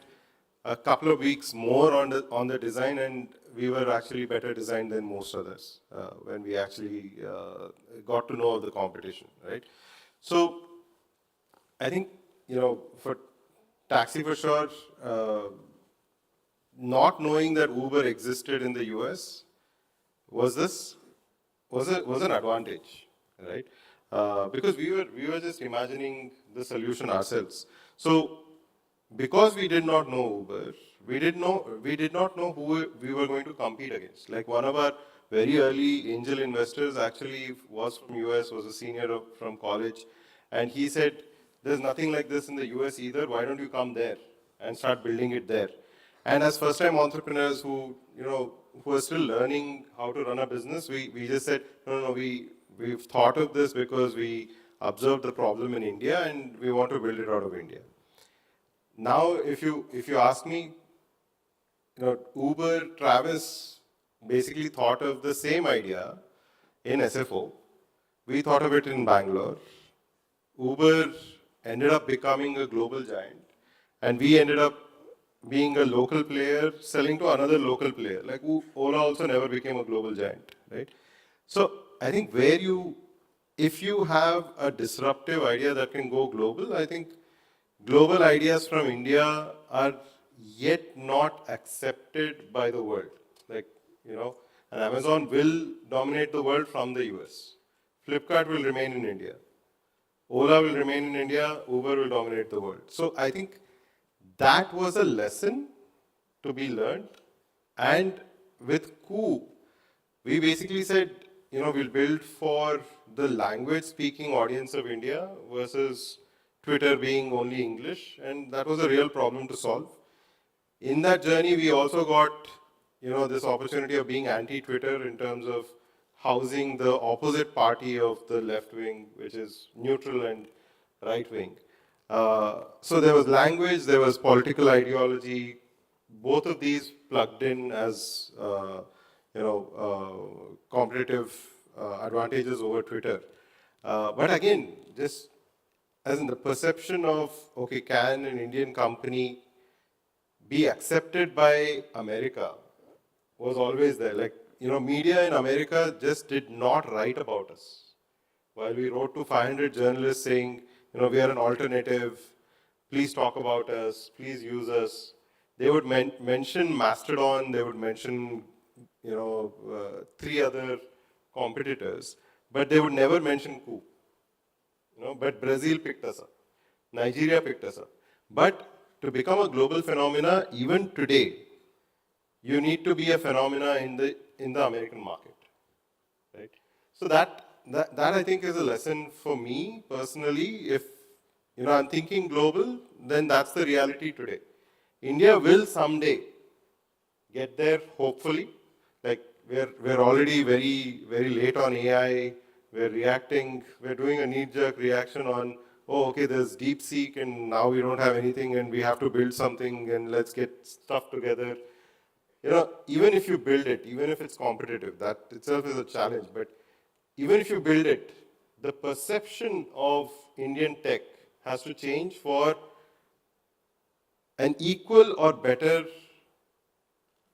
a couple of weeks more on the design, and we were actually better designed than most others when we actually got to know the competition, right? So I think, for Taxi for Sure, not knowing that Uber existed in the US was an advantage, right? Because we were just imagining the solution ourselves. So because we did not know Uber, we did not know who we were going to compete against. Like one of our very early angel investors actually was from US, was a senior from college, and he said, "There's nothing like this in the US either. Why don't you come there and start building it there?" And as first-time entrepreneurs who are still learning how to run a business, we just said, no, we've thought of this because we observed the problem in India and we want to build it out of India. Now, if you ask me, Uber, Travis basically thought of the same idea in SFO. We thought of it in Bangalore. Uber ended up becoming a global giant, and we ended up being a local player selling to another local player. Like Ola also never became a global giant, right? So I think if you have a disruptive idea that can go global, I think global ideas from India are yet not accepted by the world. Like, and Amazon will dominate the world from the US. Flipkart will remain in India. Ola will remain in India. Uber will dominate the world. So I think that was a lesson to be learned. And with Coup, we basically said, we'll build for the language-speaking audience of India versus Twitter being only English, and that was a real problem to solve. In that journey, we also got, this opportunity of being anti-Twitter in terms of housing the opposite party of the left wing, which is neutral and right wing. So there was language, there was political ideology, both of these plugged in as, competitive advantages over Twitter. But again, just as in the perception of, okay, can an Indian company be accepted by America was always there. Like, media in America just did not write about us. While we wrote to 500 journalists saying, we are an alternative, please talk about us, please use us. They would mention Mastodon, they would mention, 3 other competitors, but they would never mention Coup. But Brazil picked us up, Nigeria picked us up. But to become a global phenomena, even today, you need to be a phenomena in the American market, right? So that I think is a lesson for me personally. If I'm thinking global, then that's the reality today. India will someday get there, hopefully. Like we're already very, very late on AI. We're doing a knee-jerk reaction on, oh, okay, there's DeepSeek and now we don't have anything and we have to build something and let's get stuff together. Even if you build it, even if it's competitive, that itself is a challenge. But even if you build it, the perception of Indian tech has to change for an equal or better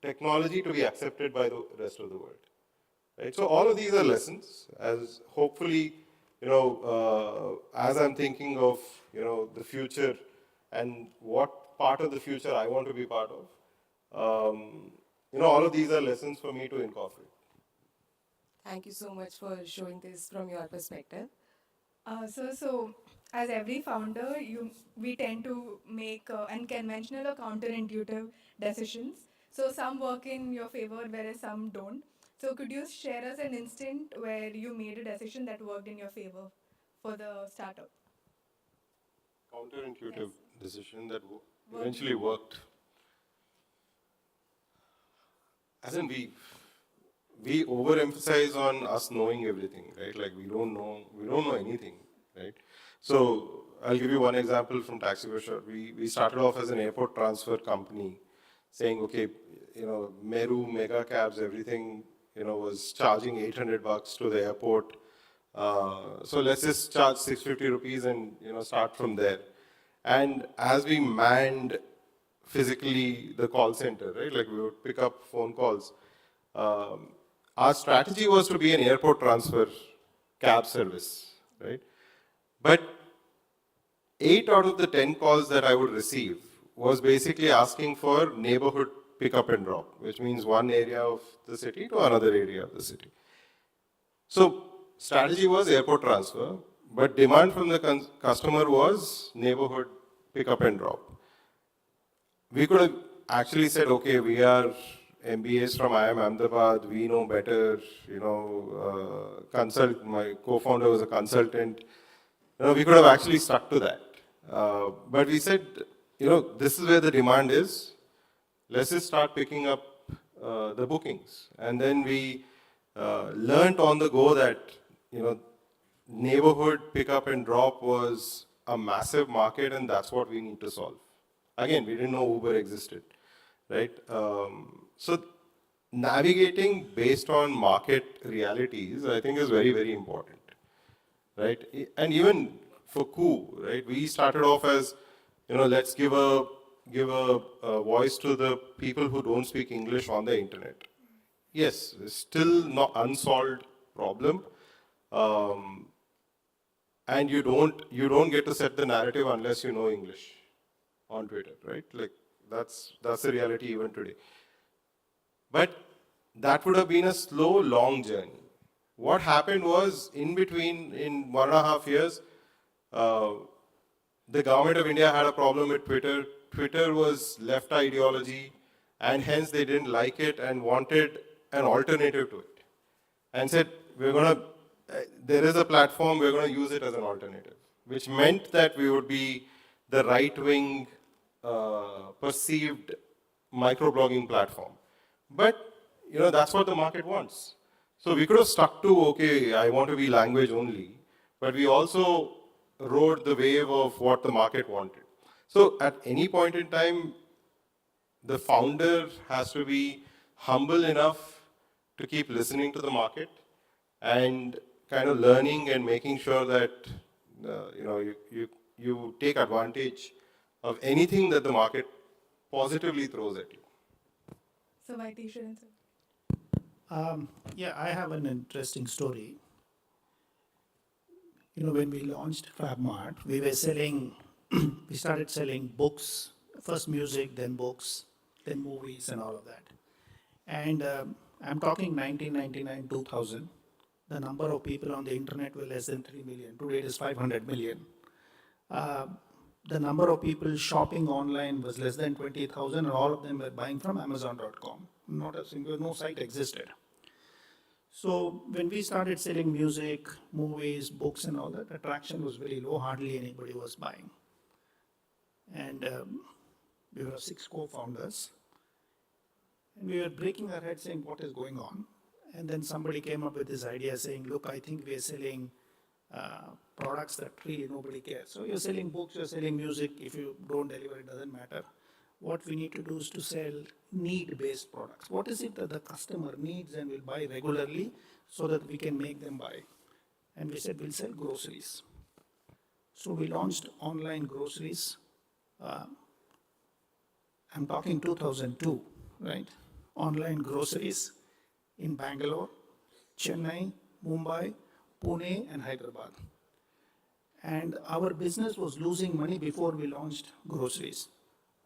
technology to be accepted by the rest of the world. Right? So all of these are lessons, as hopefully, as I'm thinking of, the future and what part of the future I want to be part of. All of these are lessons for me to incorporate. Thank you so much for showing this from your perspective. So as every founder, we tend to make unconventional or counterintuitive decisions. So some work in your favor, whereas some don't. So could you share us an instant where you made a decision that worked in your favor for the startup? Counterintuitive decision that eventually worked. As in we overemphasize on us knowing everything, right? Like we don't know anything, right? So I'll give you one example from Taxi Brochure. We started off as an airport transfer company, saying, okay, Meru, mega cabs, everything, was charging $800 to the airport. So let's just charge 650 rupees and start from there. And as we manned physically the call center, right? Like we would pick up phone calls. Our strategy was to be an airport transfer cab service, right? But 8 out of the 10 calls that I would receive was basically asking for neighborhood pickup and drop, which means one area of the city to another area of the city. So strategy was airport transfer, but demand from the customer was neighborhood pickup and drop. We could have actually said, okay, we are MBAs from IIM Ahmedabad, we know better, my co-founder was a consultant. We could have actually stuck to that. But we said, this is where the demand is. Let's just start picking up the bookings. And then we learned on the go that, neighborhood pickup and drop was a massive market, and that's what we need to solve. Again, we didn't know Uber existed, right? So navigating based on market realities, I think, is very, very important, right? And even for Koo, right? We started off as, let's give a voice to the people who don't speak English on the internet. Yes, it's still not unsolved problem. And you don't get to set the narrative unless you know English on Twitter, right? Like that's the reality even today. But that would have been a slow, long journey. What happened was, in between, in 1.5 years, the government of India had a problem with Twitter. Twitter was left ideology, and hence they didn't like it and wanted an alternative to it. And said, there is a platform, we're going to use it as an alternative. Which meant that we would be the right-wing perceived microblogging platform. But, that's what the market wants. So we could have stuck to, okay, I want to be language only, but we also rode the wave of what the market wanted. So at any point in time, the founder has to be humble enough to keep listening to the market and kind of learning and making sure that, you take advantage of anything that the market positively throws at you. So Vaitesh, answer. Yeah, I have an interesting story. When we launched FabMart, we started selling books, first music, then books, then movies and all of that. And I'm talking 1999, 2000. The number of people on the internet were less than 3 million. Today it is 500 million. The number of people shopping online was less than 20,000, and all of them were buying from Amazon.com. Not a single, no site existed. So when we started selling music, movies, books and all that, attraction was very low, hardly anybody was buying. And we were 6 co-founders. And we were breaking our heads saying, what is going on? And then somebody came up with this idea saying, look, I think we are selling products that really nobody cares. So you're selling books, you're selling music. If you don't deliver, it doesn't matter. What we need to do is to sell need-based products. What is it that the customer needs and will buy regularly so that we can make them buy? And we said, we'll sell groceries. So we launched online groceries. I'm talking 2002, right? Online groceries in Bangalore, Chennai, Mumbai, Pune, and Hyderabad. And our business was losing money before we launched groceries.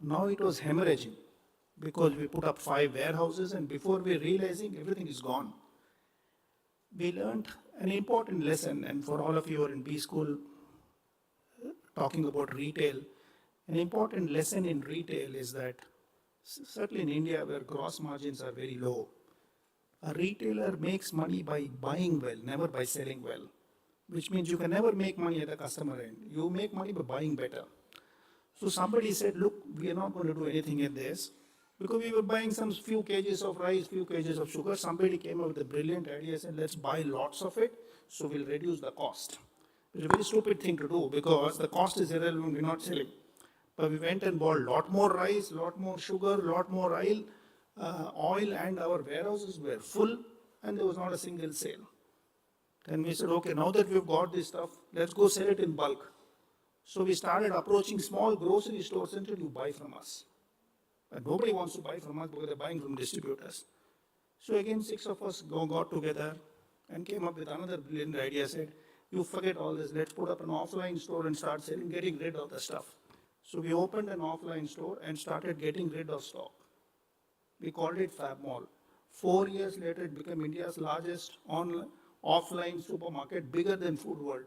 Now it was hemorrhaging because we put up 5 warehouses and before we realizing everything is gone. We learned an important lesson, and for all of you who are in B school talking about retail, an important lesson in retail is that certainly in India where gross margins are very low, a retailer makes money by buying well, never by selling well, which means you can never make money at the customer end. You make money by buying better. So somebody said, look, we are not going to do anything in this because we were buying some few kgs of rice, few kgs of sugar. Somebody came up with a brilliant idea, said, let's buy lots of it so we'll reduce the cost. It's a very stupid thing to do because the cost is irrelevant, we're not selling. But we went and bought a lot more rice, lot more sugar, lot more oil, and our warehouses were full and there was not a single sale. Then we said, okay, now that we've got this stuff, let's go sell it in bulk. So we started approaching small grocery stores until you buy from us. But nobody wants to buy from us because they're buying from distributors. So again, 6 of us got together and came up with another brilliant idea, said, you forget all this, let's put up an offline store and start selling, getting rid of the stuff. So we opened an offline store and started getting rid of stock. We called it Fab Mall. 4 years later, it became India's largest offline supermarket, bigger than Food World.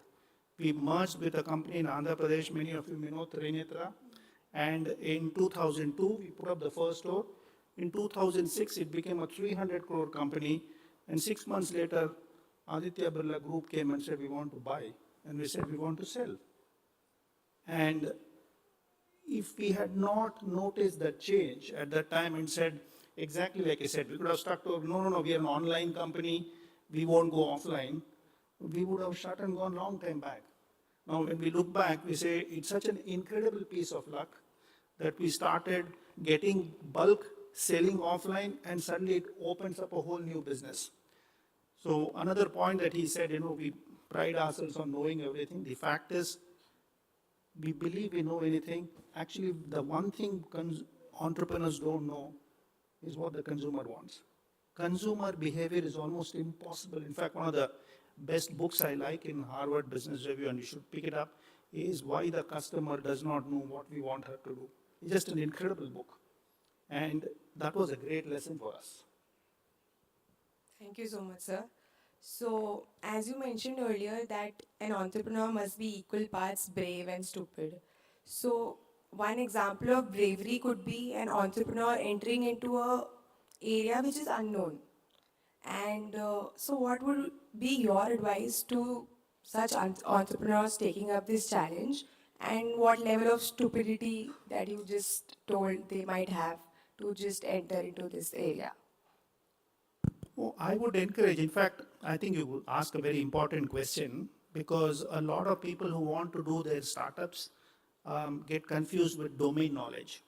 We merged with a company in Andhra Pradesh, many of you may know, Trinetra. And in 2002, we put up the first store. In 2006, it became a 300 crore company. And 6 months later, Aditya Birla Group came and said, we want to buy. And we said, we want to sell. And if we had not noticed that change at that time and said, exactly like I said, we could have stuck to, no, we are an online company, we won't go offline, we would have shut and gone long time back. Now, when we look back, we say it's such an incredible piece of luck that we started getting bulk selling offline and suddenly it opens up a whole new business. So another point that he said, we pride ourselves on knowing everything. The fact is, we believe we know anything. Actually, the one thing entrepreneurs don't know is what the consumer wants. Consumer behavior is almost impossible. In fact, one of the best books I like in Harvard Business Review, and you should pick it up, is Why the Customer Does Not Know What We Want Her to Do. It's just an incredible book. And that was a great lesson for us. Thank you so much, sir. So, as you mentioned earlier, that an entrepreneur must be equal parts brave and stupid. So, one example of bravery could be an entrepreneur entering into a area which is unknown. And so, what would be your advice to such entrepreneurs taking up this challenge? And what level of stupidity that you just told they might have to just enter into this area? Oh, I would encourage, in fact, I think you would ask a very important question because a lot of people who want to do their startups get confused with domain knowledge.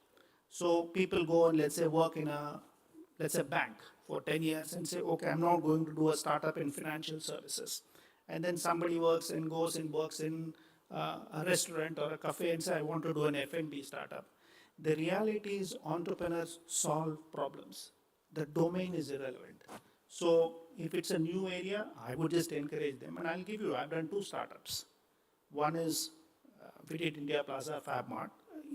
So people go and let's say work in let's say bank for 10 years and say, okay, I'm not going to do a startup in financial services. And then somebody goes and works in a restaurant or a cafe and say, I want to do an F&B startup. The reality is entrepreneurs solve problems. The domain is irrelevant. So if it's a new area, I would just encourage them. And I've done 2 startups. One is we did India Plaza Fab Mart.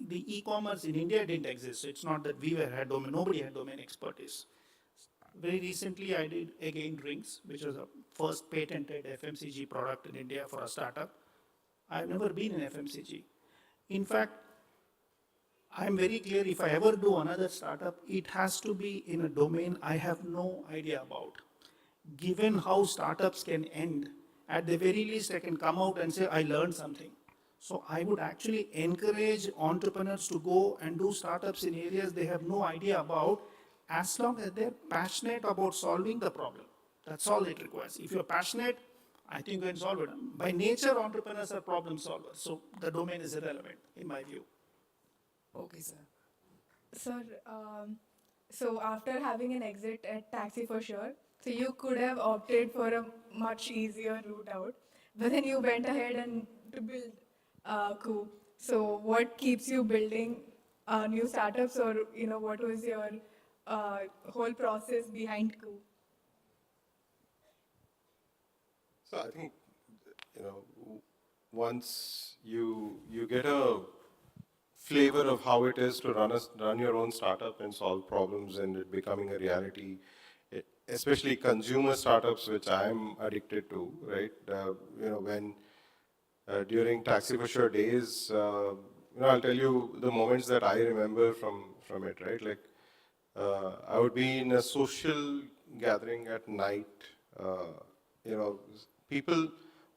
The e-commerce in India didn't exist. So it's not that had domain, nobody had domain expertise. Very recently, I did Again Drinks, which was a first patented FMCG product in India for a startup. I've never been in FMCG. In fact, I'm very clear, if I ever do another startup, it has to be in a domain I have no idea about. Given how startups can end, at the very least I can come out and say, I learned something. So I would actually encourage entrepreneurs to go and do startups in areas they have no idea about, as long as they're passionate about solving the problem. That's all it requires. If you're passionate, I think you can solve it. By nature, entrepreneurs are problem solvers. So the domain is irrelevant, in my view. Okay, sir. Sir, so after having an exit at Taxi for Sure, so you could have opted for a much easier route out, but then you went ahead and to build Coup. So what keeps you building new startups, or what was your whole process behind Coup? So I think, once you get a flavor of how it is to run your own startup and solve problems and it becoming a reality. Especially consumer startups, which I'm addicted to, right? When during Taxi for Sure days, I'll tell you the moments that I remember from it, right? Like, I would be in a social gathering at night. People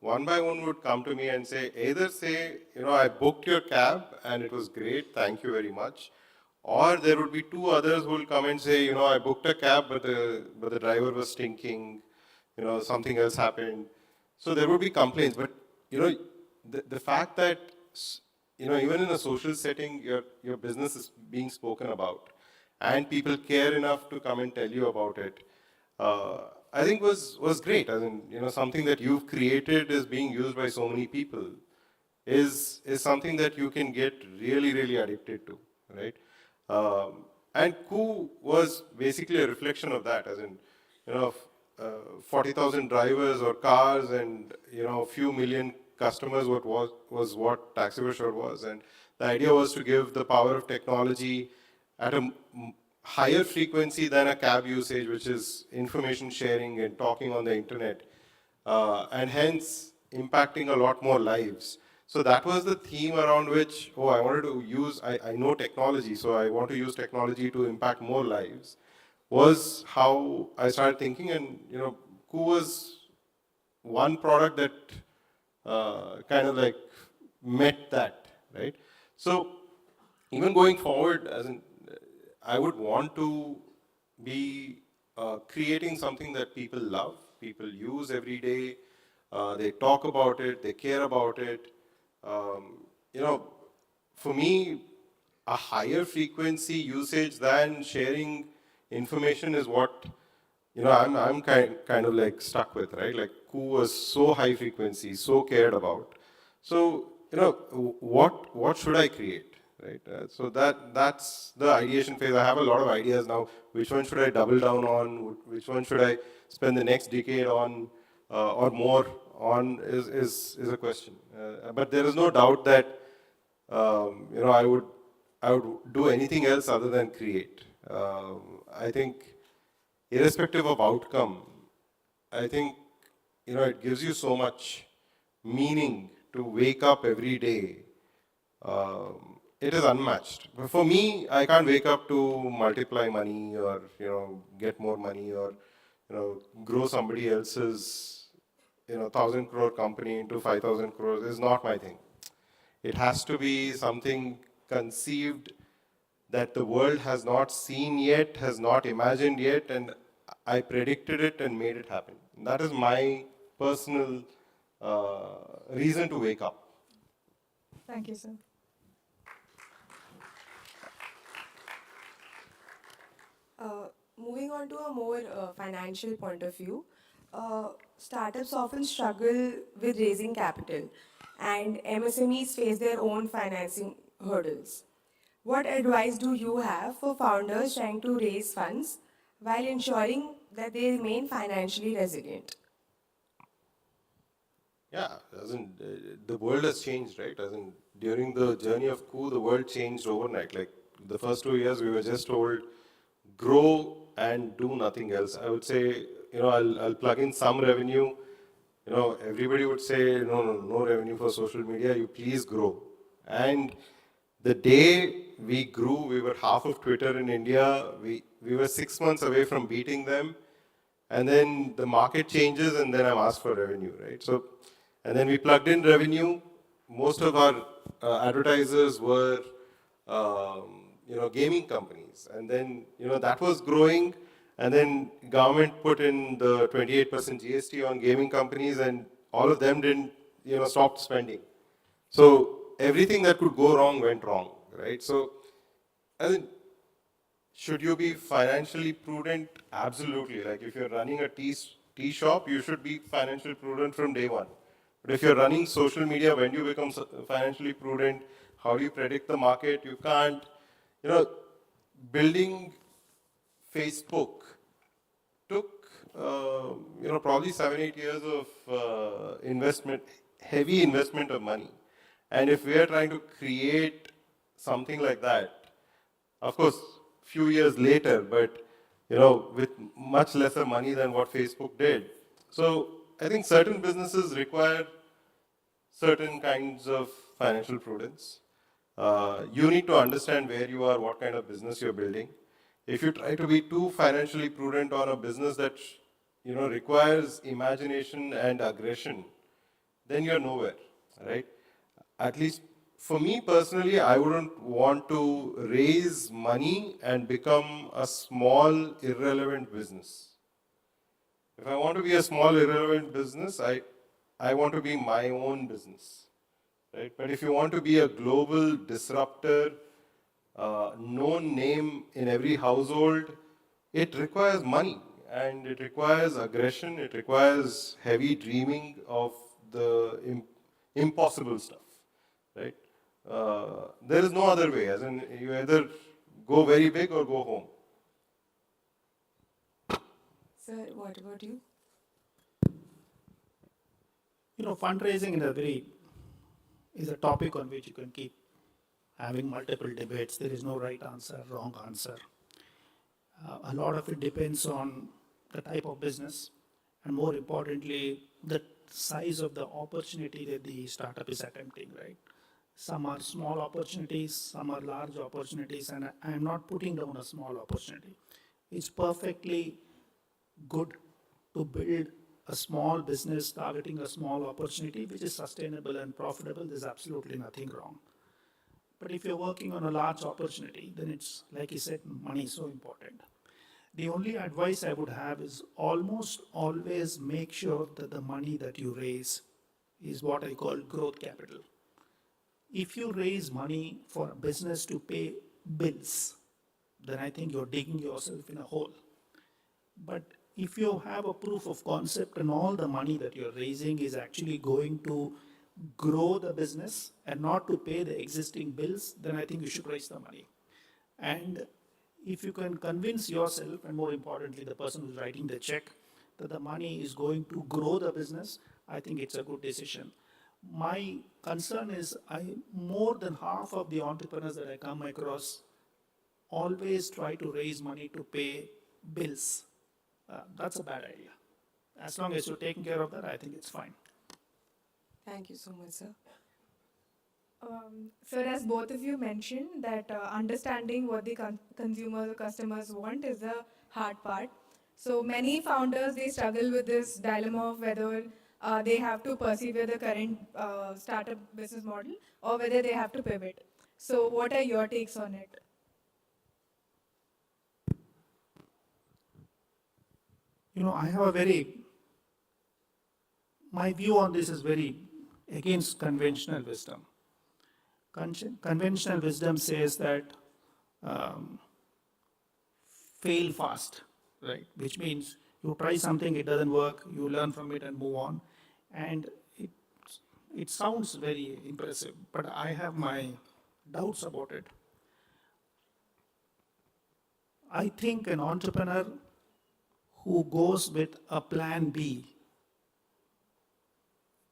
one by one would come to me and either say, I booked your cab and it was great, thank you very much. Or there would be two others who will come and say, I booked a cab, but the driver was stinking, something else happened. So there would be complaints, but the fact that even in a social setting, your business is being spoken about, and people care enough to come and tell you about it, I think was great. I mean, something that you've created is being used by so many people, is something that you can get really, really addicted to, right? And Koo was basically a reflection of that, as in, 40,000 drivers or cars and, a few million customers was what Taxi for Sure was. And the idea was to give the power of technology at a higher frequency than a cab usage, which is information sharing and talking on the internet, and hence impacting a lot more lives. So that was the theme around which, I wanted to use, I know technology, so I want to use technology to impact more lives, was how I started thinking. And, Koo was one product that kind of like met that, right? So even going forward, I would want to be creating something that people love, people use every day, they talk about it, they care about it. For me, a higher frequency usage than sharing information is what, I'm kind of like stuck with, right? Like Koo was so high frequency, so cared about. So, what should I create, right? So that's the ideation phase. I have a lot of ideas now. Which one should I double down on? Which one should I spend the next decade on, or more on? Is a question. But there is no doubt that I would do anything else other than create. I think, irrespective of outcome, I think it gives you so much meaning to wake up every day. It is unmatched. But for me, I can't wake up to multiply money or get more money or grow somebody else's 1,000 crore company into 5,000 crores. Is not my thing. It has to be something conceived that the world has not seen yet, has not imagined yet, and I predicted it and made it happen. That is my personal reason to wake up. Thank you, sir. Moving on to a more financial point of view, startups often struggle with raising capital, and MSMEs face their own financing hurdles. What advice do you have for founders trying to raise funds while ensuring that they remain financially resilient? Yeah, the world has changed, right? During the journey of Koo, the world changed overnight. Like the first 2 years, we were just told, grow and do nothing else. I would say, I'll plug in some revenue. Everybody would say, no revenue for social media. You please grow. And the day we grew, we were half of Twitter in India. We were 6 months away from beating them. And then the market changes, and then I'm asked for revenue, right? So, and then we plugged in revenue. Most of our advertisers were, gaming companies. And then, that was growing. And then government put in the 28% GST on gaming companies, and all of them didn't, stop spending. So everything that could go wrong went wrong, right? So, should you be financially prudent? Absolutely. Like if you're running a tea shop, you should be financially prudent from day one. But if you're running social media, when do you become financially prudent? How do you predict the market? You can't. Building Facebook took, probably 7-8 years of heavy investment of money. And if we are trying to create something like that. Of course, few years later, but with much lesser money than what Facebook did. So I think certain businesses require certain kinds of financial prudence. You need to understand where you are, what kind of business you're building. If you try to be too financially prudent on a business that requires imagination and aggression, then you're nowhere, right? At least for me personally, I wouldn't want to raise money and become a small, irrelevant business. If I want to be a small, irrelevant business, I want to be my own business, right? But if you want to be a global disruptor, known name in every household, it requires money and it requires aggression, it requires heavy dreaming of the impossible stuff, right? There is no other way, as in you either go very big or go home. Sir, what about you? Fundraising is a topic on which you can keep having multiple debates. There is no right answer, wrong answer. A lot of it depends on the type of business and, more importantly, the size of the opportunity that the startup is attempting, right? Some are small opportunities, some are large opportunities, and I am not putting down a small opportunity. It's perfectly good to build a small business targeting a small opportunity which is sustainable and profitable. There's absolutely nothing wrong. But if you're working on a large opportunity, then it's, like you said, money is so important. The only advice I would have is almost always make sure that the money that you raise is what I call growth capital. If you raise money for a business to pay bills, then I think you're digging yourself in a hole. But if you have a proof of concept and all the money that you're raising is actually going to grow the business and not to pay the existing bills, then I think you should raise the money. And if you can convince yourself, and more importantly, the person who's writing the check, that the money is going to grow the business, I think it's a good decision. My concern is more than half of the entrepreneurs that I come across always try to raise money to pay bills. That's a bad idea. As long as you're taking care of that, I think it's fine. Thank you so much, sir. Sir, as both of you mentioned, that understanding what the consumers or customers want is the hard part. So many founders, they struggle with this dilemma of whether they have to persevere the current startup business model or whether they have to pivot. So what are your takes on it? I have my view on this is very against conventional wisdom. Conventional wisdom says that fail fast, right? Which means you try something, it doesn't work, you learn from it and move on. And it sounds very impressive, but I have my doubts about it. I think an entrepreneur who goes with a plan B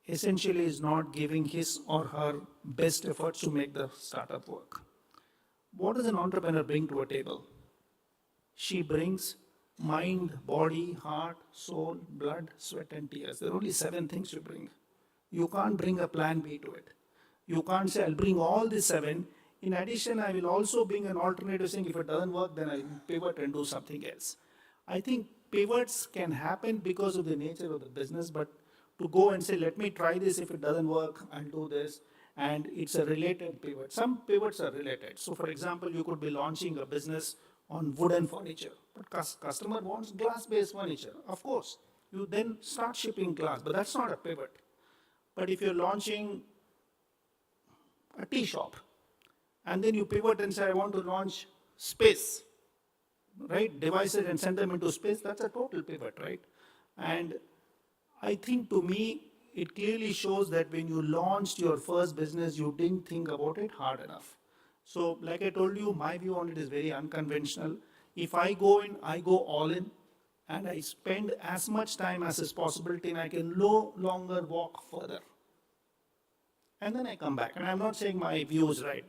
essentially is not giving his or her best efforts to make the startup work. What does an entrepreneur bring to a table? She brings mind, body, heart, soul, blood, sweat, and tears. There are only 7 things you bring. You can't bring a plan B to it. You can't say, I'll bring all these 7. In addition, I will also bring an alternative saying, if it doesn't work, then I'll pivot and do something else. I think pivots can happen because of the nature of the business, but to go and say, let me try this, if it doesn't work, I'll do this, and it's a related pivot. Some pivots are related. So for example, you could be launching a business on wooden furniture, but customer wants glass-based furniture. Of course, you then start shipping glass, but that's not a pivot. But if you're launching a tea shop, and then you pivot and say, I want to launch space, right? Devices and send them into space, that's a total pivot, right? And I think to me, it clearly shows that when you launched your first business, you didn't think about it hard enough. So like I told you, my view on it is very unconventional. If I go in, I go all in, and I spend as much time as is possible till I can no longer walk further. And then I come back. And I'm not saying my view is right.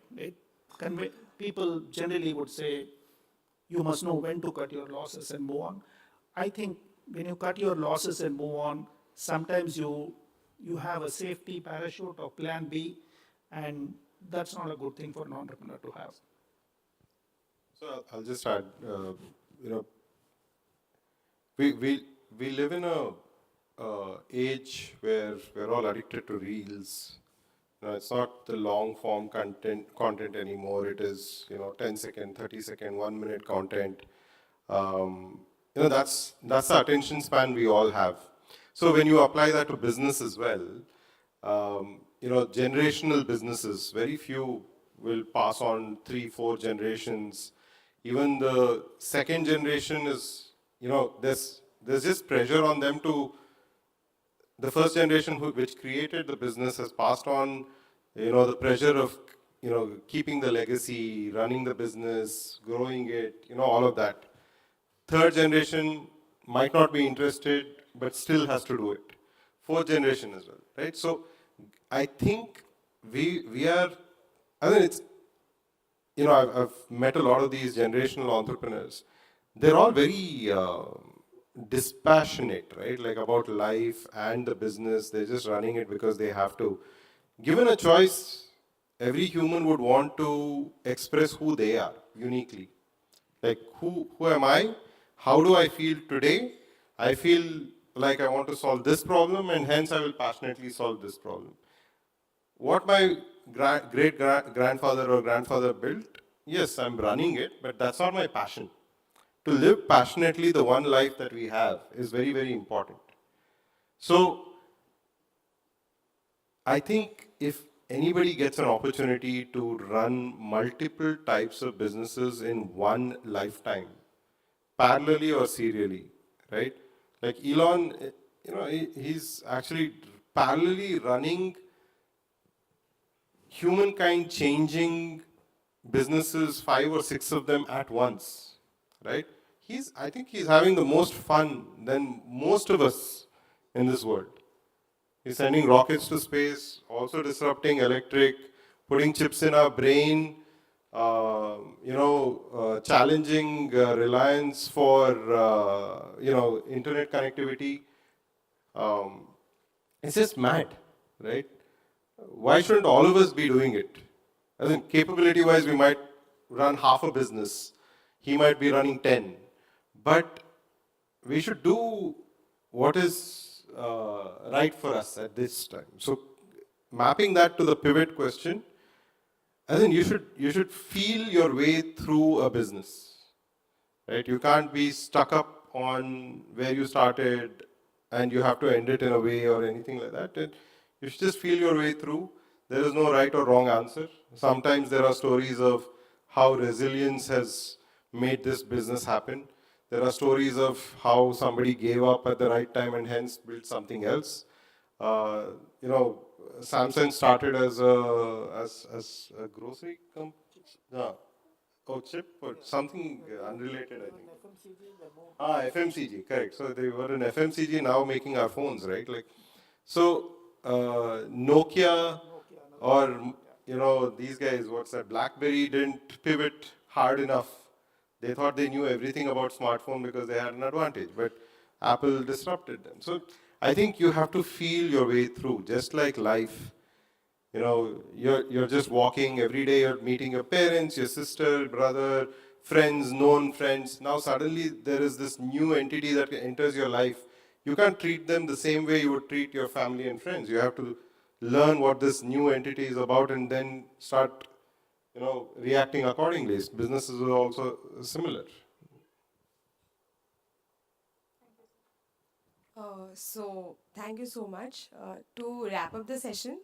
people generally would say you must know when to cut your losses and move on. I think when you cut your losses and move on, sometimes you have a safety parachute or plan B, and that's not a good thing for an entrepreneur to have. So I'll just add, you know, we live in a age where we're all addicted to reels. It's not the long form content anymore. It is 10-second, 30-second, 1-minute content. That's the attention span we all have. So when you apply that to business as well, generational businesses, very few will pass on 3-4 generations. Even the second generation is, there's just pressure on them to. The first generation which created the business has passed on, the pressure of, keeping the legacy, running the business, growing it, all of that. Third generation might not be interested, but still has to do it. Fourth generation as well, right? So I think we are, I mean, it's, I've met a lot of these generational entrepreneurs. They're all very dispassionate, right? Like about life and the business. They're just running it because they have to. Given a choice, every human would want to express who they are uniquely. Like, who am I? How do I feel today? I feel like I want to solve this problem, and hence I will passionately solve this problem. What my great-grandfather or grandfather built, yes, I'm running it, but that's not my passion. To live passionately the one life that we have is very, very important. So, I think if anybody gets an opportunity to run multiple types of businesses in one lifetime, parallelly or serially, right? Like Elon, he's actually parallelly running humankind changing businesses, 5 or 6 of them at once, right? I think he's having the most fun than most of us in this world. He's sending rockets to space, also disrupting electric, putting chips in our brain, challenging Reliance for, internet connectivity. It's just mad, right? Why shouldn't all of us be doing it? As in, capability-wise, we might run half a business. He might be running 10. But we should do what is right for us at this time. So mapping that to the pivot question, I think you should feel your way through a business, right? You can't be stuck up on where you started and you have to end it in a way or anything like that. You should just feel your way through. There is no right or wrong answer. Sometimes there are stories of how resilience has made this business happen. There are stories of how somebody gave up at the right time and hence built something else. Samsung started as a grocery company. Chip or something unrelated, I think. FMCG, correct. So they were in FMCG, now making our phones, right? Like, so Nokia or these guys, what's that? BlackBerry didn't pivot hard enough. They thought they knew everything about smartphone because they had an advantage, but Apple disrupted them. So I think you have to feel your way through, just like life. You're just walking every day, you're meeting your parents, your sister, brother, friends, known friends. Now suddenly there is this new entity that enters your life. You can't treat them the same way you would treat your family and friends. You have to learn what this new entity is about and then start, reacting accordingly. Businesses are also similar. So thank you so much. To wrap up the session,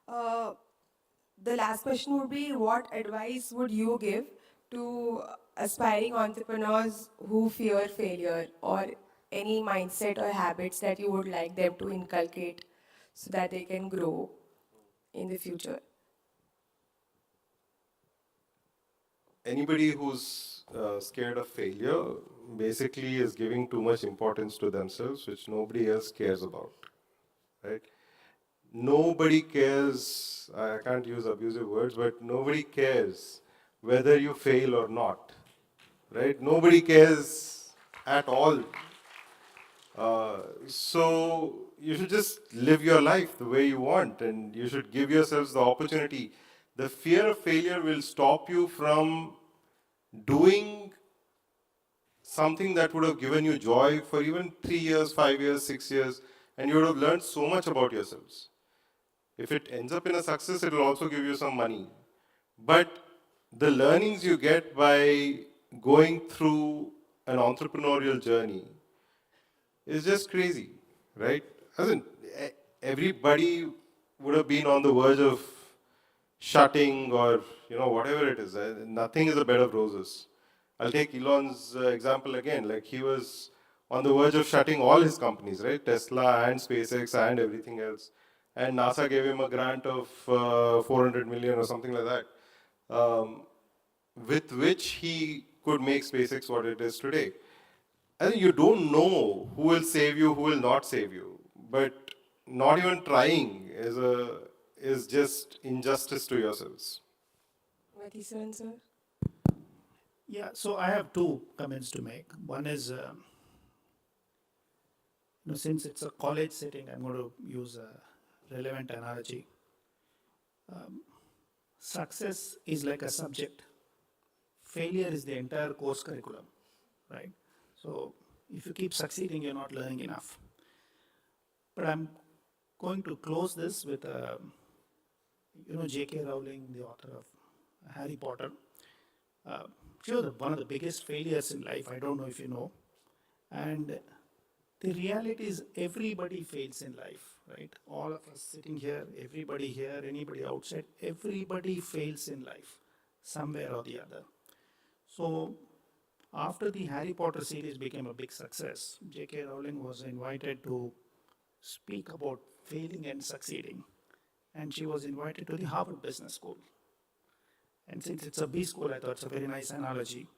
the last question would be, what advice would you give to aspiring entrepreneurs who fear failure, or any mindset or habits that you would like them to inculcate so that they can grow in the future? Anybody who's scared of failure basically is giving too much importance to themselves, which nobody else cares about, right? Nobody cares, I can't use abusive words, but nobody cares whether you fail or not, right? Nobody cares at all. So you should just live your life the way you want, and you should give yourselves the opportunity. The fear of failure will stop you from doing something that would have given you joy for even 3 years, 5 years, 6 years, and you would have learned so much about yourselves. If it ends up in a success, it will also give you some money. But the learnings you get by going through an entrepreneurial journey is just crazy, right? As in, everybody would have been on the verge of shutting or, whatever it is. Nothing is a bed of roses. I'll take Elon's example again. Like, he was on the verge of shutting all his companies, right? Tesla and SpaceX and everything else. And NASA gave him a grant of 400 million or something like that, with which he could make SpaceX what it is today. I think you don't know who will save you, who will not save you. But not even trying is just injustice to yourselves. Mathisan, sir? Yeah, so I have two comments to make. One is, since it's a college setting, I'm going to use a relevant analogy. Success is like a subject. Failure is the entire course curriculum, right? So if you keep succeeding, you're not learning enough. But I'm going to close this with, J.K. Rowling, the author of Harry Potter. She was one of the biggest failures in life. I don't know if you know. And the reality is everybody fails in life, right? All of us sitting here, everybody here, anybody outside, everybody fails in life, somewhere or the other. So after the Harry Potter series became a big success, J.K. Rowling was invited to speak about failing and succeeding. And she was invited to the Harvard Business School. And since it's a B school, I thought it's a very nice analogy.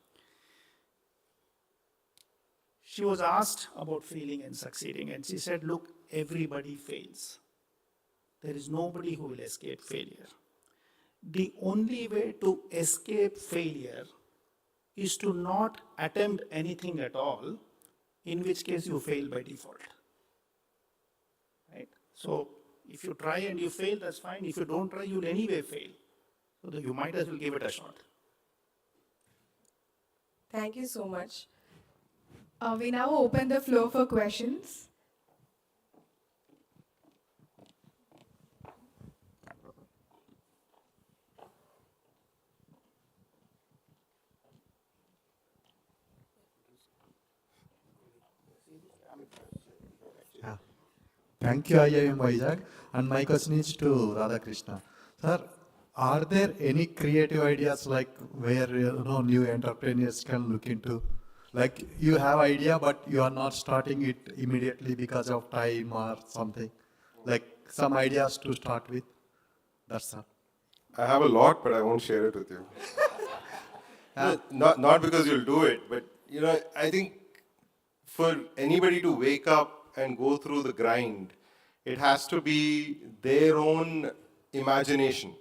She was asked about failing and succeeding, and she said, look, everybody fails. There is nobody who will escape failure. The only way to escape failure is to not attempt anything at all, in which case you fail by default. Right? So if you try and you fail, that's fine. If you don't try, you'll anyway fail. So you might as well give it a shot. Thank you so much. We now open the floor for questions. Thank you, IIM Vizag. And my question is to Radhakrishna. Sir, are there any creative ideas like where new entrepreneurs can look into? Like you have idea, but you are not starting it immediately because of time or something. Like some ideas to start with. That's all. I have a lot, but I won't share it with you. No, not because you'll do it, but I think for anybody to wake up and go through the grind, it has to be their own imagination.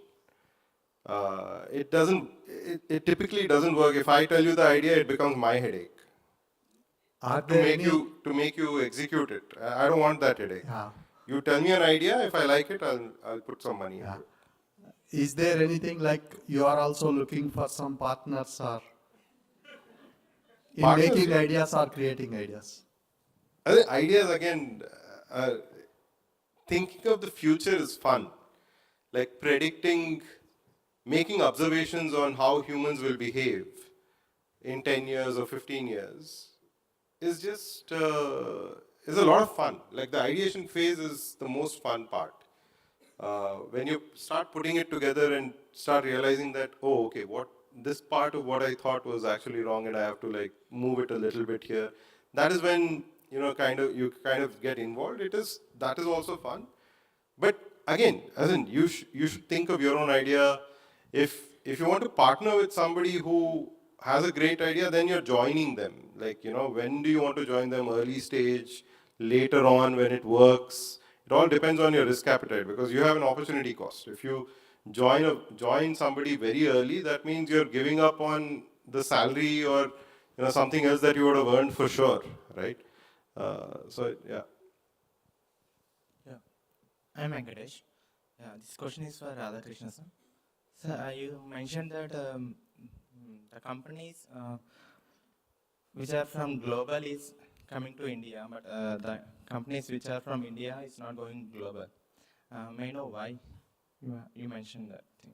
It typically doesn't work. If I tell you the idea, it becomes my headache. To make you execute it. I don't want that headache. You tell me an idea, if I like it, I'll put some money into it. Is there anything like you are also looking for some partners or in making ideas or creating ideas? I think ideas, again, thinking of the future is fun. Like predicting, making observations on how humans will behave in 10 years or 15 years is just, is a lot of fun. Like the ideation phase is the most fun part. When you start putting it together and start realizing that, oh, okay, this part of what I thought was actually wrong and I have to like move it a little bit here. That is when, you kind of get involved. That is also fun. But again, as in you should think of your own idea. If you want to partner with somebody who has a great idea, then you're joining them. Like, when do you want to join them? Early stage, later on when it works. It all depends on your risk appetite because you have an opportunity cost. If you join somebody very early, that means you're giving up on the salary or something else that you would have earned for sure, right? So yeah. Yeah, I'm Venkatesh. Yeah, this question is for Radhakrishna sir. Sir, you mentioned that the companies which are from global is coming to India, but the companies which are from India is not going global. May I know why you mentioned that thing?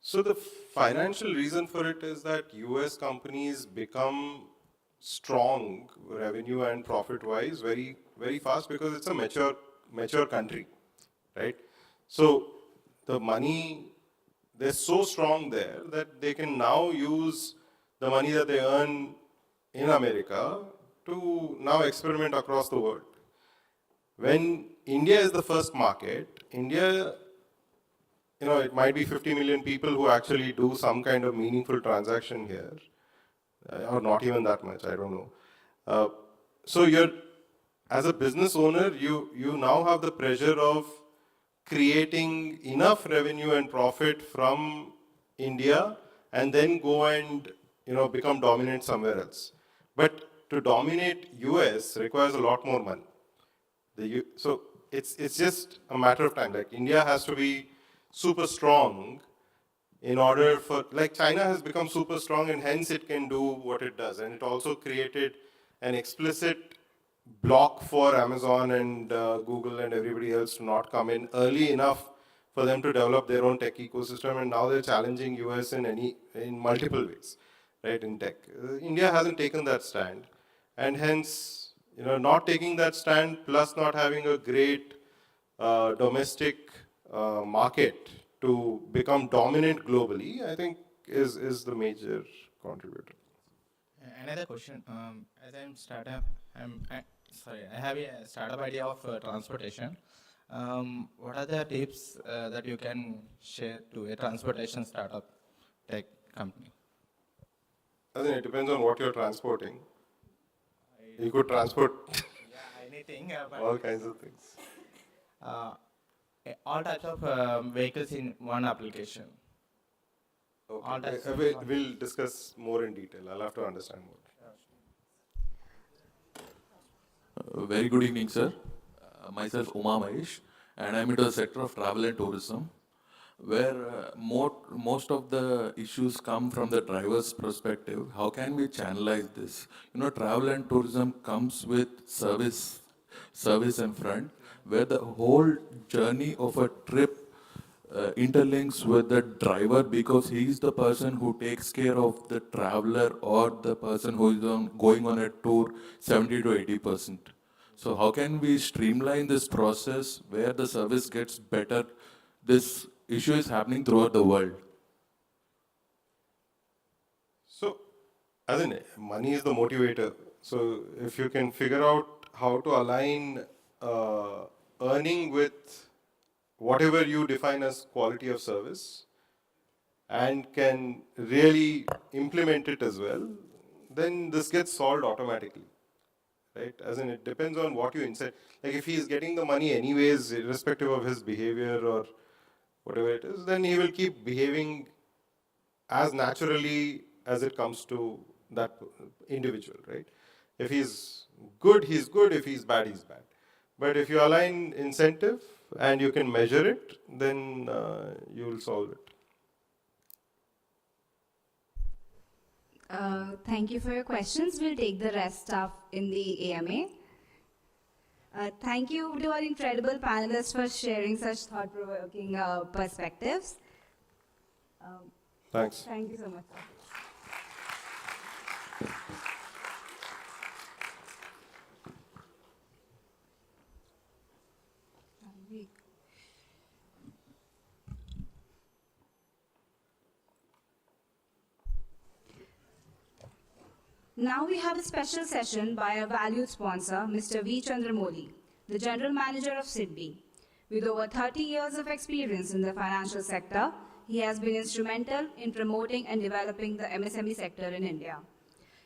So the financial reason for it is that US companies become strong revenue and profit wise very, very fast because it's a mature country, right? So the money, they're so strong there that they can now use the money that they earn in America to now experiment across the world. When India is the first market, India, it might be 50 million people who actually do some kind of meaningful transaction here, or not even that much, I don't know. So as a business owner, you now have the pressure of creating enough revenue and profit from India and then go and become dominant somewhere else. But to dominate US requires a lot more money. So it's just a matter of time. Like India has to be super strong in order for, like China has become super strong and hence it can do what it does. And it also created an explicit block for Amazon and Google and everybody else to not come in early enough for them to develop their own tech ecosystem. And now they're challenging US in multiple ways, right, in tech. India hasn't taken that stand. And hence, not taking that stand plus not having a great domestic market to become dominant globally, I think is the major contributor. Another question, as I'm startup, I have a startup idea of transportation. What are the tips that you can share to a transportation startup tech company? I think it depends on what you're transporting. You could transport anything, all kinds of things. All types of vehicles in one application. Okay. We'll discuss more in detail. I'll have to understand more. Very good evening, sir. Myself, Uma Mahesh, and I'm into the sector of travel and tourism, where most of the issues come from the driver's perspective. How can we channelize this? Travel and tourism comes with service in front, where the whole journey of a trip interlinks with the driver because he's the person who takes care of the traveler or the person who is going on a tour 70 to 80%. So how can we streamline this process where the service gets better? This issue is happening throughout the world. So, as in, money is the motivator. So if you can figure out how to align earning with whatever you define as quality of service and can really implement it as well, then this gets solved automatically, right? As in, it depends on what you incent. Like if he's getting the money anyways, irrespective of his behavior or whatever it is, then he will keep behaving as naturally as it comes to that individual, right? If he's good, he's good. If he's bad, he's bad. But if you align incentive and you can measure it, then you will solve it. Thank you for your questions. We'll take the rest up in the AMA. Thank you to our incredible panelists for sharing such thought-provoking perspectives. Thanks. Thank you so much. Now we have a special session by our valued sponsor, Mr. V. Chandramoli, the General Manager of SIDBI. With over 30 years of experience in the financial sector, he has been instrumental in promoting and developing the MSME sector in India.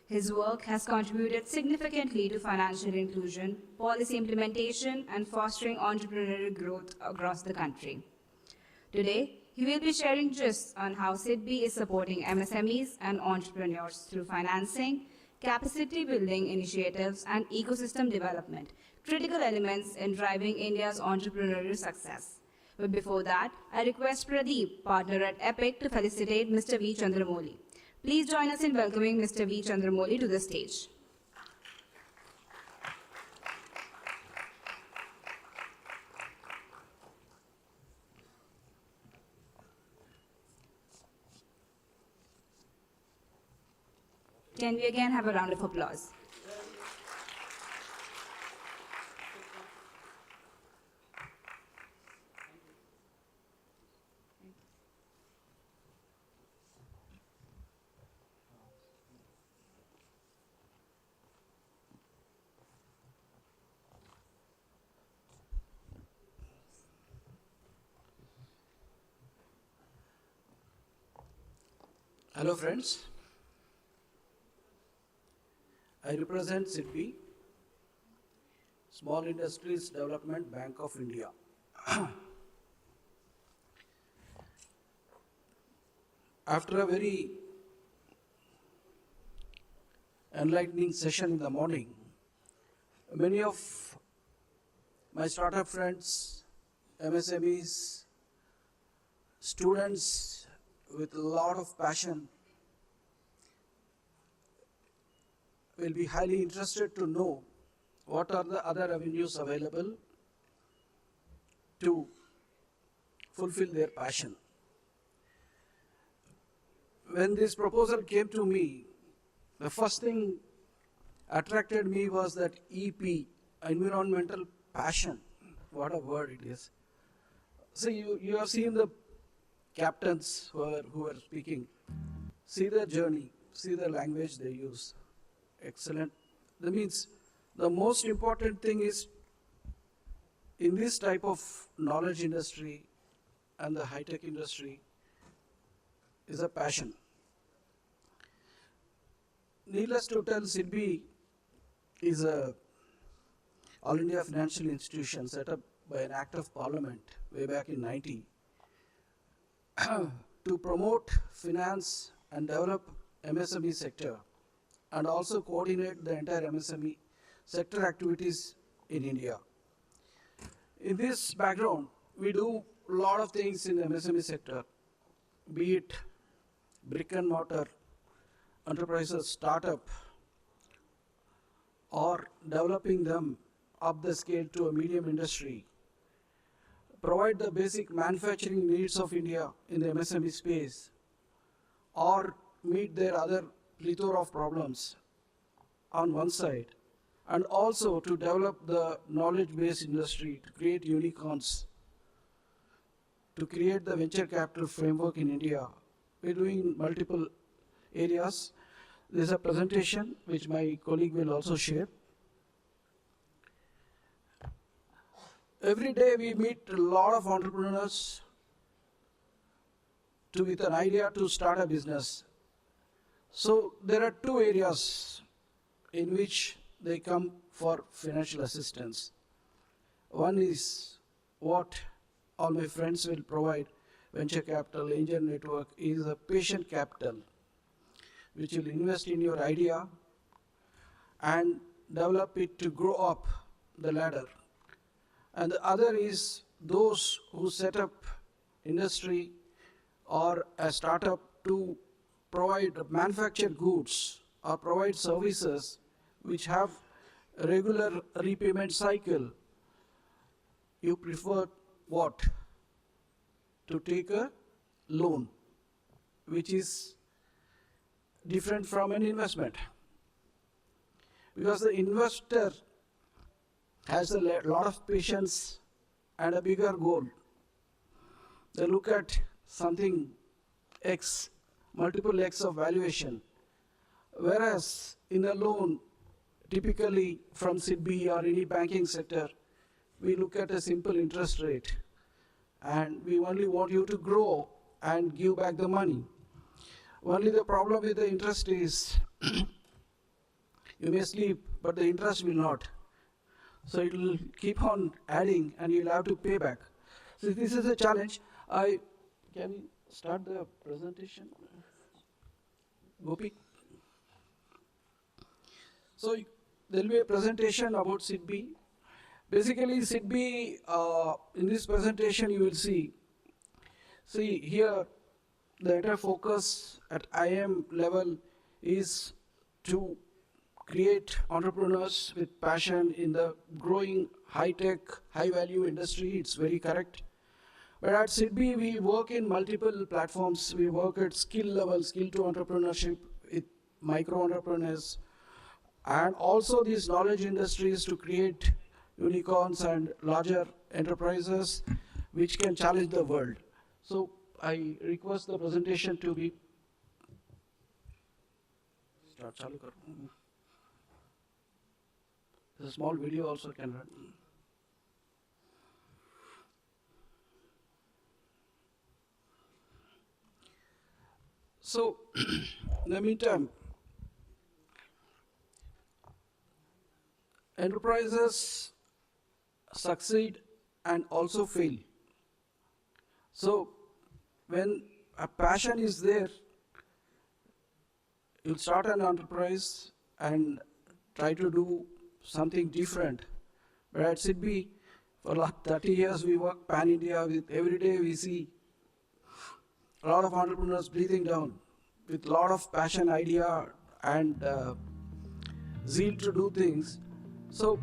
His work has contributed significantly to financial inclusion, policy implementation, and fostering entrepreneurial growth across the country. Today, He will be sharing gist on how SIDBI is supporting MSMEs and entrepreneurs through financing, capacity building initiatives, and ecosystem development, critical elements in driving India's entrepreneurial success. But before that, I request Pradeep, partner at EPIC, to felicitate Mr. V. Chandramoli. Please join us in welcoming Mr. V. Chandramoli to the stage. Can we again have a round of applause? Hello friends, I represent SIDBI, Small Industries Development Bank of India. After a very enlightening session in the morning, many of my startup friends, MSMEs, students with a lot of passion will be highly interested to know what are the other avenues available to fulfill their passion. When this proposal came to me, the first thing attracted me was that EP, environmental passion. What a word it is. So you have seen the captains who are speaking. See their journey, see the language they use. Excellent. That means the most important thing is in this type of knowledge industry and the high-tech industry is a passion. Needless to tell, SIDBI is a All India financial institution set up by an act of parliament way back in 90 to promote, finance and develop MSME sector and also coordinate the entire MSME sector activities in India. In this background, we do a lot of things in the MSME sector, be it brick and mortar, enterprises, startup, or developing them up the scale to a medium industry, provide the basic manufacturing needs of India in the MSME space, or meet their other plethora of problems on one side, and also to develop the knowledge-based industry, to create unicorns, to create the venture capital framework in India. We're doing multiple areas. There's a presentation which my colleague will also share. Every day we meet a lot of entrepreneurs with an idea to start a business. So there are two areas in which they come for financial assistance. One is what all my friends will provide, venture capital, angel network, is a patient capital, which will invest in your idea and develop it to grow up the ladder. And the other is those who set up industry or a startup to provide manufacture goods or provide services which have a regular repayment cycle. You prefer what? To take a loan, which is different from an investment. Because the investor has a lot of patience and a bigger goal. They look at something X, multiple X of valuation. Whereas in a loan, typically from SIDBI or any banking sector, we look at a simple interest rate. And we only want you to grow and give back the money. Only the problem with the interest is you may sleep, but the interest will not. So it will keep on adding and you'll have to pay back. So this is a challenge. Can we start the presentation? Gopi? So there will be a presentation about SIDBI. Basically, SIDBI, in this presentation you will see here the entire focus at IIM level is to create entrepreneurs with passion in the growing high-tech, high-value industry. It's very correct. But at SIDBI, we work in multiple platforms. We work at skill level, skill to entrepreneurship with micro entrepreneurs, and also these knowledge industries to create unicorns and larger enterprises which can challenge the world. So I request the presentation to be start. The small video also can run. So, in the meantime, enterprises succeed and also fail. So, when a passion is there, you'll start an enterprise and try to do something different. But at SIDBI, for like 30 years, we work pan-India. Every day we see a lot of entrepreneurs breathing down with a lot of passion, idea, and zeal to do things. So,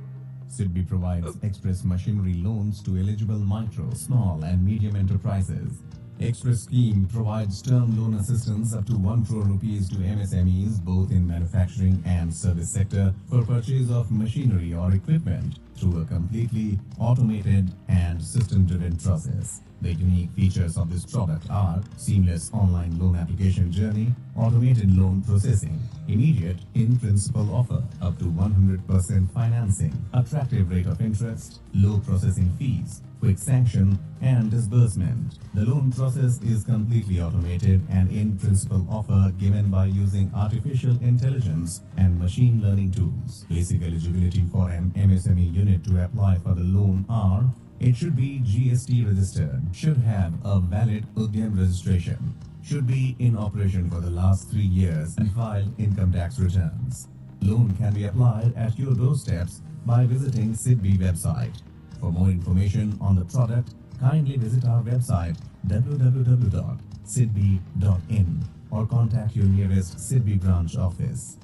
SIDBI provides express machinery loans to eligible micro, small and medium enterprises. Express scheme provides term loan assistance up to 1 crore rupees to MSMEs both in manufacturing and service sector for purchase of machinery or equipment through a completely automated and system-driven process. The unique features of this product are seamless online loan application journey, automated loan processing, immediate in-principle offer, up to 100% financing, attractive rate of interest, low processing fees, quick sanction and disbursement. The loan process is completely automated and in-principle offer given by using artificial intelligence and machine learning tools. Basic eligibility for an MSME unit to apply for the loan are: it should be GST registered, should have a valid Udyam registration, should be in operation for the last 3 years and file income tax returns. Loan can be applied at your doorsteps by visiting SIDBI website. For more information on the product, kindly visit our website www.sidbi.in or contact your nearest SIDBI branch office.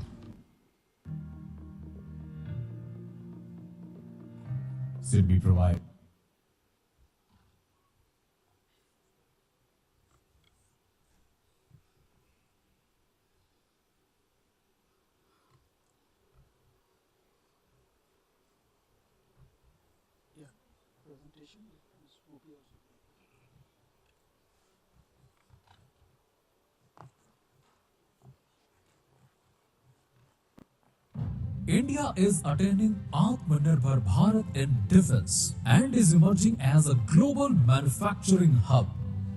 SIDBI provide presentation. India is attaining Atmanirbhar Bharat in defense and is emerging as a global manufacturing hub.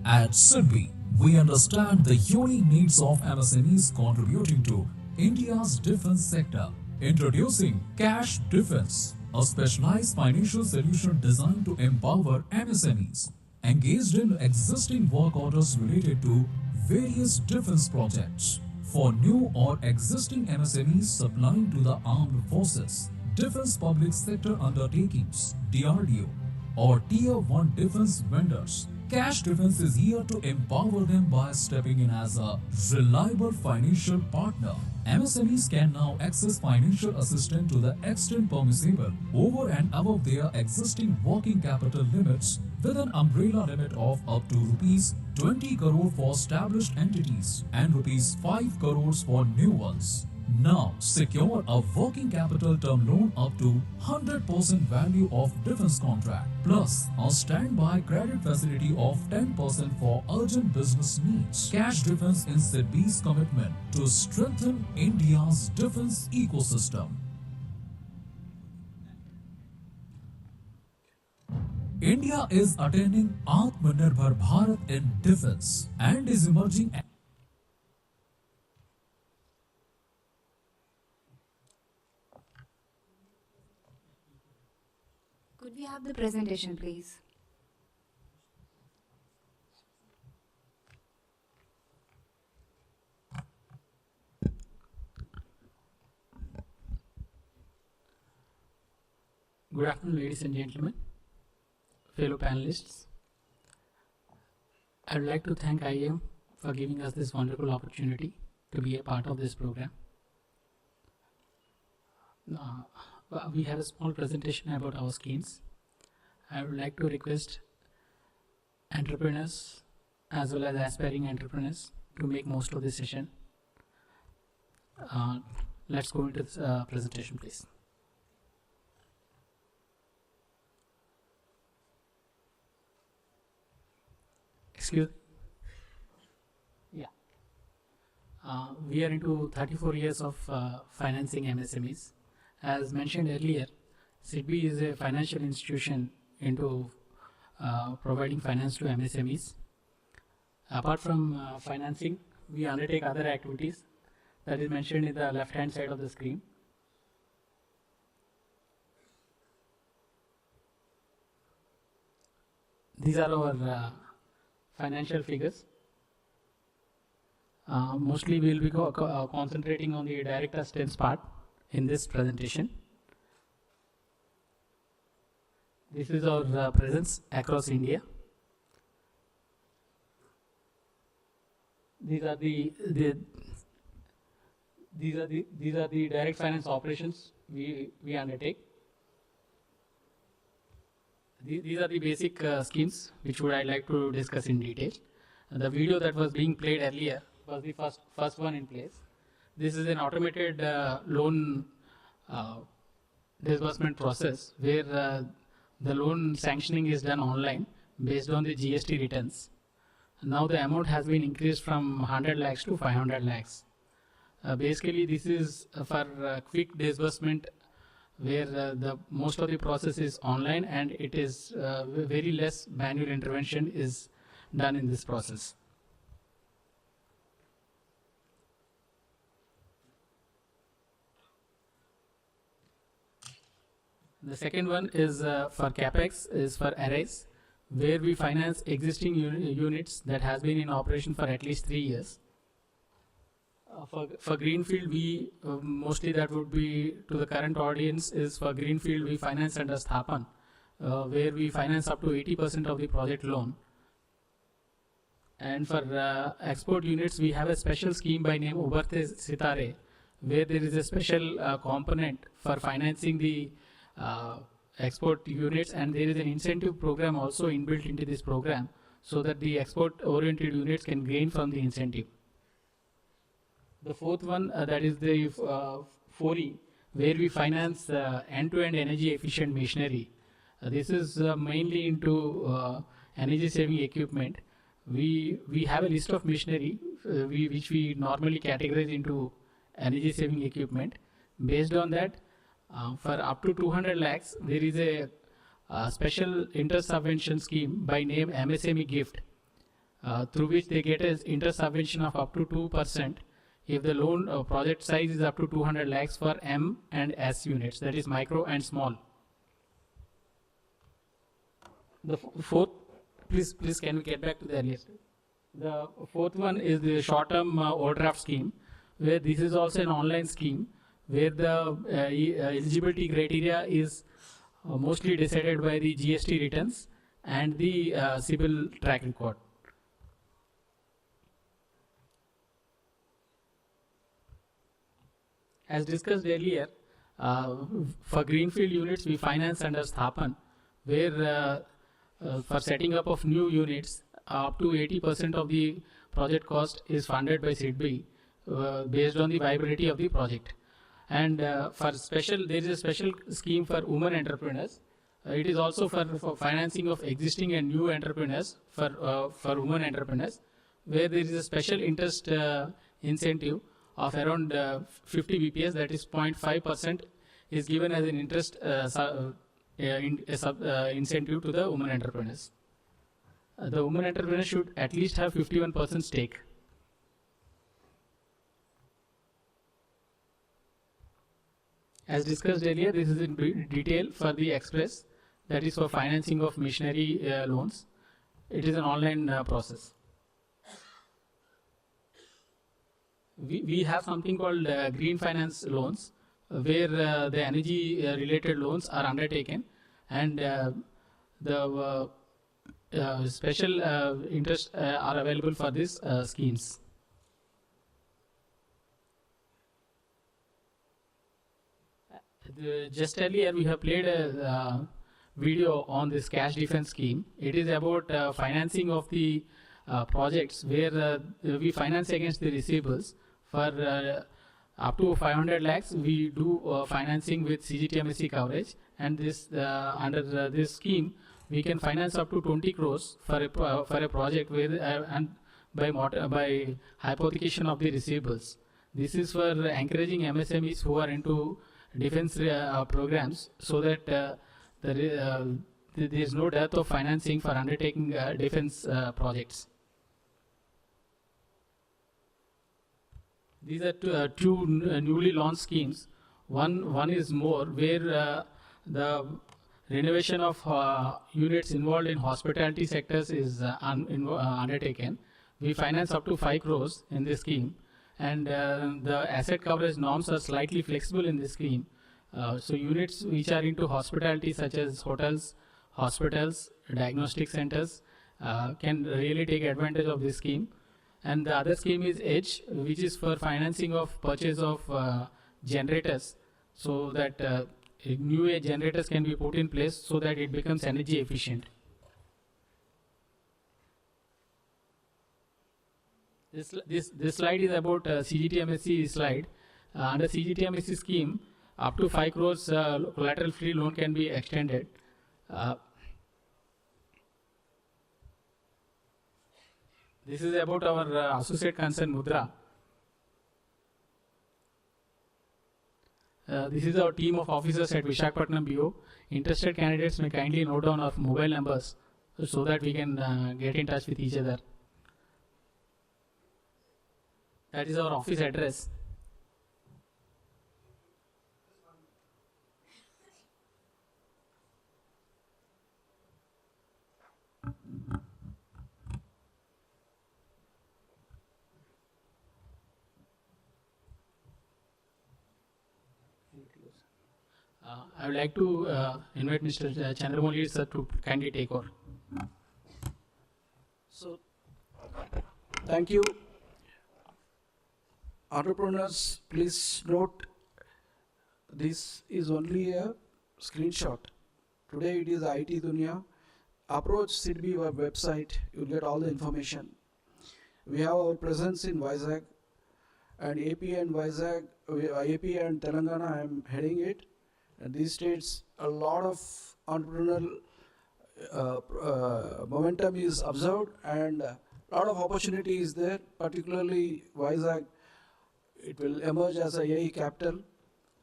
At SIDBI, we understand the unique needs of MSMEs contributing to India's defense sector. Introducing Cash Defense, a specialized financial solution designed to empower MSMEs engaged in existing work orders related to various defense projects. For new or existing MSMEs supplying to the armed forces, defense public sector undertakings, DRDO, or Tier 1 defense vendors, Cash Defense is here to empower them by stepping in as a reliable financial partner. MSMEs can now access financial assistance to the extent permissible over and above their existing working capital limits with an umbrella limit of up to Rs 20 crore for established entities and Rs 5 crores for new ones. Now secure a working capital term loan up to 100% value of defense contract plus a standby credit facility of 10% for urgent business needs. Cash Defense in SIDBI's commitment to strengthen India's defense ecosystem. India is attaining Atmanirbhar Bharat in defense and is emerging. Could we have the presentation, please? Good afternoon, ladies and gentlemen, fellow panelists. I would like to thank IIM for giving us this wonderful opportunity to be a part of this program. We have a small presentation about our schemes. I would like to request entrepreneurs as well as aspiring entrepreneurs to make most of this session. Let's go into this presentation, please. Excuse me. Yeah. We are into 34 years of financing MSMEs. As mentioned earlier, SIDBI is a financial institution into providing finance to MSMEs. Apart from financing, we undertake other activities that is mentioned in the left-hand side of the screen. These are our financial figures. Mostly we will be concentrating on the direct assistance part in this presentation. This is our presence across India. These are the direct finance operations we undertake. These are the basic schemes which I like to discuss in detail. The video that was being played earlier was the first one in place. This is an automated loan disbursement process where the loan sanctioning is done online based on the GST returns. Now the amount has been increased from 100 lakhs to 500 lakhs. Basically, this is for quick disbursement where the most of the process is online and it is very less manual intervention is done in this process. The second one is for CapEx, is for arrays, where we finance existing units that has been in operation for at least 3 years. For Greenfield, we mostly that would be to the current audience is for Greenfield we finance under Sthapan, where we finance up to 80% of the project loan. And for export units, we have a special scheme by name Ubarte Sitare, where there is a special component for financing the export units, and there is an incentive program also inbuilt into this program so that the export oriented units can gain from the incentive. The fourth one that is the 4E, where we finance end-to-end energy efficient machinery. This is mainly into energy saving equipment. We have a list of machinery which we normally categorize into energy saving equipment. Based on that, for up to 200 lakhs, there is a special inter-subvention scheme by name MSME Gift, through which they get an inter-subvention of up to 2% if the loan project size is up to 200 lakhs for M and S units, that is micro and small. The fourth, please can we get back to the earliest? The fourth one is the short-term overdraft scheme, where this is also an online scheme where the eligibility criteria is mostly decided by the GST returns and the CIBIL track record. As discussed earlier, for Greenfield units, we finance under Sthapan, where for setting up of new units, up to 80% of the project cost is funded by SIDBI based on the viability of the project. And for special, there is a special scheme for women entrepreneurs. It is also for financing of existing and new entrepreneurs for women entrepreneurs, where there is a special interest incentive of around 50 BPS, that is 0.5% is given as an interest incentive to the women entrepreneurs. The women entrepreneurs should at least have 51% stake. As discussed earlier, this is in detail for the Express, that is for financing of machinery loans. It is an online process. We have something called green finance loans, where the energy related loans are undertaken, and the special interest are available for these schemes. Just earlier we have played a video on this cash defense scheme. It is about financing of the projects where we finance against the receivables for up to 500 lakhs. We do financing with CGTMSE coverage, and this under this scheme we can finance up to 20 crores for a project where and by hypothecation of the receivables. This is for encouraging MSMEs who are into defense programs, so that there is no dearth of financing for undertaking defense projects. These are two newly launched schemes. One is more, where the renovation of units involved in hospitality sectors is undertaken. We finance up to 5 crores in this scheme, and the asset coverage norms are slightly flexible in this scheme. So units which are into hospitality, such as hotels, hospitals, diagnostic centers, can really take advantage of this scheme. And the other scheme is EDGE, which is for financing of purchase of generators, so that new age generators can be put in place so that it becomes energy efficient. This slide is about CGTMSE slide. Under CGTMSE scheme, up to 5 crores collateral free loan can be extended. This is about our associate concern Mudra. This is our team of officers at Visakhapatnam BO. Interested candidates may kindly note down our mobile numbers so that we can get in touch with each other. That is our office address. I would like to invite Mr. Ceremonial sir to kindly take over. So, thank you. Entrepreneurs, please note, this is only a screenshot. Today it is IT Dunya. Approach SIDBI website, you'll get all the information. We have our presence in Vizag, and AP and Vizag, AP and Telangana, I am heading it. And these states, a lot of entrepreneurial momentum is observed, and a lot of opportunity is there, particularly Vizag. It will emerge as a AI capital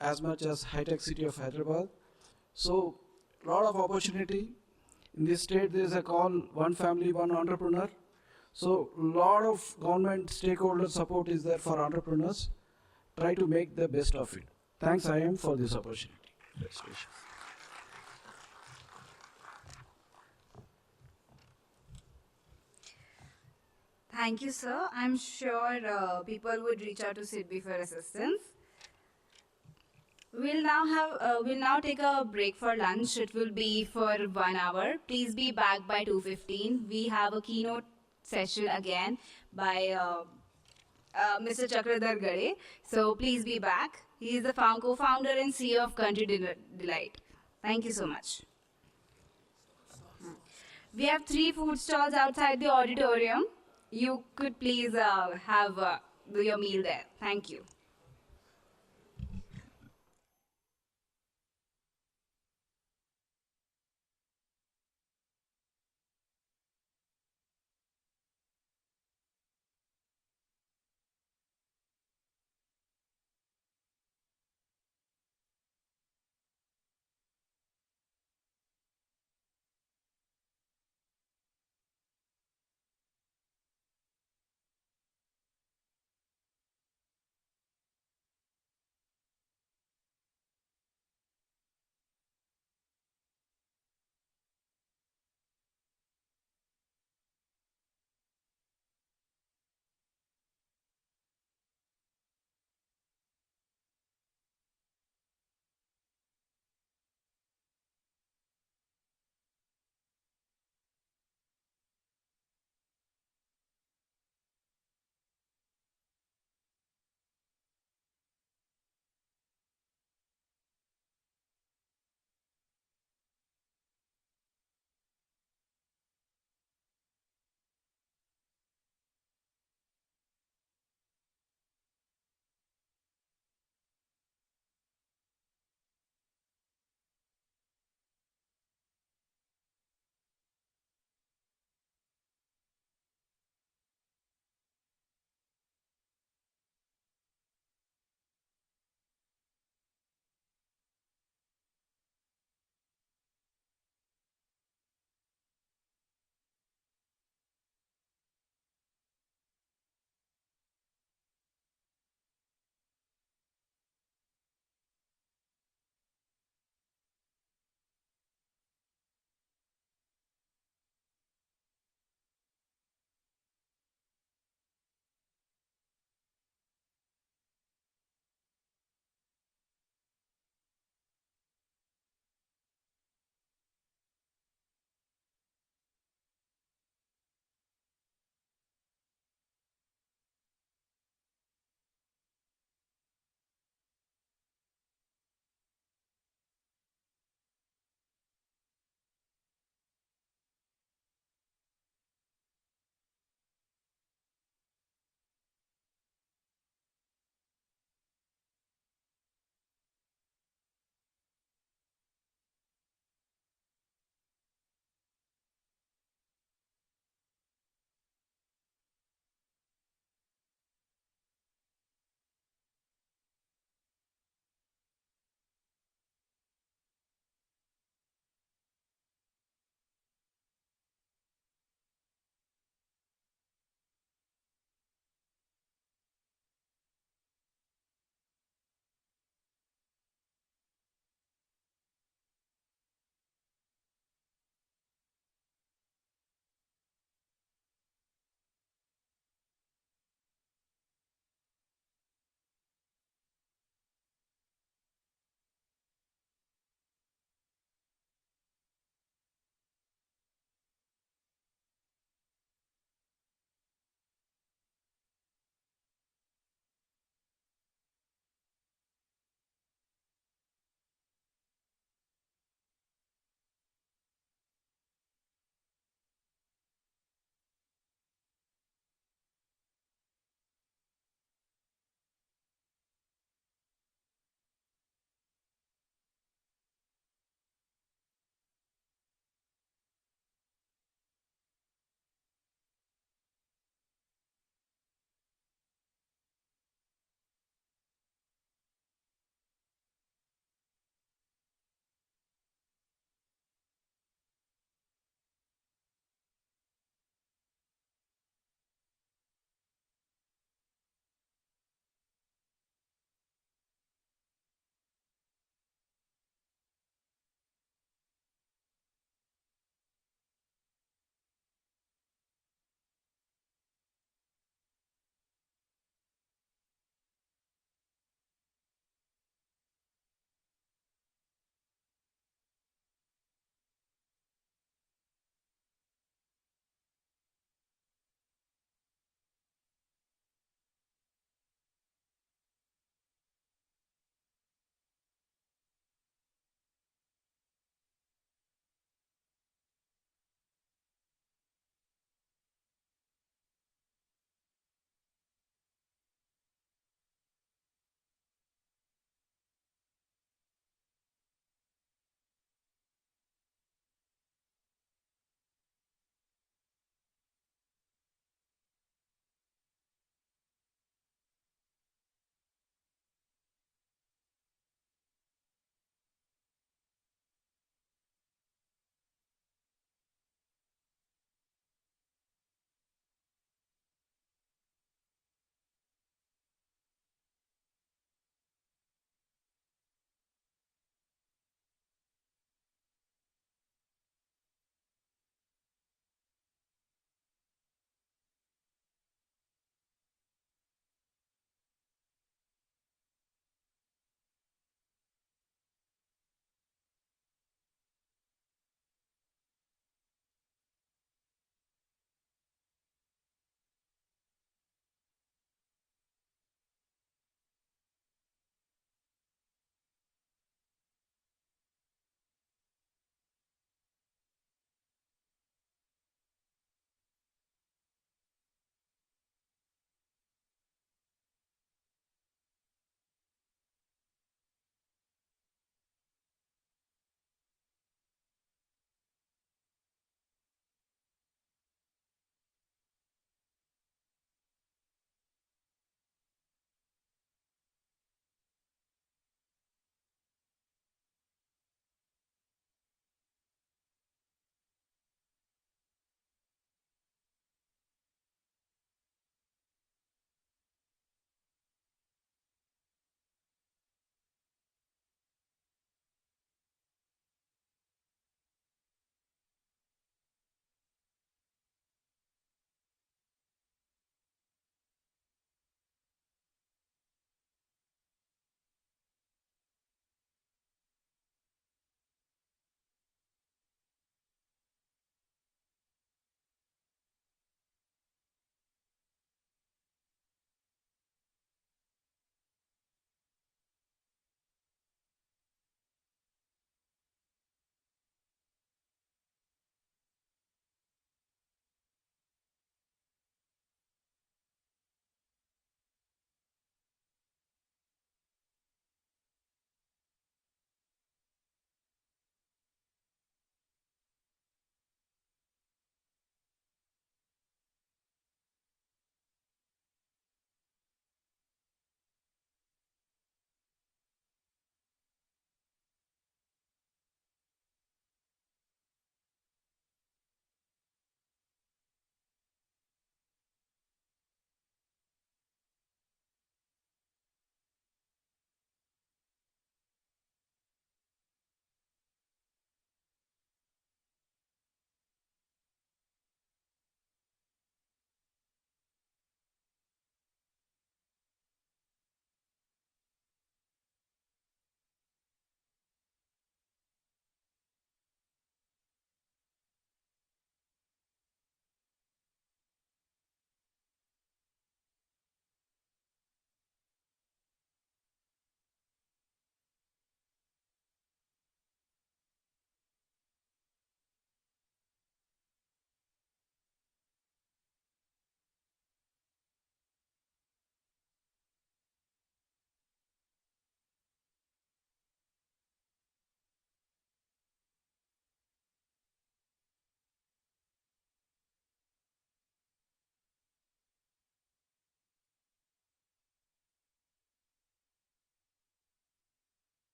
as much as high-tech city of Hyderabad. So, a lot of opportunity. In this state, there is a call, one family, one entrepreneur. So, a lot of government stakeholder support is there for entrepreneurs. Try to make the best of it. Thanks, IIM, for this opportunity. Thank you, sir. I'm sure people would reach out to SIDBI for assistance. We'll now take a break for lunch. It will be for 1 hour. Please be back by 2:15. We have a keynote session again by Mr. Chakradhar Gade. So please be back. He is the co-founder and CEO of Country Delight. Thank you so much. We have 3 food stalls outside the auditorium. You could please have your meal there. Thank you.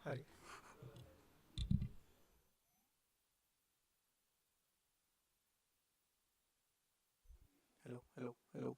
Hari. Hello, hello, hello.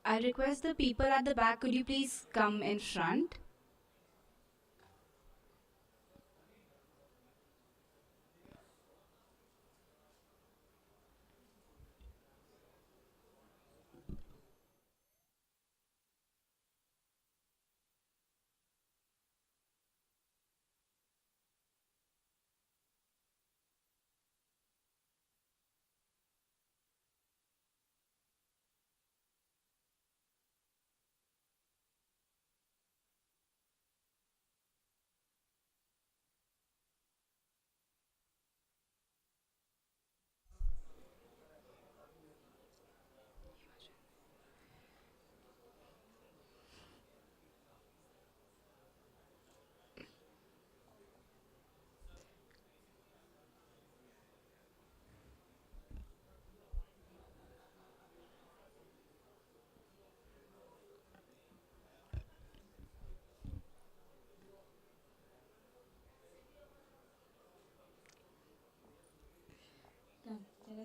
I request the people at the back, could you please come in front?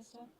Minister.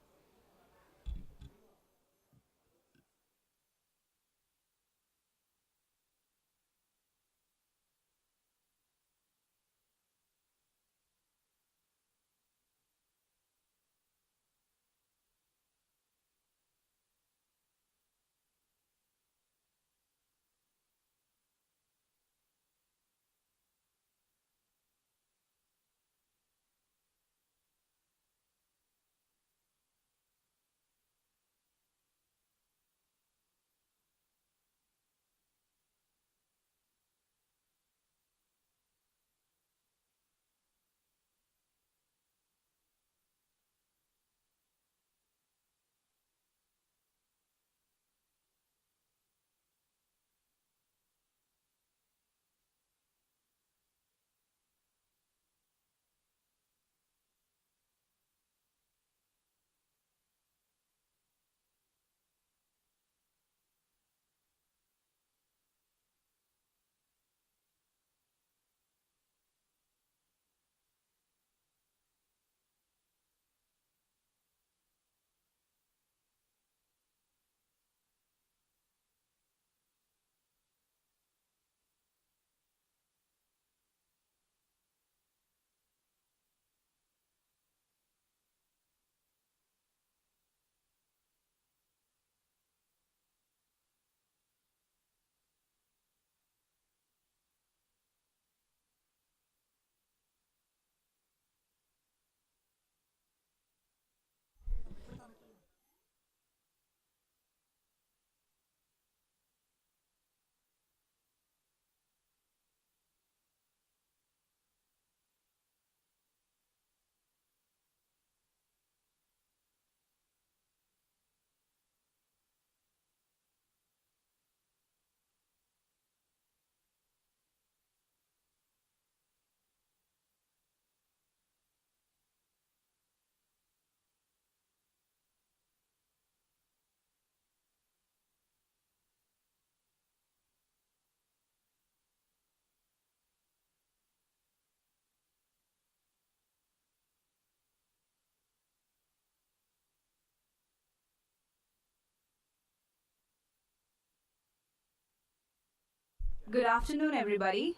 Good afternoon, everybody.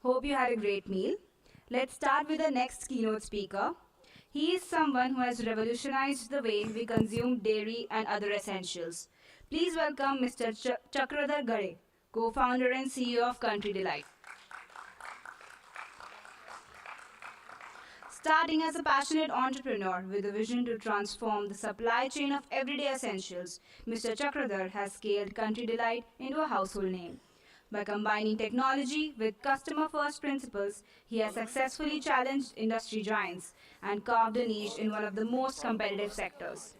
Hope you had a great meal. Let's start with the next keynote speaker. He is someone who has revolutionized the way we consume dairy and other essentials. Please welcome Mr. Chakradhar Gare, co-founder and CEO of Country Delight. Starting as a passionate entrepreneur with a vision to transform the supply chain of everyday essentials, Mr. Chakradhar has scaled Country Delight into a household name. By combining technology with customer first principles, he has successfully challenged industry giants and carved a niche in one of the most competitive sectors.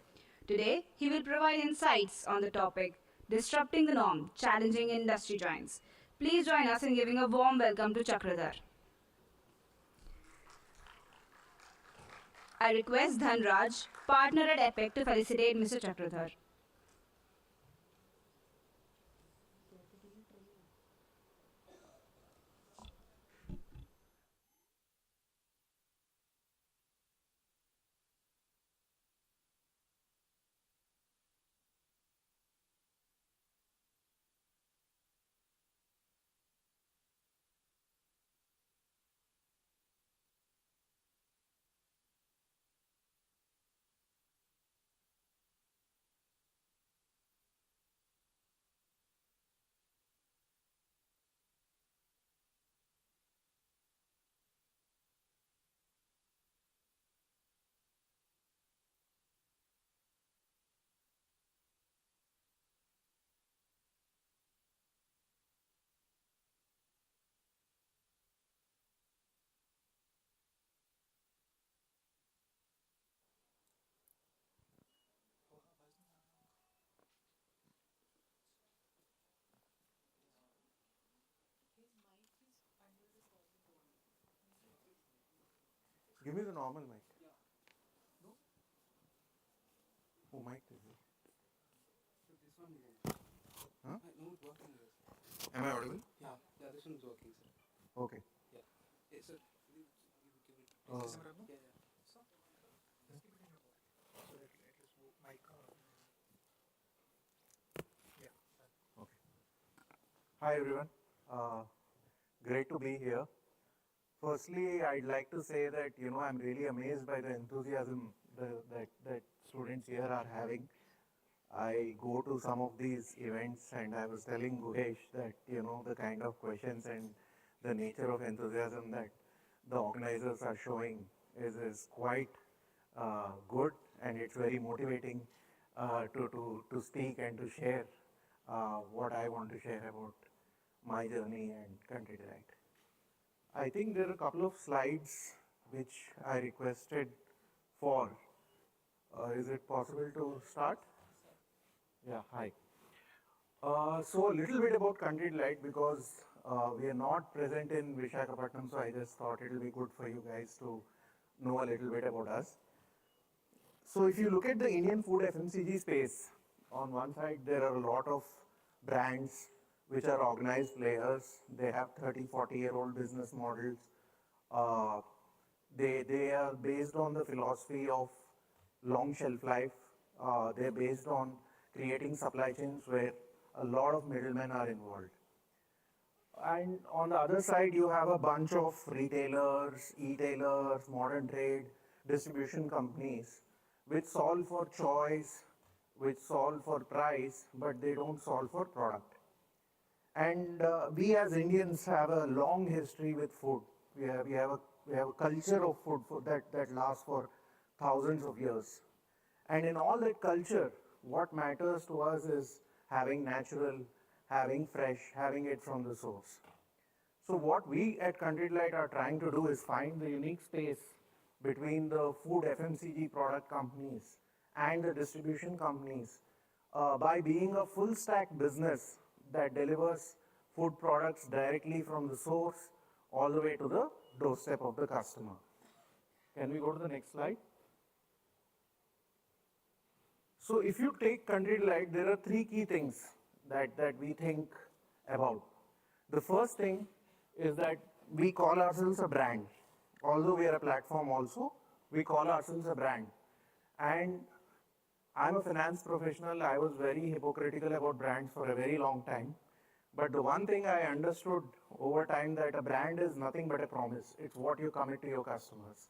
Today, he will provide insights on the topic Disrupting the Norm, Challenging Industry Giants. Please join us in giving a warm welcome to Chakradhar. I request Dhanraj, partner at EPIC, to felicitate Mr. Chakradhar. Give me the normal mic. Oh, mic. Huh? Am I audible? Yeah, this one is working, sir. Okay. Yeah. Hey, sir, give it. Oh. Yeah, yeah. So, let's keep it in your pocket. So that Hi everyone. Great to be here. Firstly, I'd like to say that I'm really amazed by the enthusiasm that students here are having. I go to some of these events and I was telling Guhesh that the kind of questions and the nature of enthusiasm that the organizers are showing is quite good, and it's very motivating to speak and to share what I want to share about my journey and country delight. I think there are a couple of slides which I requested for. Is it possible to start? Yeah, hi. So a little bit about country delight, because we are not present in Visakhapatnam, so I just thought it will be good for you guys to know a little bit about us. So if you look at the Indian food FMCG space, on one side there are a lot of brands which are organized players. They have 30, 40-year-old business models. They are based on the philosophy of long shelf life. They're based on creating supply chains where a lot of middlemen are involved. And on the other side, you have a bunch of retailers, e-tailers, modern trade, distribution companies, which solve for choice, which solve for price, but they don't solve for product. And we as Indians have a long history with food. We have a culture of food that lasts for thousands of years. And in all that culture, what matters to us is having natural, having fresh, having it from the source. So what we at Country Delight are trying to do is find the unique space between the food FMCG product companies and the distribution companies by being a full stack business that delivers food products directly from the source all the way to the doorstep of the customer. Can we go to the next slide? So if you take Country Delight, there are three key things that we think about. The first thing is that we call ourselves a brand. Although we are a platform also, we call ourselves a brand. And I'm a finance professional. I was very hypocritical about brands for a very long time. But the one thing I understood over time, that a brand is nothing but a promise. It's what you commit to your customers.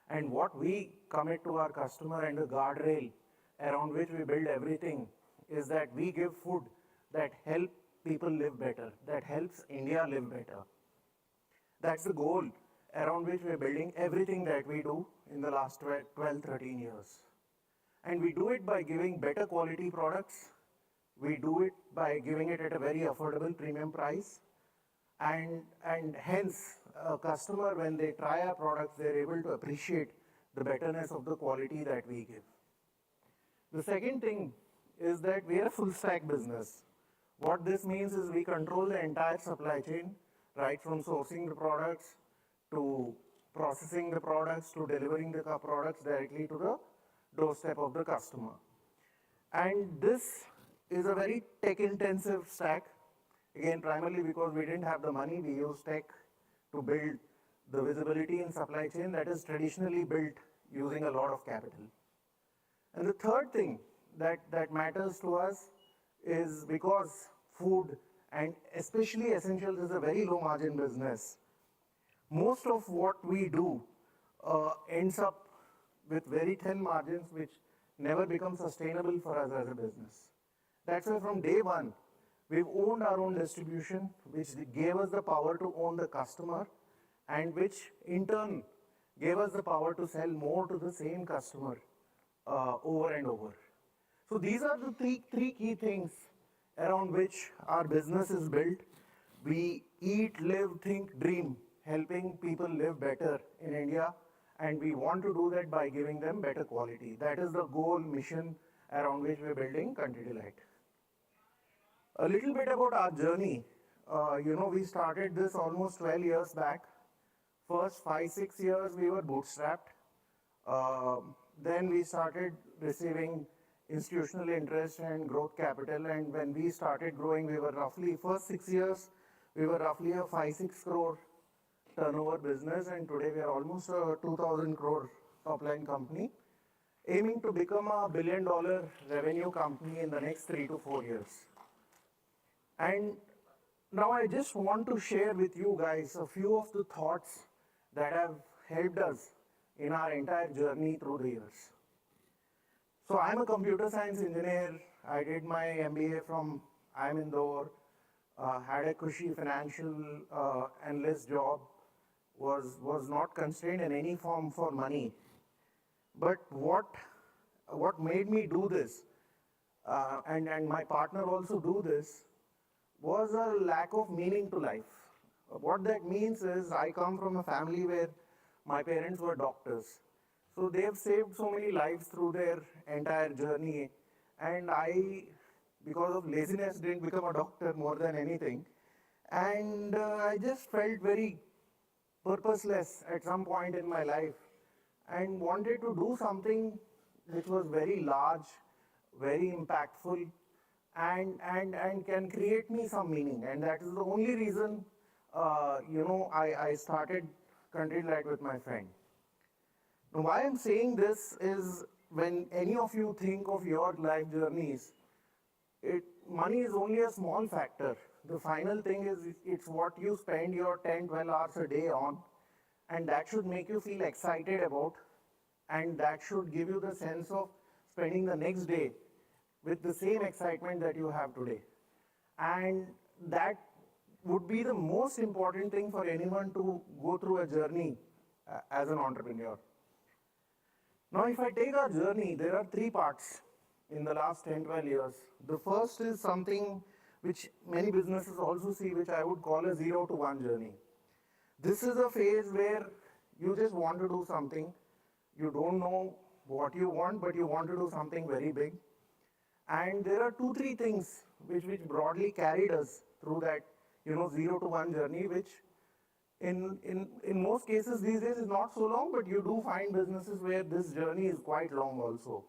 And what we commit to our customer, and the guardrail around which we build everything, is that we give food that help people live better, that helps India live better. That's the goal around which we're building everything that we do in the last 12, 13 years. And we do it by giving better quality products. We do it by giving it at a very affordable premium price. And hence, a customer, when they try our products, they're able to appreciate the betterness of the quality that we give. The second thing is that we are a full stack business. What this means is we control the entire supply chain, right from sourcing the products to processing the products to delivering the products directly to the doorstep of the customer. And this is a very tech-intensive stack. Again, primarily because we didn't have the money, we used tech to build the visibility in supply chain that is traditionally built using a lot of capital. And the third thing that matters to us is because food, and especially essentials, is a very low margin business. Most of what we do ends up with very thin margins, which never become sustainable for us as a business. That's why from day one, we've owned our own distribution, which gave us the power to own the customer, and which in turn gave us the power to sell more to the same customer over and over. So these are the three key things around which our business is built. We eat, live, think, dream, helping people live better in India, and we want to do that by giving them better quality. That is the goal, mission around which we're building Country Delight. A little bit about our journey. We started this almost 12 years back. First 5-6 years we were bootstrapped. Then we started receiving institutional interest and growth capital, and when we started growing, we were roughly, first 6 years, we were roughly a 5-6 crore turnover business, and today we are almost a 2,000 crore top line company, aiming to become a $1 billion revenue company in the next 3 to 4 years. And Now I just want to share with you guys a few of the thoughts that have helped us in our entire journey through the years. So I'm a computer science engineer. I did my MBA from IIM Indore, had a cushy financial analyst job, was not constrained in any form for money. But what made me do this, and my partner also do this, was a lack of meaning to life. What that means is I come from a family where my parents were doctors. So they have saved so many lives through their entire journey. And I, because of laziness, didn't become a doctor more than anything. And I just felt very purposeless at some point in my life and wanted to do something which was very large, very impactful, and can create me some meaning. And that is the only reason, I started Country Delight with my friend. Now, why I'm saying this is when any of you think of your life journeys, money is only a small factor. The final thing is it's what you spend your 10, 12 hours a day on, and that should make you feel excited about, and that should give you the sense of spending the next day with the same excitement that you have today. And that would be the most important thing for anyone to go through a journey as an entrepreneur. Now, if I take our journey, there are three parts in the last 10, 12 years. The first is something which many businesses also see, which I would call a 0 to 1 journey. This is a phase where you just want to do something. You don't know what you want, but you want to do something very big. And there are 2, 3 things which broadly carried us through that, 0 to 1 journey, which in most cases these days is not so long, but you do find businesses where this journey is quite long also.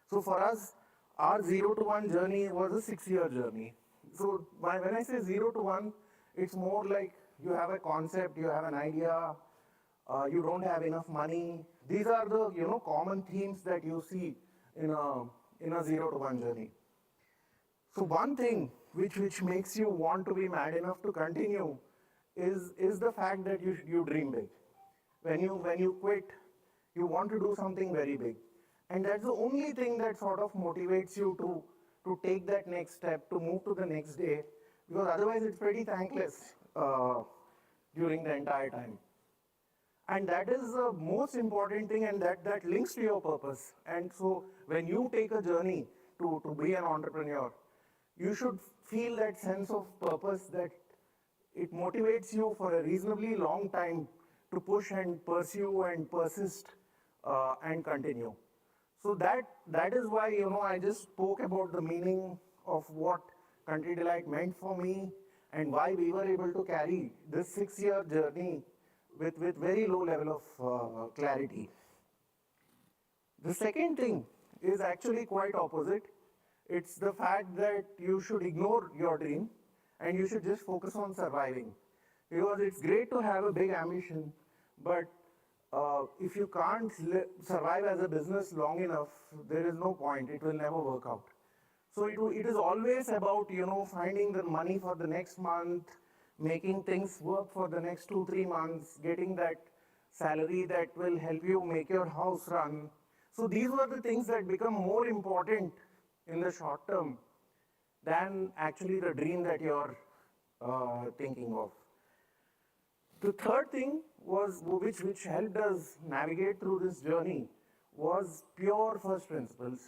So for us, our 0 to 1 journey was a 6-year journey. So when I say 0 to 1, it's more like you have a concept, you have an idea, you don't have enough money. These are the common themes that you see in a 0 to 1 journey. So one thing which makes you want to be mad enough to continue is the fact that you dream big. When you quit, you want to do something very big. And that's the only thing that sort of motivates you to take that next step, to move to the next day, because otherwise it's pretty thankless during the entire time. And that is the most important thing, and that links to your purpose. And so when you take a journey to be an entrepreneur, you should feel that sense of purpose, that it motivates you for a reasonably long time to push and pursue and persist and continue. So that is why I just spoke about the meaning of what Country Delight meant for me and why we were able to carry this 6-year journey with very low level of clarity. The second thing is actually quite opposite. It's the fact that you should ignore your dream and you should just focus on surviving. Because it's great to have a big ambition, but if you can't survive as a business long enough, there is no point. It will never work out. So it is always about, finding the money for the next month, making things work for the next 2, 3 months, getting that salary that will help you make your house run. So these were the things that become more important in the short term than actually the dream that you're thinking of. The third thing was, which helped us navigate through this journey, was pure first principles.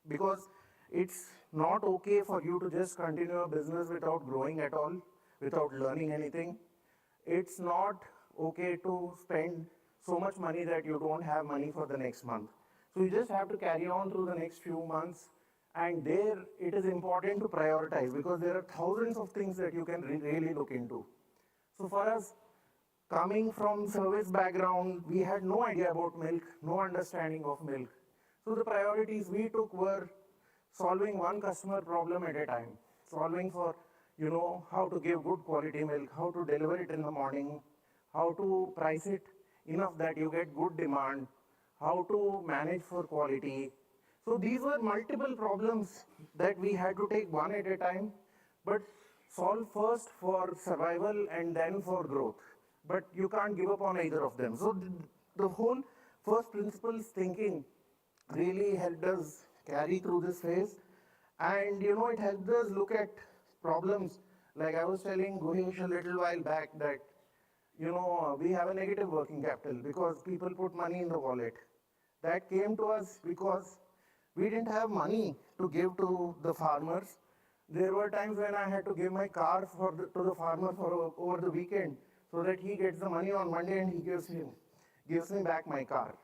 Because it's not okay for you to just continue a business without growing at all, without learning anything. It's not okay to spend so much money that you don't have money for the next month. So you just have to carry on through the next few months. And there it is important to prioritize, because there are thousands of things that you can really look into. So for us, coming from service background, we had no idea about milk, no understanding of milk. So the priorities we took were solving one customer problem at a time, solving for, how to give good quality milk, how to deliver it in the morning, how to price it enough that you get good demand, how to manage for quality. So these were multiple problems that we had to take one at a time, but solve first for survival and then for growth. But you can't give up on either of them. So the whole first principles thinking really helped us carry through this phase. And it helped us look at problems. Like I was telling Guhesh a little while back that, we have a negative working capital because people put money in the wallet. That came to us because we didn't have money to give to the farmers. There were times when I had to give my car to the farmer for over the weekend so that he gets the money on Monday and he gives me back my car.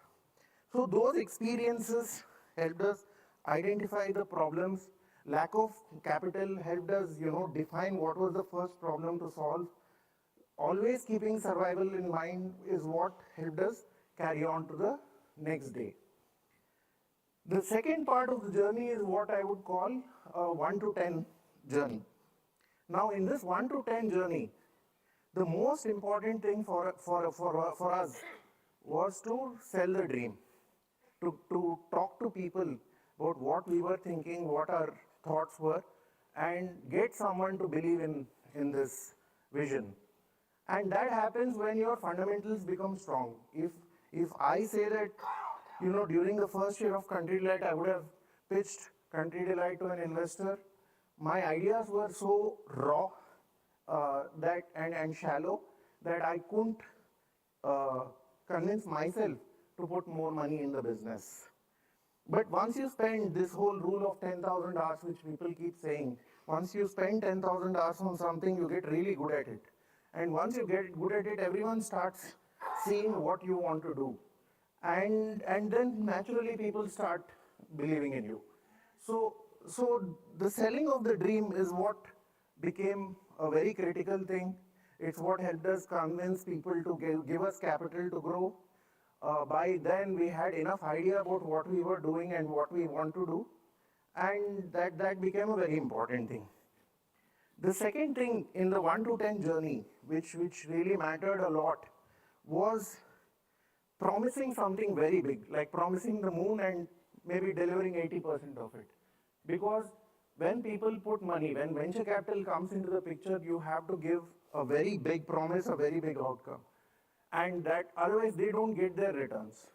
So those experiences helped us identify the problems. Lack of capital helped us, define what was the first problem to solve. Always keeping survival in mind is what helped us carry on to the next day. The second part of the journey is what I would call a 1 to 10 journey. Now, in this 1 to 10 journey, the most important thing for us was to sell the dream, to talk to people about what we were thinking, what our thoughts were, and get someone to believe in this vision. And that happens when your fundamentals become strong. If I say that, during the first year of Country Delight, I would have pitched Country Delight to an investor, my ideas were so raw and shallow that I couldn't convince myself to put more money in the business. But once you spend this whole rule of 10,000 hours, which people keep saying, once you spend 10,000 hours on something, you get really good at it. And once you get good at it, everyone starts seeing what you want to do. And then naturally people start believing in you. So the selling of the dream is what became a very critical thing. It's what helped us convince people to give us capital to grow. By then we had enough idea about what we were doing and what we want to do. And that became a very important thing. The second thing in the 1 to 10 journey, which really mattered a lot, was promising something very big, like promising the moon and maybe delivering 80% of it. Because when people put money, when venture capital comes into the picture, you have to give a very big promise, a very big outcome. And that otherwise they don't get their returns.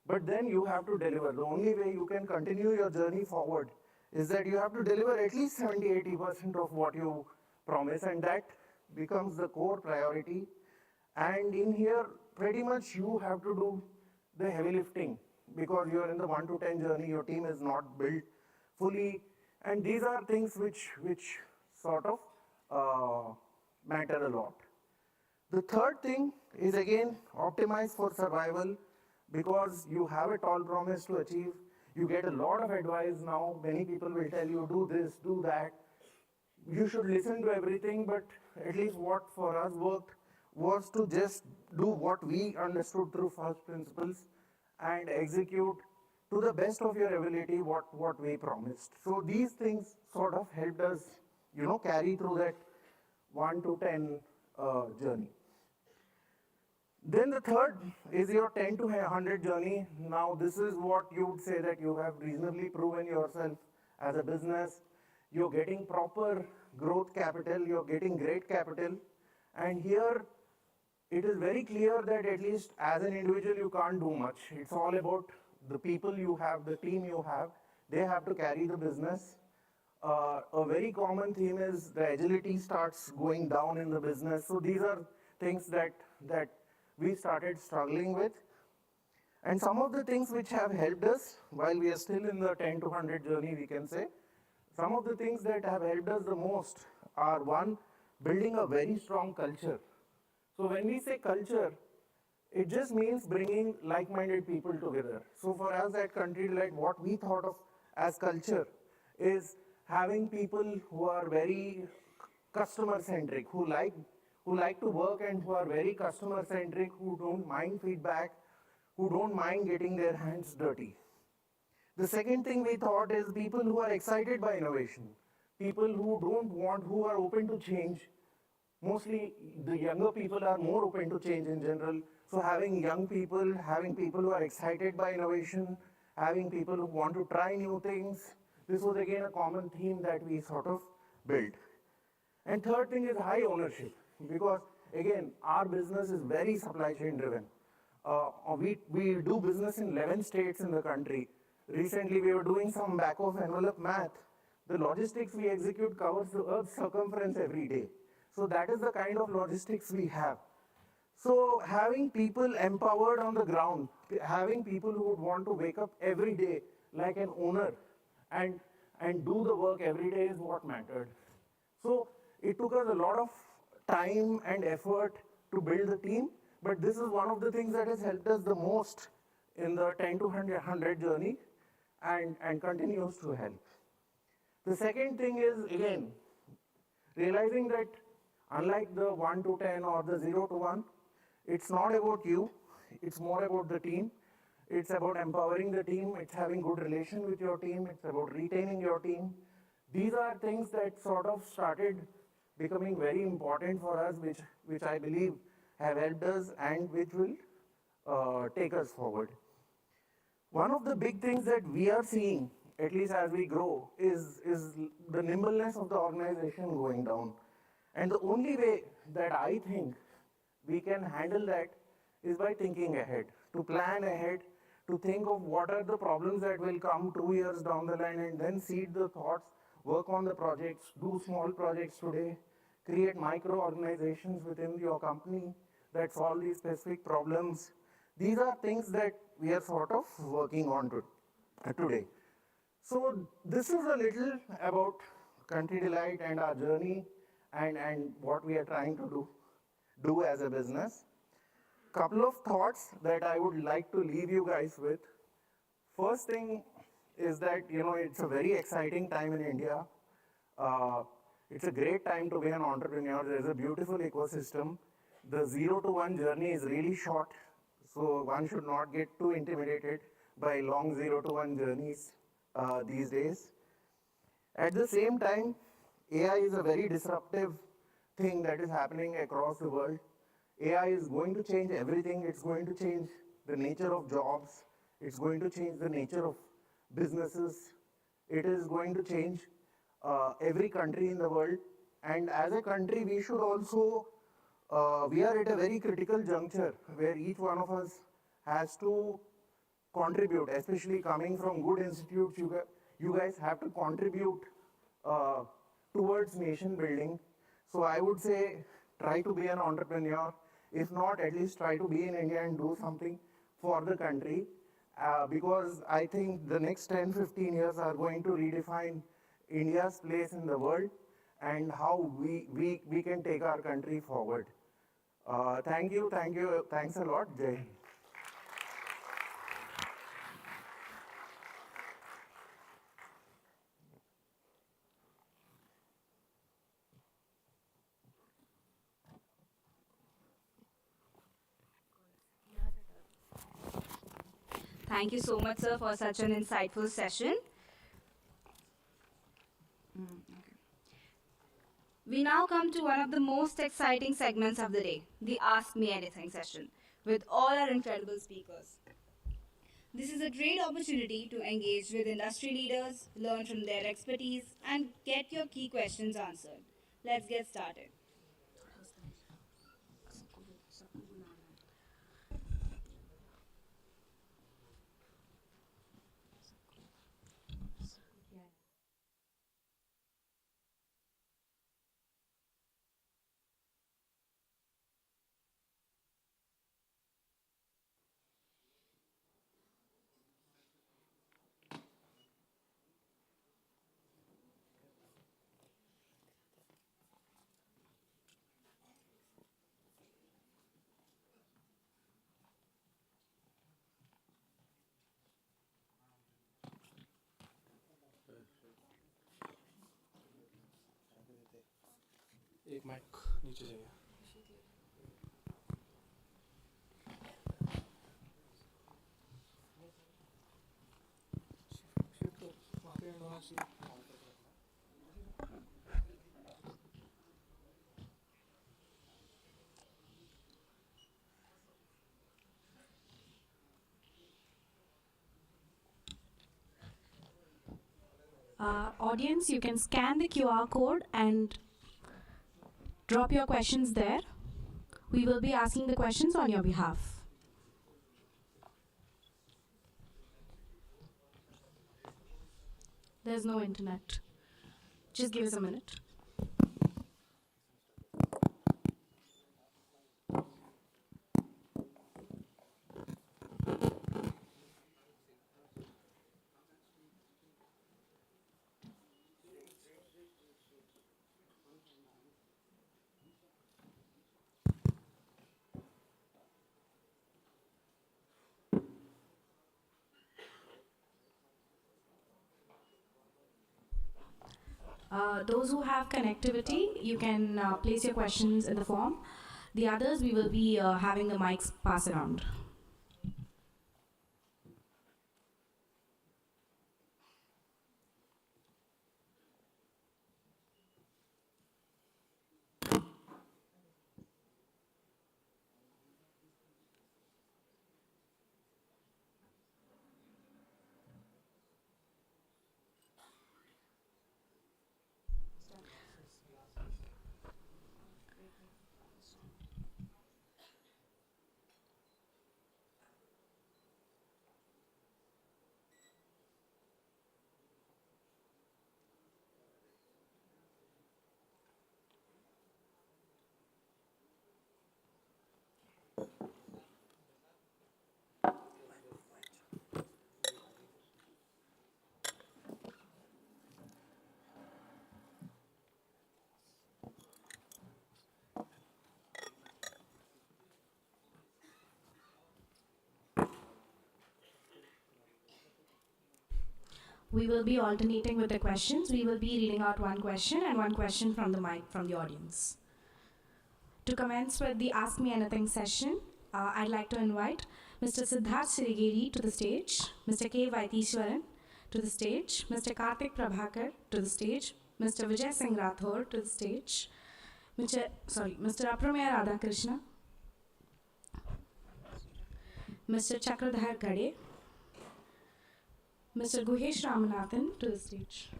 But then you have to deliver. The only way you can continue your journey forward is that you have to deliver at least 70-80% of what you promise, and that becomes the core priority. And in here, pretty much you have to do the heavy lifting because you're in the 1 to 10 journey, your team is not built fully, and these are things which sort of matter a lot. The third thing is again optimize for survival because you have a tall promise to achieve. You get a lot of advice now. Many people will tell you, do this, do that. You should listen to everything, but at least what for us worked was to just do what we understood through first principles and execute to the best of your ability what we promised. So these things sort of helped us, carry through that 1 to 10 journey. Then the third is your 10 to 100 journey. Now this is what you would say that you have reasonably proven yourself as a business. You're getting proper growth capital, you're getting great capital. And here it is very clear that at least as an individual you can't do much. It's all about the people you have, the team you have. They have to carry the business. A very common theme is the agility starts going down in the business. So these are things that we started struggling with. And some of the things which have helped us, while we are still in the 10 to 100 journey, we can say, some of the things that have helped us the most are, one, building a very strong culture. So when we say culture, it just means bringing like-minded people together. So for us at Country Delight, what we thought of as culture is having people who are very customer-centric, who like to work and who are very customer-centric, who don't mind feedback, who don't mind getting their hands dirty. The second thing we thought is people who are excited by innovation, people who are open to change. Mostly the younger people are more open to change in general. So having young people, having people who are excited by innovation, having people who want to try new things, this was again a common theme that we sort of built. And third thing is high ownership, because again, our business is very supply chain driven. We do business in 11 states in the country. Recently, we were doing some back of envelope math. The logistics we execute covers the Earth's circumference every day. So that is the kind of logistics we have. So having people empowered on the ground, having people who would want to wake up every day like an owner and, and do the work every day is what mattered. So it took us a lot of time and effort to build the team, but this is one of the things that has helped us the most in the 10 to 100 journey and continues to help. The second thing is, again, realizing that unlike the 1 to 10 or the 0 to 1, it's not about you, it's more about the team. It's about empowering the team, it's having good relation with your team, it's about retaining your team. These are things that sort of started becoming very important for us, which I believe have helped us and which will take us forward. One of the big things that we are seeing, at least as we grow, is the nimbleness of the organization going down. And the only way that I think we can handle that is by thinking ahead, to plan ahead, to think of what are the problems that will come 2 years down the line and then seed the thoughts, work on the projects, do small projects today, create micro organizations within your company that solve these specific problems. These are things that we are sort of working on today. So this is a little about Country Delight and our journey and what we are trying to do as a business. Couple of thoughts that I would like to leave you guys with. First thing is that, it's a very exciting time in India. It's a great time to be an entrepreneur. There's a beautiful ecosystem. The 0 to 1 journey is really short, so one should not get too intimidated by long 0 to 1 journeys these days. At the same time, AI is a very disruptive thing that is happening across the world. AI is going to change everything. It's going to change the nature of jobs. It's going to change the nature of businesses. It is going to change every country in the world. And as a country, we should also, we are at a very critical juncture where each one of us has to contribute, especially coming from good institutes. You guys have to contribute towards nation building. So I would say, try to be an entrepreneur. If not, at least try to be in India and do something for the country. Because I think the next 10, 15 years are going to redefine India's place in the world and how we can take our country forward. Thank you, thanks a lot, Jai Hind. Thank you so much, sir, for such an insightful session. We now come to one of the most exciting segments of the day, the Ask Me Anything session, with all our incredible speakers. This is a great opportunity to engage with industry leaders, learn from their expertise, and get your key questions answered. Let's get started. एक mic नीचे चाहिए. Audience, you can scan the QR code and Drop your questions there. We will be asking the questions on your behalf. There's no internet. Just give us a minute. Those who have connectivity, you can place your questions in the form. The others, we will be having the mics pass around. We will be alternating with the questions. We will be reading out one question and one question from the mic from the audience. To commence with the Ask Me Anything session, I'd like to invite Mr. Siddharth Sirigeri to the stage, Mr. K. Vaitishwaran to the stage, Mr. Karthik Prabhakar to the stage, Mr. Vijay Singh Rathore to the stage, Mr. Aprameya Radhakrishna, Mr. Chakradhar Gade, Mr. Guhesh Ramanathan to the stage.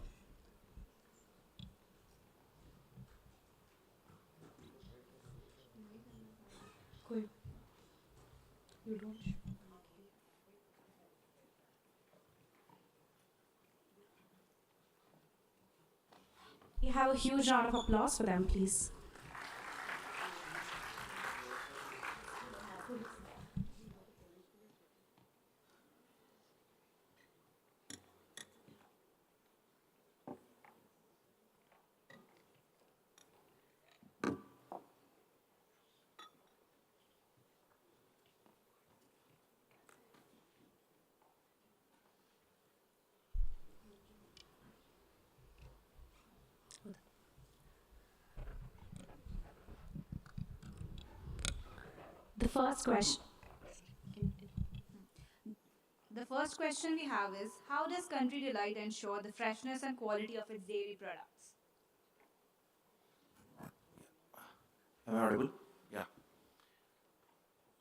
We have a huge round of applause for them, please. The first question. The first question we have is, how does Country Delight ensure the freshness and quality of its dairy products? Am I audible? Yeah.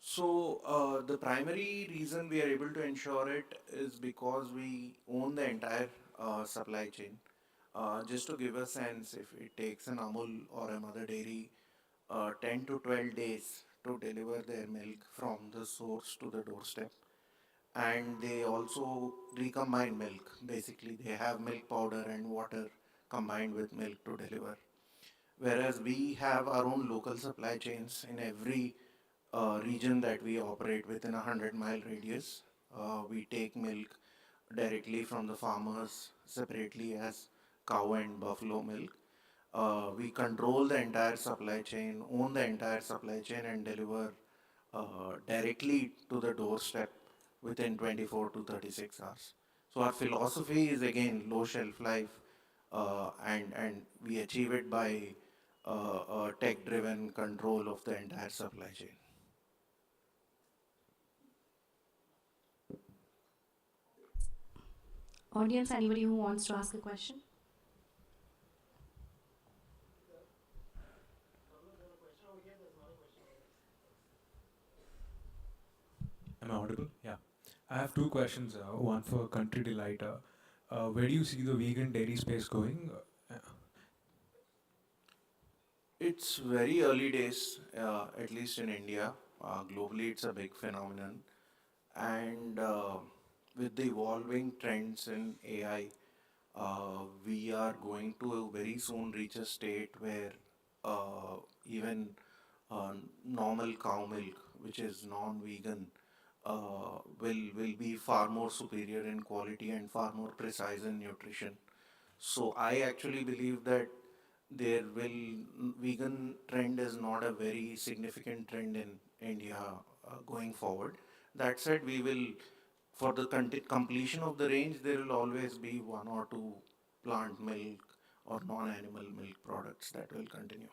So the primary reason we are able to ensure it is because we own the entire supply chain. Just to give a sense, if it takes an Amul or a mother dairy 10 to 12 days to deliver their milk from the source to the doorstep, and they also recombine milk. Basically, they have milk powder and water combined with milk to deliver. Whereas we have our own local supply chains in every region that we operate within a 100-mile radius. We take milk directly from the farmers separately as cow and buffalo milk. We control the entire supply chain, own the entire supply chain, and deliver directly to the doorstep within 24 to 36 hours. So our philosophy is again low shelf life, and we achieve it by tech-driven control of the entire supply chain. Audience, anybody who wants to ask a question? Am I audible? Yeah. I have two questions. One for Country Delight. Where do you see the vegan dairy space going? it's very early days, at least in India. Globally, it's a big phenomenon. And with the evolving trends in AI, we are going to very soon reach a state where even normal cow milk, which is non-vegan, will be far more superior in quality and far more precise in nutrition. So I actually believe that there will vegan trend is not a very significant trend in India going forward. That said, we will for the completion of the range, there will always be one or two plant milk or non-animal milk products that will continue.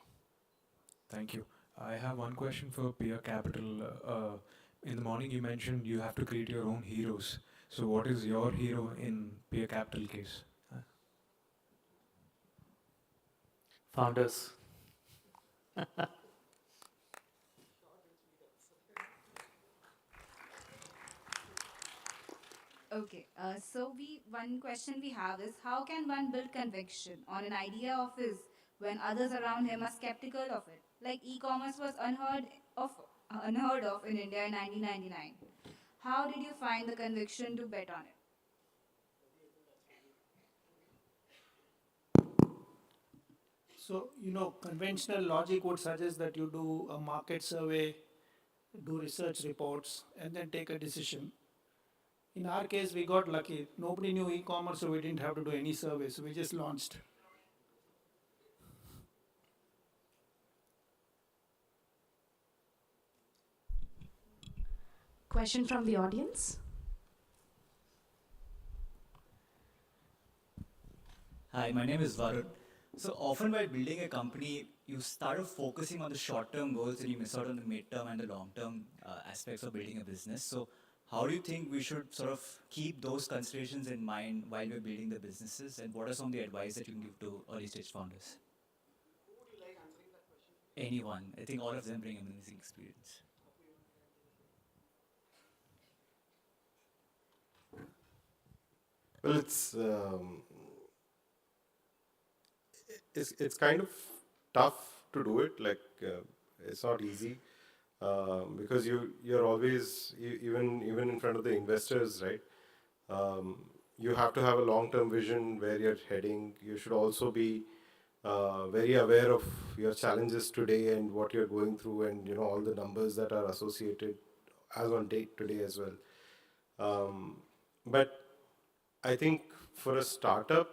Thank you. I have one question for Peer Capital. In the morning, you mentioned you have to create your own heroes. So, what is your hero in Peer Capital case? Founders. Okay, so one question we have is how can one build conviction on an idea of his when others around him are skeptical of it? Like e-commerce was unheard of in India in 1999. How did you find the conviction to bet on it? So, conventional logic would suggest that you do a market survey, do research reports, and then take a decision. In our case, we got lucky. Nobody knew e-commerce, so we didn't have to do any survey. So we just launched. Question from the audience. Hi, my name is Varun. So often while building a company, you start off focusing on the short-term goals and you miss out on the mid-term and the long-term aspects of building a business. So how do you think we should sort of keep those considerations in mind while we're building the businesses? And what are some of the advice that you can give to early stage founders? Anyone. I think all of them bring amazing experience. Well, it's kind of tough to do it. Like it's not easy because you're always even in front of the investors, right? You have to have a long-term vision where you're heading. You should also be very aware of your challenges today and what you're going through, and all the numbers that are associated as on date today as well. But I think for a startup,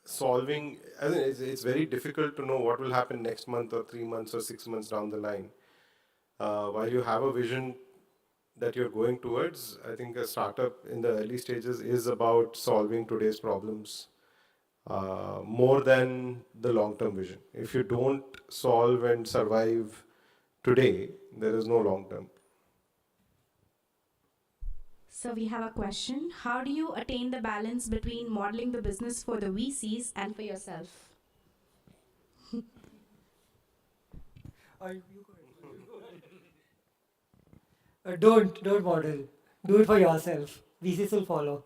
solving, I think it's very difficult to know what will happen next month or 3 months or 6 months down the line. While you have a vision that you're going towards, I think a startup in the early stages is about solving today's problems more than the long-term vision. If you don't solve and survive today, there is no long-term. So we have a question. How do you attain the balance between modeling the business for the VCs and for yourself? Don't model. Do it for yourself. VCs will follow.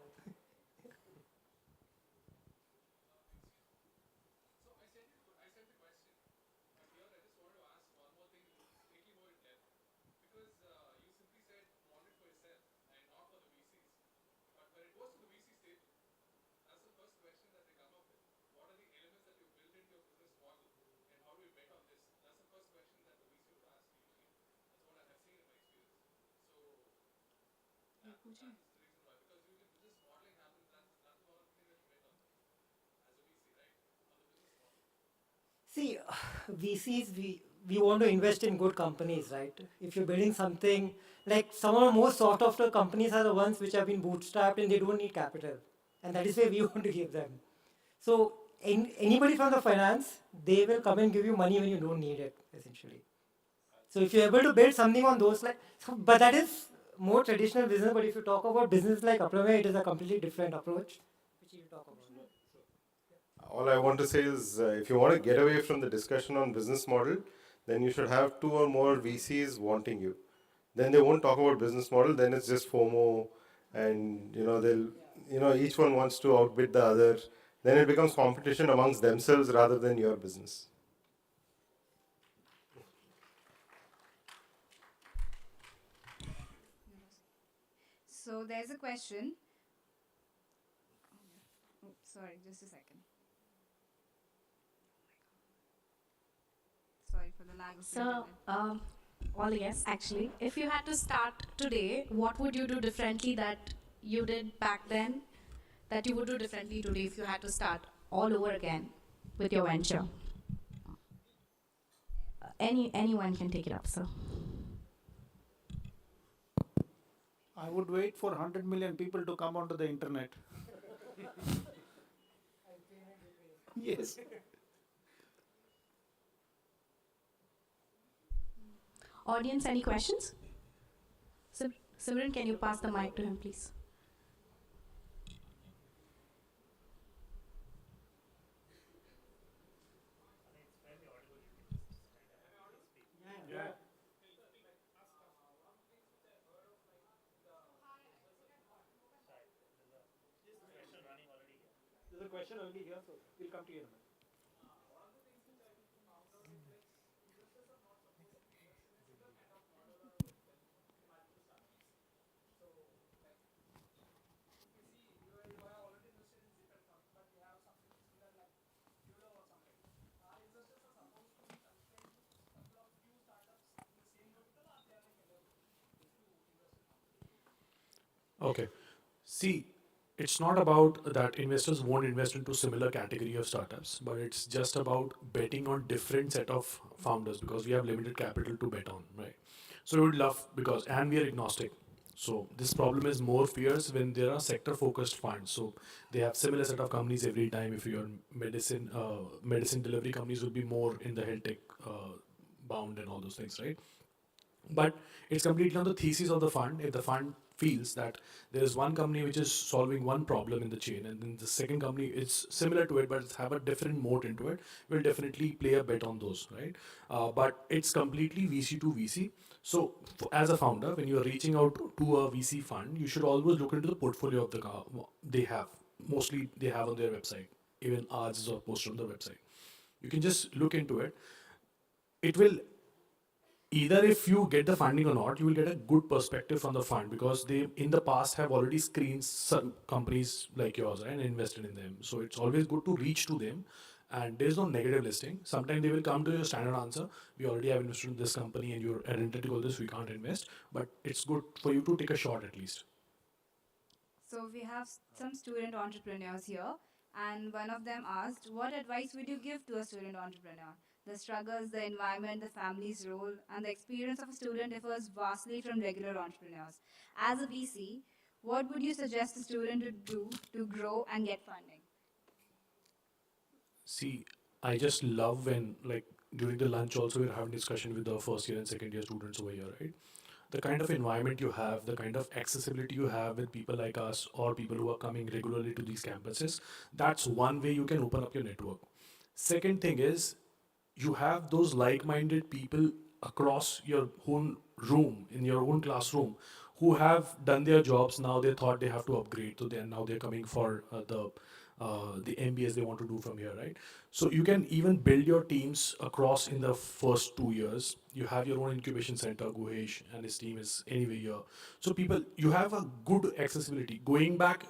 See, VCs, we want to invest in good companies, right? If you're building something, like some of the most sought after companies are the ones which have been bootstrapped and they don't need capital. And that is where we want to give them. So anybody from the finance, they will come and give you money when you don't need it, essentially. So if you're able to build something on those, but that is more traditional business, but if you talk about business like Applemay, it is a completely different approach, which you talk about. All I want to say is if you want to get away from the discussion on business model, then you should have 2 or more VCs wanting you. Then they won't talk about business model, then it's just FOMO, and each one wants to outbid the other. Then it becomes competition amongst themselves rather than your business. So there's a question. Oh, sorry, just a second. Sorry for the lag of the So, internet. well, yes, actually, if you had to start today, what would you do differently that you did back then, that you would do differently today if you had to start all over again with your venture? Anyone can take it up, sir. I would wait for 100 million people to come onto the internet. Yes. Audience, any questions? Simran, can you pass the mic to him, please? There's a question already here, so we'll come to you in a minute. Okay. See, it's not about that investors won't invest into similar category of startups, but it's just about betting on different set of founders because we have limited capital to bet on, right? So we would love because and we are agnostic. So this problem is more fierce when there are sector focused funds. So they have similar set of companies every time. If you're medicine delivery companies would be more in the health tech bound and all those things, right? But it's completely on the thesis of the fund. If the fund feels that there is one company which is solving one problem in the chain and then the second company is similar to it but it's have a different moat into it, we'll definitely play a bet on those, right? But it's completely VC to VC. So as a founder, when you're reaching out to a VC fund, you should always look into the portfolio of the they have. Mostly they have on their website. Even ours is posted on the website. You can just look into it. It will either if you get the funding or not, you will get a good perspective from the fund because they in the past have already screened some companies like yours, right, and invested in them. So it's always good to reach to them and there's no negative listing. Sometimes they will come to your standard answer. We already have invested in this company and you're identical to this, we can't invest. But it's good for you to take a shot at least. So we have some student entrepreneurs here, and one of them asked, what advice would you give to a student entrepreneur? The struggles, the environment, the family's role, and the experience of a student differs vastly from regular entrepreneurs. As a VC, what would you suggest a student to do to grow and get funding? See, I just love when, like, during the lunch also we're having discussion with the first year and second year students over here, right? The kind of environment you have, the kind of accessibility you have with people like us or people who are coming regularly to these campuses, that's one way you can open up your network. Second thing is, you have those like-minded people across your own room, in your own classroom, who have done their jobs. Now they thought they have to upgrade, so then now they're coming for the MBAs they want to do from here, right? So you can even build your teams across in the first 2 years. You have your own incubation center. Guhesh and his team is anyway here. So people, you have a good accessibility. Going back,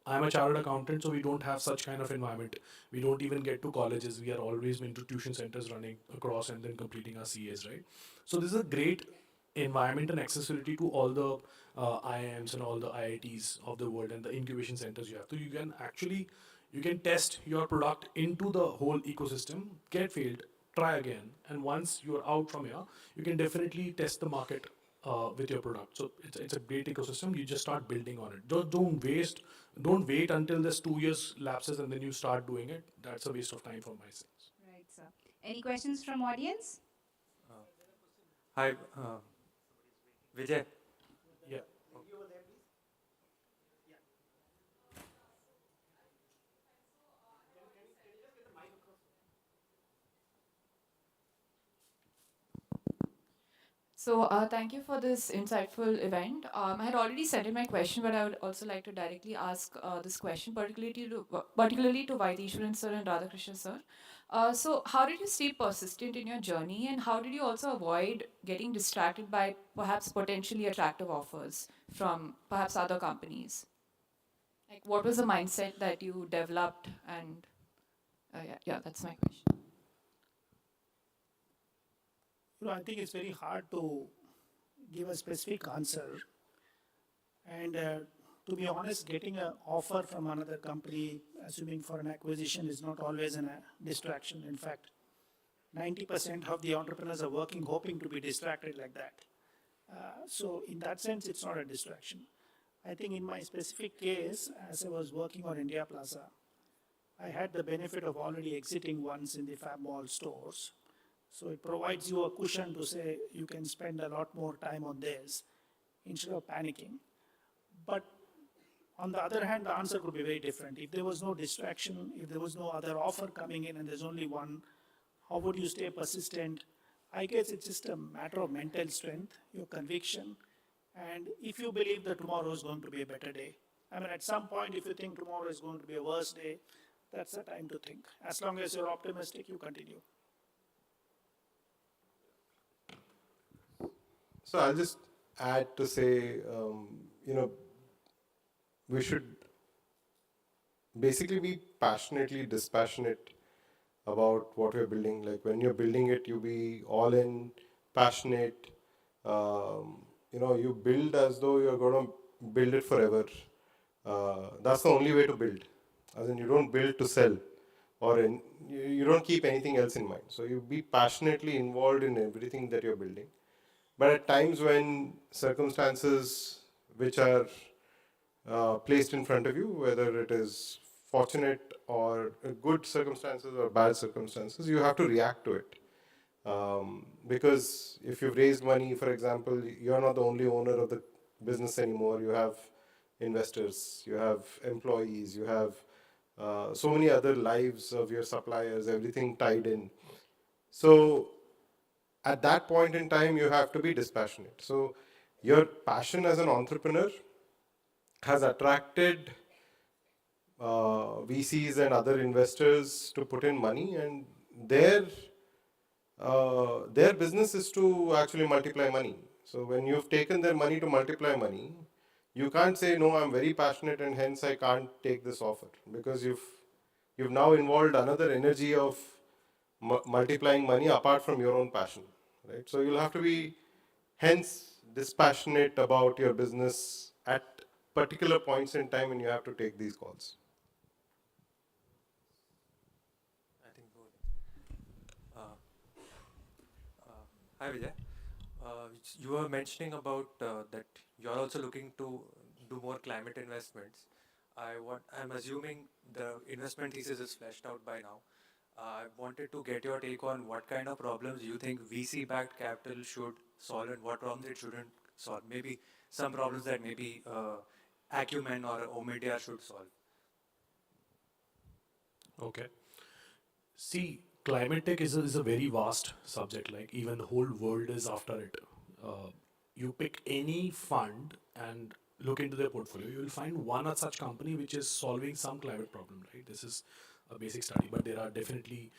I'm a chartered accountant, so we don't have such kind of environment. We don't even get to colleges. We are always into tuition centers running across and then completing our CAs, right? So this is a great environment and accessibility to all the IIMs and all the IITs of the world and the incubation centers you have. So you can actually, you can test your product into the whole ecosystem, get failed, try again. And once you're out from here, you can definitely test the market with your product. So it's a great ecosystem. You just start building on it. Don't wait until this 2 years lapses and then you start doing it. That's a waste of time for my sense. Right, sir. Any questions from audience? Hi, Vijay. Yeah. So thank you for this insightful event. I had already sent in my question, but I would also like to directly ask this question, particularly to Vaidishwaran sir and Radhakrishnan sir. So how did you stay persistent in your journey, and how did you also avoid getting distracted by perhaps potentially attractive offers from perhaps other companies? Like, what was the mindset that you developed? And yeah, that's my question. I think it's very hard to give a specific answer. And to be honest, getting an offer from another company, assuming for an acquisition, is not always a distraction. In fact, 90% of the entrepreneurs are working hoping to be distracted like that. So in that sense, it's not a distraction. I think in my specific case, as I was working on India Plaza, I had the benefit of already exiting once in the Fab Mall stores. So it provides you a cushion to say you can spend a lot more time on this instead of panicking. But on the other hand, the answer could be very different. If there was no distraction, if there was no other offer coming in and there's only one, how would you stay persistent? I guess it's just a matter of mental strength, your conviction, and if you believe that tomorrow is going to be a better day. I mean, at some point, if you think tomorrow is going to be a worse day, that's the time to think. As long as you're optimistic, you continue. So I'll just add to say, we should basically be passionately dispassionate about what we're building. Like when you're building it, you be all in, passionate. You build as though you're going to build it forever. That's the only way to build. As in, you don't build to sell, you don't keep anything else in mind. So you be passionately involved in everything that you're building. But at times when circumstances which are placed in front of you, whether it is fortunate or good circumstances or bad circumstances, you have to react to it. Because if you've raised money, for example, you're not the only owner of the business anymore. You have investors, you have employees, you have so many other lives of your suppliers, everything tied in. So at that point in time, you have to be dispassionate. So your passion as an entrepreneur has attracted VCs and other investors to put in money, and their business is to actually multiply money. So when you've taken their money to multiply money, you can't say, no, I'm very passionate and hence I can't take this offer, because you've now involved another energy of multiplying money apart from your own passion, right? So you'll have to be hence dispassionate about your business at particular points in time when you have to take these calls. I think hi Vijay. You were mentioning about that you're also looking to do more climate investments. I'm assuming the investment thesis is fleshed out by now. I wanted to get your take on what kind of problems you think VC-backed capital should solve and what problems it shouldn't solve. Maybe some problems that maybe Acumen or Omidyar should solve. Okay. See, climate tech is a very vast subject. Like even the whole world is after it. You pick any fund and look into their portfolio, you will find one such company which is solving some climate problem, right? This is a basic study, but there are definitely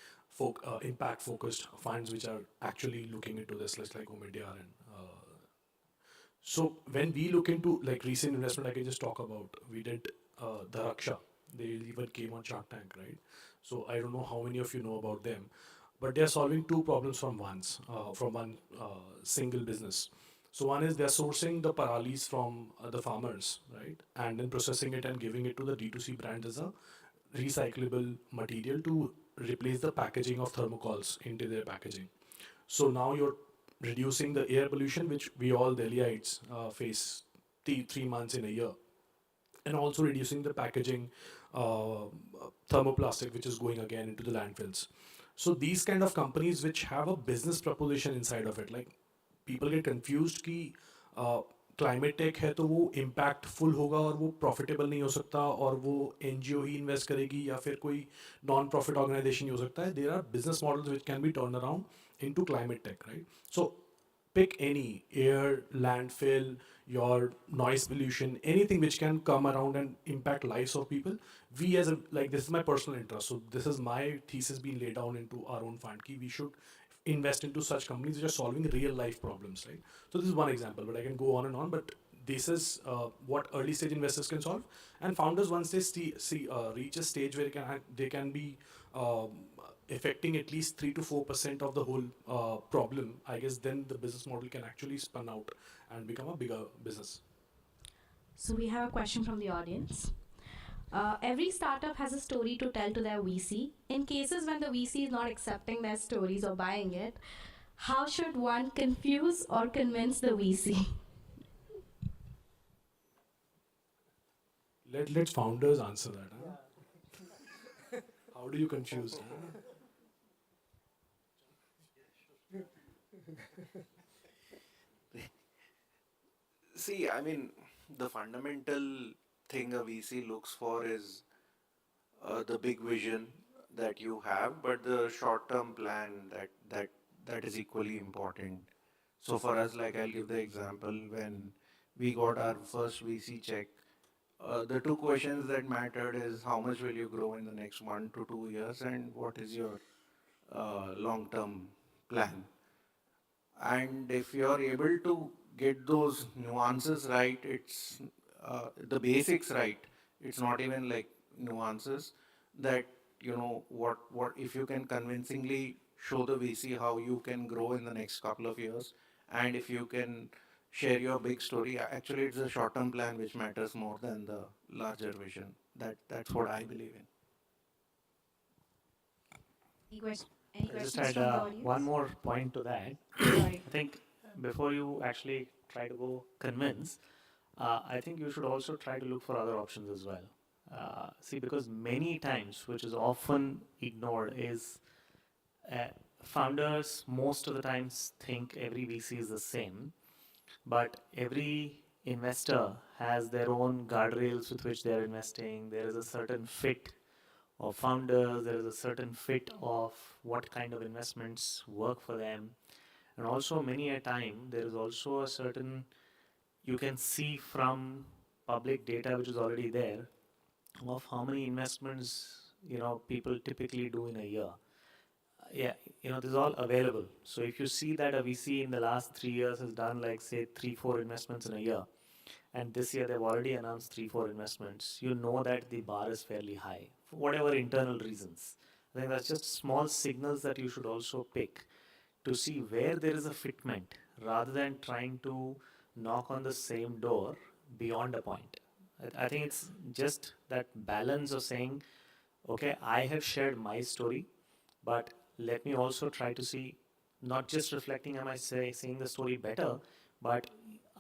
impact-focused funds which are actually looking into this, like Omidyar. And so when we look into like recent investment, I can just talk about, we did the Raksha. They even came on Shark Tank, right? So I don't know how many of you know about them, but they're solving two problems from one single business. So one is they're sourcing the paralis from the farmers, right? And then processing it and giving it to the D2C brands as a recyclable material to replace the packaging of thermocols into their packaging. So now you're reducing the air pollution, which we all Delhiites face 3 months in a year, and also reducing the packaging thermoplastic, which is going again into the landfills. So these kind of companies which have a business proposition inside of it, like people get confused कि climate take है तो वो impactful होगा और वो profitable नहीं हो सकता और वो एनजीओ ही इन्वेस्ट करेगी या फिर कोई नॉन प्रॉफिट ऑर्गेनाइजेशन ही हो सकता है. There are business models which can be turn around into climate tech, right? So pick any air, landfill, your noise pollution, anything which can come around and impact lives of people. We as a, like, this is my personal interest. So this is my thesis being laid down into our own fund. We should invest into such companies which are solving real life problems, right? So this is one example, but I can go on and on. But this is what early stage investors can solve, and founders, once they reach a stage where they can be affecting at least 3 to 4% of the whole problem, I guess then the business model can actually spun out and become a bigger business. So we have a question from the audience. Every startup has a story to tell to their VC. In cases when the VC is not accepting their stories or buying it, how should one confuse or convince the VC? Let founders answer that. Huh? How do you confuse? See, I mean, the fundamental thing a VC looks for is the big vision that you have, but the short-term plan that is equally important. So for us, like I'll give the example, when we got our first VC check, the two questions that mattered is how much will you grow in the next 1 to 2 years, and what is your long-term plan. And if you're able to get those nuances right, it's the basics right. It's not even like nuances that, you know, what if you can convincingly show the VC how you can grow in the next couple of years, and if you can share your big story. Actually, it's the short-term plan which matters more than the larger vision. That's what I believe in. Any I just questions had from the audience? one more point to that. Sorry. I think before you actually try to go convince, I think you should also try to look for other options as well. See, because many times, which is often ignored, is founders most of the times think every VC is the same, but every investor has their own guardrails with which they're investing. There is a certain fit of founders, there is a certain fit of what kind of investments work for them. And also, many a time, there is also a certain, you can see from public data which is already there, of how many investments, people typically do in a year. Yeah, this is all available. So if you see that a VC in the last 3 years has done, like, say, 3-4 investments in a year, and this year they've already announced 3-4 investments, you know that the bar is fairly high for whatever internal reasons. I think that's just small signals that you should also pick to see where there is a fitment, rather than trying to knock on the same door beyond a point. I think it's just that balance of saying, okay, I have shared my story, but let me also try to see, not just reflecting, am I saying the story better, but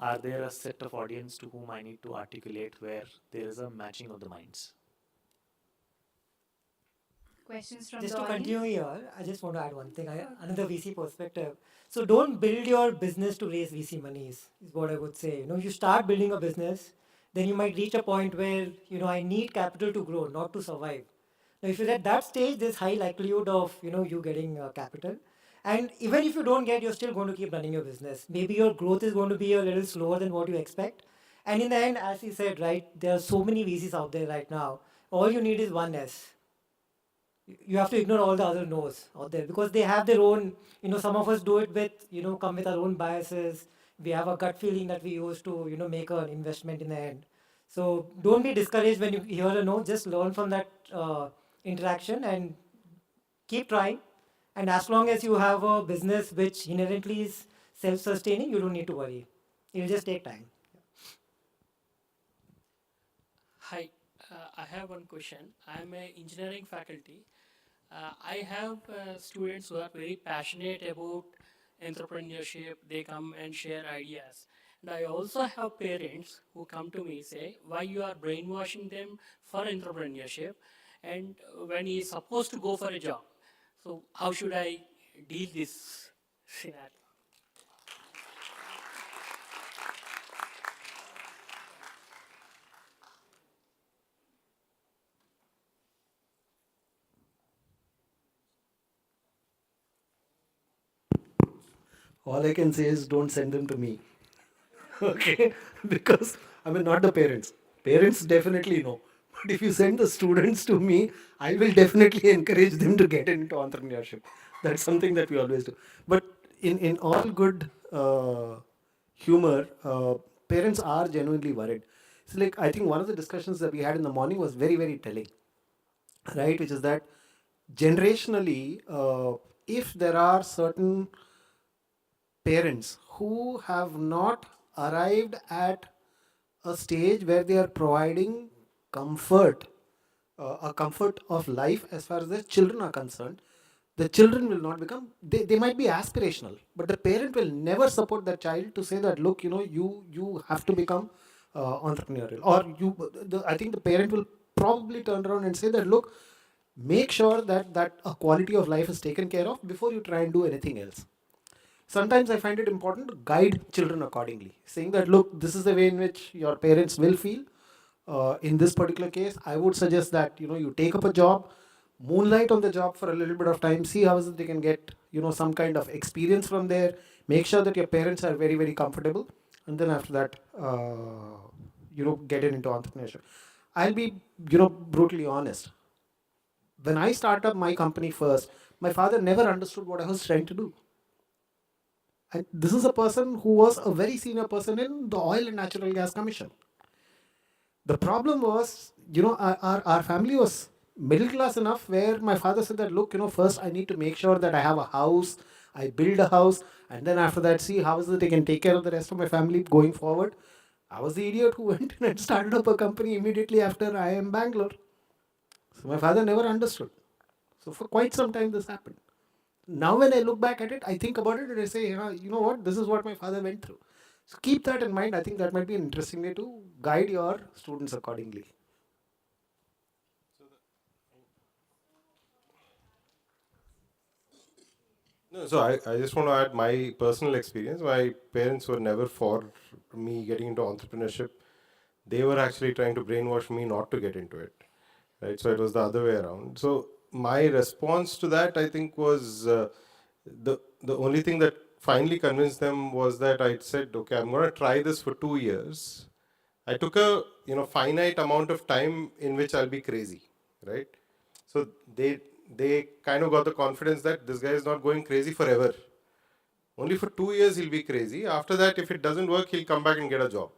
are there a set of audience to whom I need to articulate where there is a matching of the minds? Questions from Just the to audience? continue here, I just want to add one thing, another VC perspective. So don't build your business to raise VC monies, is what I would say. You start building a business, then you might reach a point where, I need capital to grow, not to survive. Now, if you're at that stage, there's high likelihood of, you getting capital. And even if you don't get, you're still going to keep running your business. Maybe your growth is going to be a little slower than what you expect. And in the end, as he said, right, there are so many VCs out there right now. All you need is one S. You have to ignore all the other no's out there, because they have their own, some of us do it with, come with our own biases. We have a gut feeling that we use to, make an investment in the end. So don't be discouraged when you hear a no, just learn from that interaction and keep trying. And as long as you have a business which inherently is self-sustaining, you don't need to worry. It'll just take time. Hi, I have one question. I'm an engineering faculty. I have students who are very passionate about entrepreneurship. They come and share ideas. And I also have parents who come to me say, why you are brainwashing them for entrepreneurship, and when he is supposed to go for a job. So how should I deal this scenario? all I can say is don't send them to me. Okay? Because I mean, not the parents. Parents definitely know. But if you send the students to me, I will definitely encourage them to get into entrepreneurship. That's something that we always do. But in all good humor, parents are genuinely worried. It's like, I think one of the discussions that we had in the morning was very, very telling, right? Which is that generationally, if there are certain parents who have not arrived at a stage where they are providing comfort, a comfort of life as far as their children are concerned, the children will not become, they might be aspirational, but the parent will never support the child to say that, look, you have to become entrepreneurial. Or I think the parent will probably turn around and say that, look, make sure that a quality of life is taken care of before you try and do anything else. Sometimes I find it important to guide children accordingly, saying that, look, this is the way in which your parents will feel. In this particular case, I would suggest that you take up a job, moonlight on the job for a little bit of time, see how is it they can get some kind of experience from there. Make sure that your parents are very, very comfortable, and then after that, get into entrepreneurship. I'll be brutally honest. When I started up my company first, my father never understood what I was trying to do. And this is a person who was a very senior person in the Oil and Natural Gas Commission. The problem was, our family was middle class enough where my father said that, look, first I need to make sure that I have a house, I build a house, and then after that, see how is it I can take care of the rest of my family going forward. I was the idiot who went in and started up a company immediately after IIM Bangalore. So my father never understood. So for quite some time this happened. Now when I look back at it, I think about it and I say, you know what, this is what my father went through. So keep that in mind. I think that might be an interesting way to guide your students accordingly. No, so I just want to add my personal experience. My parents were never for me getting into entrepreneurship. They were actually trying to brainwash me not to get into it. Right? So it was the other way around. So my response to that, I think, was the only thing that finally convinced them was that I said, okay, I'm going to try this for 2 years. I took a finite amount of time in which I'll be crazy, right? So they kind of got the confidence that this guy is not going crazy forever. Only for 2 years he'll be crazy. After that, if it doesn't work, he'll come back and get a job,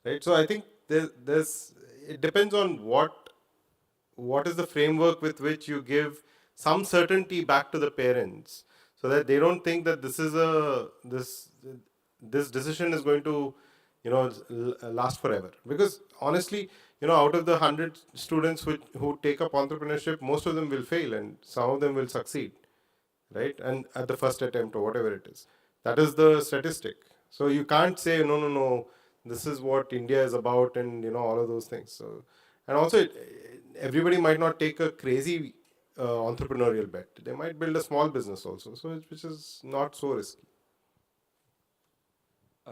right? So I think it depends on what is the framework with which you give some certainty back to the parents, so that they don't think that this decision is going to last forever. Because honestly, out of the 100 students who take up entrepreneurship, most of them will fail and some of them will succeed, right? And at the first attempt or whatever it is, that is the statistic. So you can't say no, this is what India is about, and all of those things. So, and also everybody might not take a crazy entrepreneurial bet. They might build a small business also, so which is not so risky.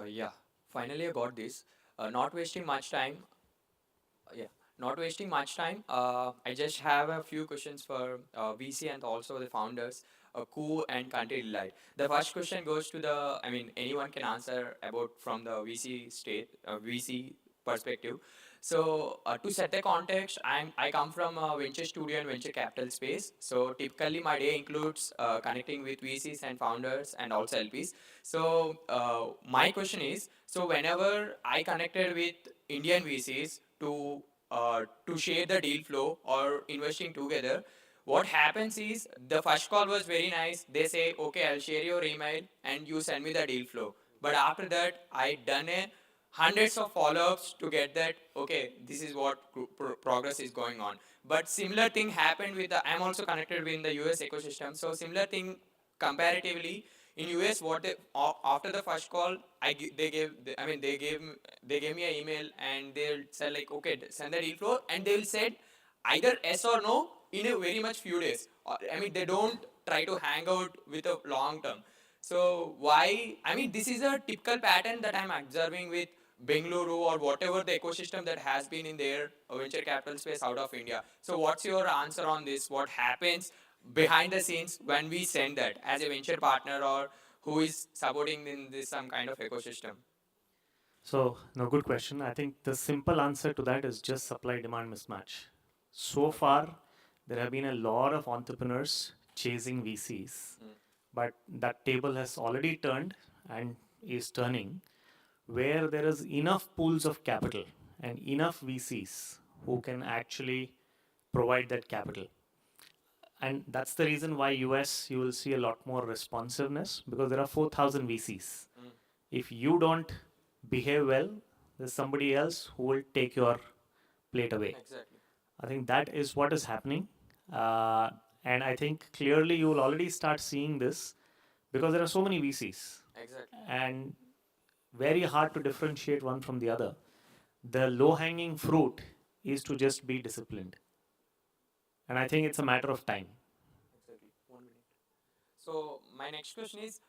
Yeah, finally I got this. Not wasting much time. Yeah, not wasting much time. I just have a few questions for VC and also the founders, Ku and Country Delight. The first question goes to anyone can answer about from the VC perspective. So to set the context, I come from a venture studio and venture capital space. So typically my day includes connecting with VCs and founders and also LPs. So my question is, so whenever I connected with Indian VCs to share the deal flow or investing together, what happens is the first call was very nice. They say, okay, I'll share your email and you send me the deal flow. But after that, I done a hundreds of follow-ups to get that, okay, this is what progress is going on. But similar thing happened with I'm also connected with the US ecosystem. So similar thing comparatively in US, after the first call, they gave me an email and they'll say like, okay, send the deal flow, and they'll say either yes or no in a very much few days. They don't try to hang out with a long term. So why? This is a typical pattern that I'm observing with Bengaluru or whatever the ecosystem that has been in their venture capital space out of India. So what's your answer on this? What happens behind the scenes when we send that as a venture partner or who is supporting in this some kind of ecosystem? So, no, good question. I think the simple answer to that is just supply-demand mismatch. So far, there have been a lot of entrepreneurs chasing VCs, but that table has already turned and is turning, where there is enough pools of capital and enough VCs who can actually provide that capital. And that's the reason why US you will see a lot more responsiveness, because there are 4,000 VCs. If you don't behave well, there's somebody else who will take your plate away. Exactly. I think that is what is happening. And I think clearly you will already start seeing this because there are so many VCs. Exactly. And very hard to differentiate one from the other. The low-hanging fruit is to just be disciplined. And I think it's a matter of time. Exactly. 1 minute. So my next question is,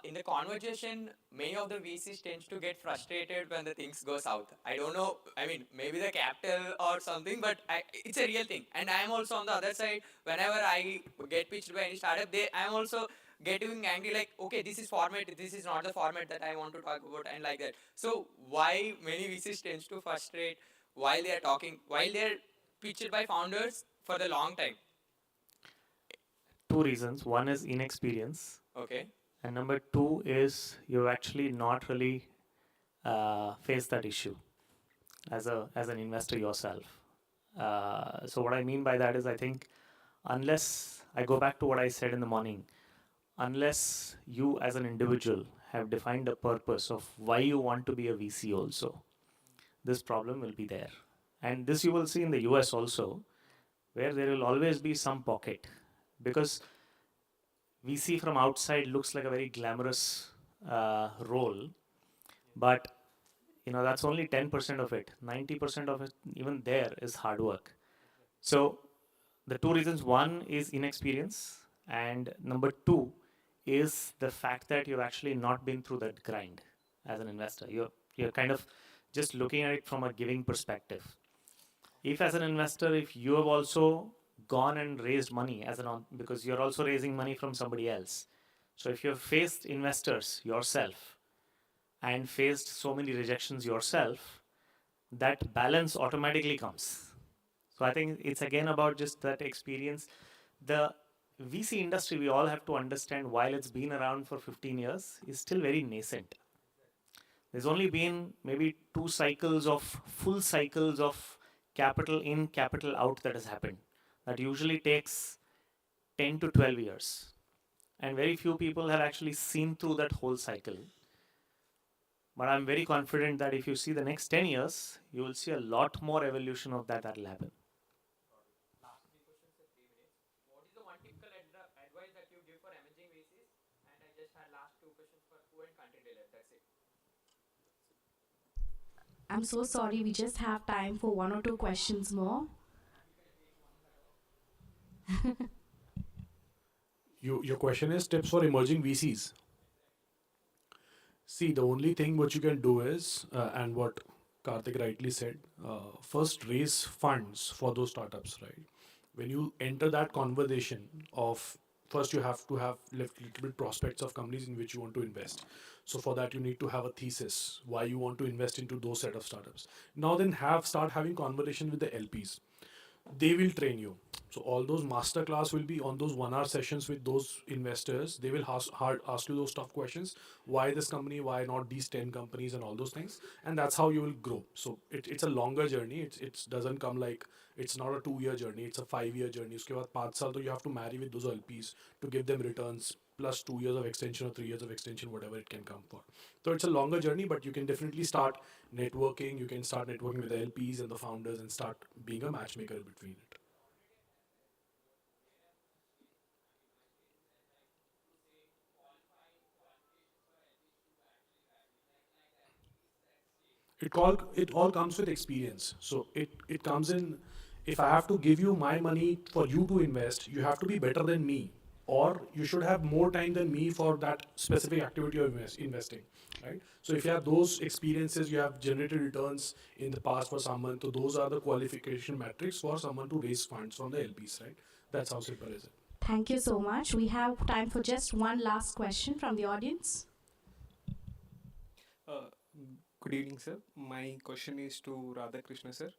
in the conversation, many of the VCs tends to get frustrated when the things go south. I don't know. I mean, maybe the capital or something, but it's a real thing. And I am also on the other side. Whenever I get pitched by any startup, I am also getting angry. Like, okay, this is format. This is not the format that I want to talk about, and like that. So why many VCs tends to frustrate while they are talking, while they are pitched by founders for the long time? Two reasons. One is inexperience. Okay. And number two is you actually not really face that issue as an investor yourself. So what I mean by that is I think unless I go back to what I said in the morning, unless you as an individual have defined a purpose of why you want to be a VC also, this problem will be there. And this you will see in the US also, where there will always be some pocket, because VC from outside looks like a very glamorous role, but that's only 10% of it. 90% of it, even there, is hard work. So the two reasons: one is inexperience, and number two is the fact that you've actually not been through that grind as an investor. You're kind of just looking at it from a giving perspective. If as an investor, if you have also gone and raised money because you're also raising money from somebody else. So if you've faced investors yourself and faced so many rejections yourself, that balance automatically comes. So I think it's again about just that experience. The VC industry, we all have to understand, while it's been around for 15 years, is still very nascent. There's only been maybe full cycles of capital in, capital out that has happened. That usually takes 10 to 12 years. And very few people have actually seen through that whole cycle. But I'm very confident that if you see the next 10 years, you will see a lot more evolution of that will happen. Last 3 questions in 3 minutes. What is the one typical advice that you give for emerging VCs? And I just had last 2 questions for who and country dealer. That's it. I'm so sorry, we just have time for 1 or 2 questions more. Your question is tips for emerging VCs. See, the only thing what you can do is, and what Karthik rightly said, first raise funds for those startups, right? When you enter that conversation of, first you have to have little bit prospects of companies in which you want to invest. So for that you need to have a thesis, why you want to invest into those set of startups. Now then start having conversation with the LPs. They will train you. So all those masterclass will be on those 1 hour sessions with those investors. They will ask you those tough questions. Why this company? Why not these 10 companies and all those things? And that's how you will grow. So it's a longer journey. It doesn't come like, it's not a 2-year journey. It's a 5-year journey. Uske baad 5 saal, you have to marry with those LPs to give them returns plus 2 years of extension or 3 years of extension, whatever it can come for. So it's a longer journey, but you can definitely start networking. You can start networking with the LPs and the founders and start being a matchmaker between it. It all comes with experience. So it comes in, if I have to give you my money for you to invest, you have to be better than me, or you should have more time than me for that specific activity you're investing, right? So if you have those experiences, you have generated returns in the past for someone, so those are the qualification metrics for someone to raise funds from the LPs, right? That's how simple is it. Thank you so much. We have time for just one last question from the audience. Uh, Good evening, sir. My question is to Radhakrishna, sir.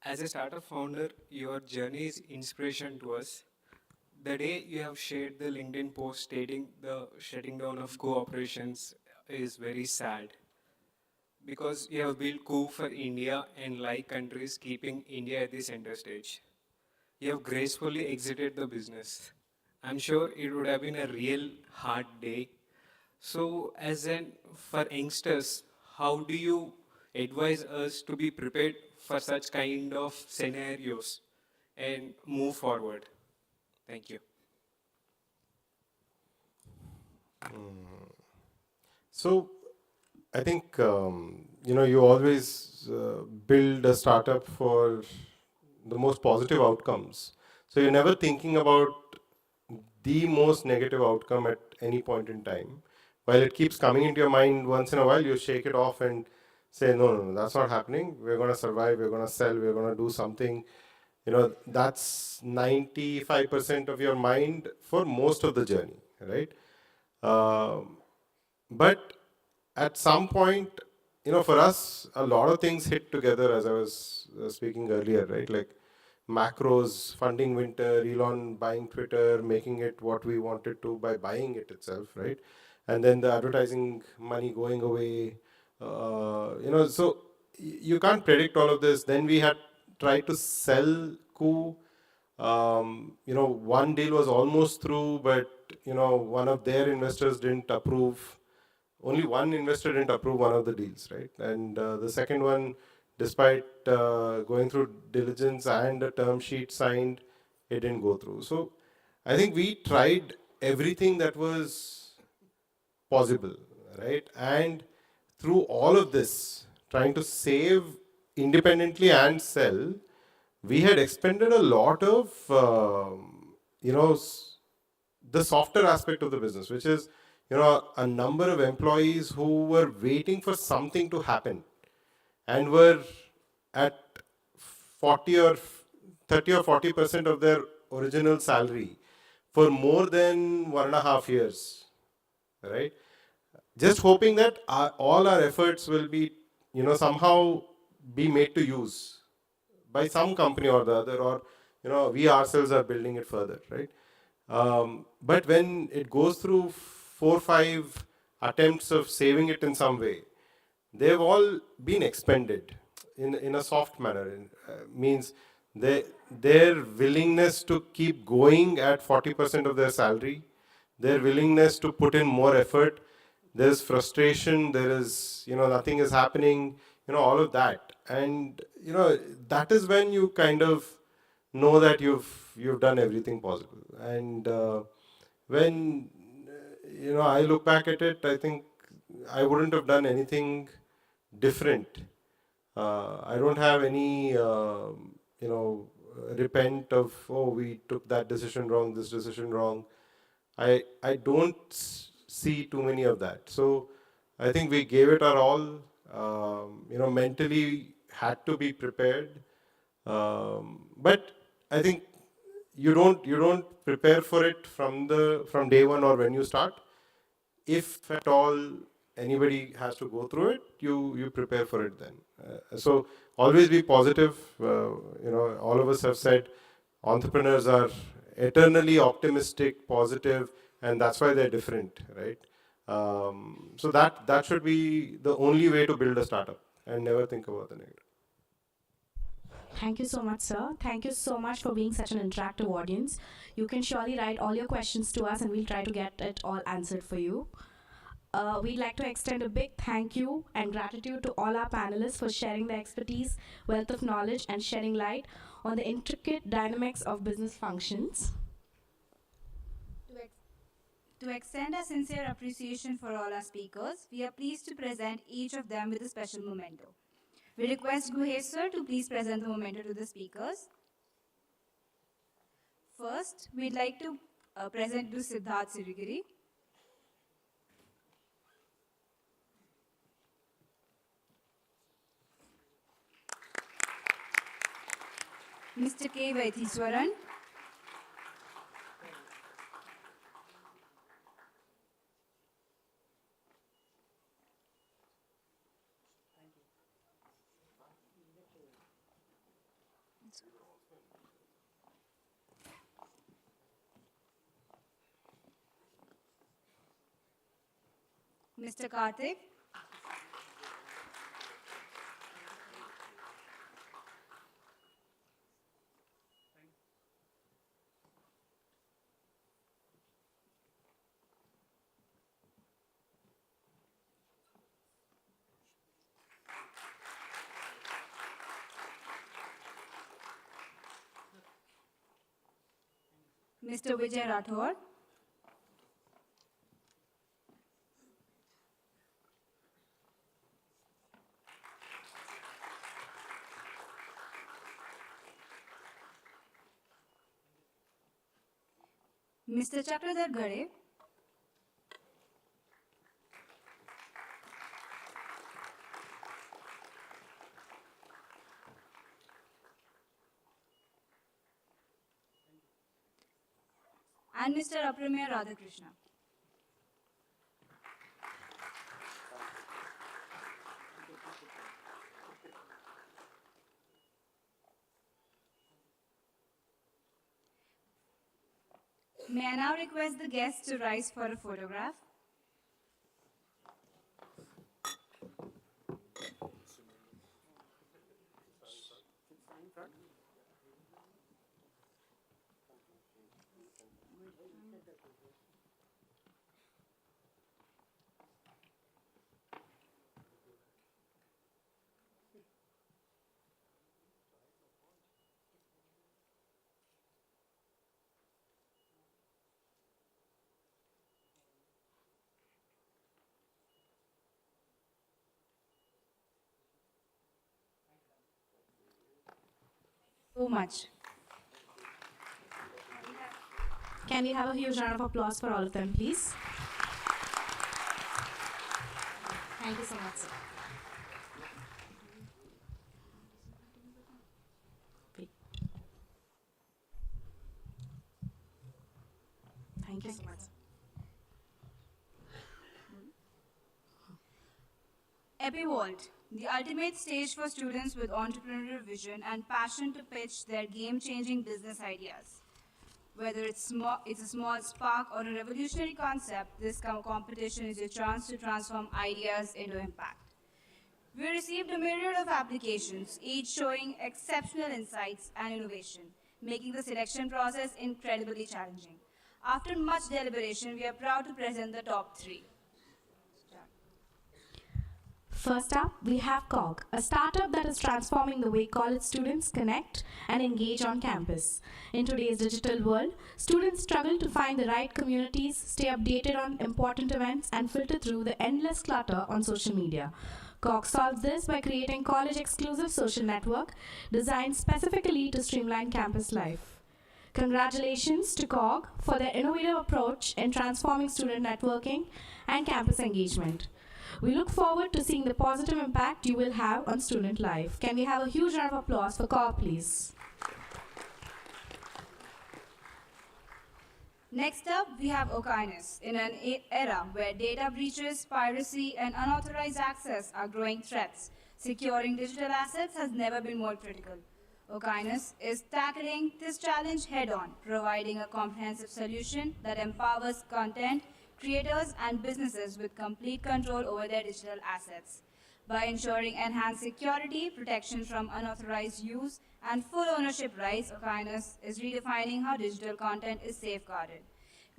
As a startup founder, your journey is inspiration to us. The day you have shared the LinkedIn post stating the shutting down of co-operations is very sad because you have built coup for India and like countries keeping India at the center stage. You have gracefully exited the business. I'm sure it would have been a real hard day. So, as an for youngsters, how do you advise us to be prepared for such kind of scenarios and move forward? Thank you. So, I think you always build a startup for the most positive outcomes. So you're never thinking about the most negative outcome at any point in time. While it keeps coming into your mind once in a while, you shake it off and say, no, no, no, that's not happening. We're going to survive. We're going to sell. We're going to do something. That's 95% of your mind for most of the journey, right? But at some point, for us, a lot of things hit together, as I was speaking earlier, right? Like macros, funding winter, Elon buying Twitter, making it what we wanted to by buying it itself, right? And then the advertising money going away, so you can't predict all of this. Then we had tried to sell Coup. One deal was almost through, but one of their investors didn't approve. Only one investor didn't approve one of the deals, right? And the second one, despite going through diligence and a term sheet signed, it didn't go through. So I think we tried everything that was possible, right? And through all of this, trying to save independently and sell, we had expended a lot of, the softer aspect of the business, which is, a number of employees who were waiting for something to happen and were at 40 or 30 or 40% of their original salary for more than 1.5 years, right? Just hoping that all our efforts will be, somehow be made to use by some company or the other, or, we ourselves are building it further, right? But when it goes through 4-5 attempts of saving it in some way, they've all been expended in a soft manner. Means their willingness to keep going at 40% of their salary, their willingness to put in more effort, there's frustration, there is, nothing is happening, all of that. And, that is when you kind of know that you've done everything possible. And when I look back at it, I think I wouldn't have done anything different. I don't have any repent of, oh, we took that decision wrong, this decision wrong. I don't see too many of that. So I think we gave it our all. Mentally had to be prepared. But I think you don't prepare for it from day one or when you start. If at all anybody has to go through it, you prepare for it then. So always be positive. All of us have said entrepreneurs are eternally optimistic, positive, and that's why they're different, right? So that should be the only way to build a startup, and never think about the negative. Thank you so much, sir. Thank you so much for being such an interactive audience. You can surely write all your questions to us and we'll try to get it all answered for you. We'd like to extend a big thank you and gratitude to all our panelists for sharing their expertise, wealth of knowledge, and shedding light on the intricate dynamics of business functions. To extend a sincere appreciation for all our speakers, we are pleased to present each of them with a special memento. We request Guhesh sir to please present the memento to the speakers. First, we'd like to present to Siddharth Sirigiri. Mr. K. Vaitheswaran. Mr. Karthik. Mr. Vijay Rathore. Mr. Chakradhar Gade. And Mr. Apremya Radhakrishna. May I now request the guests to rise for a photograph? So much. Can we have a huge round of applause for all of them, please? Thank you so much, sir. Thank you so much. EPIWorld, the ultimate stage for students with entrepreneurial vision and passion to pitch their game-changing business ideas. Whether it's a small spark or a revolutionary concept, this competition is your chance to transform ideas into impact. We received a myriad of applications, each showing exceptional insights and innovation, making the selection process incredibly challenging. After much deliberation, we are proud to present the top 3. First up, we have COG, a startup that is transforming the way college students connect and engage on campus. In today's digital world, students struggle to find the right communities, stay updated on important events, and filter through the endless clutter on social media. COG solves this by creating college-exclusive social network designed specifically to streamline campus life. Congratulations to COG for their innovative approach in transforming student networking and campus engagement. We look forward to seeing the positive impact you will have on student life. Can we have a huge round of applause for COG, please? Next up, we have Okinus. In an era where data breaches, piracy, and unauthorized access are growing threats, securing digital assets has never been more critical. Okinus is tackling this challenge head-on, providing a comprehensive solution that empowers content creators and businesses with complete control over their digital assets. By ensuring enhanced security, protection from unauthorized use, and full ownership rights, Okinus is redefining how digital content is safeguarded.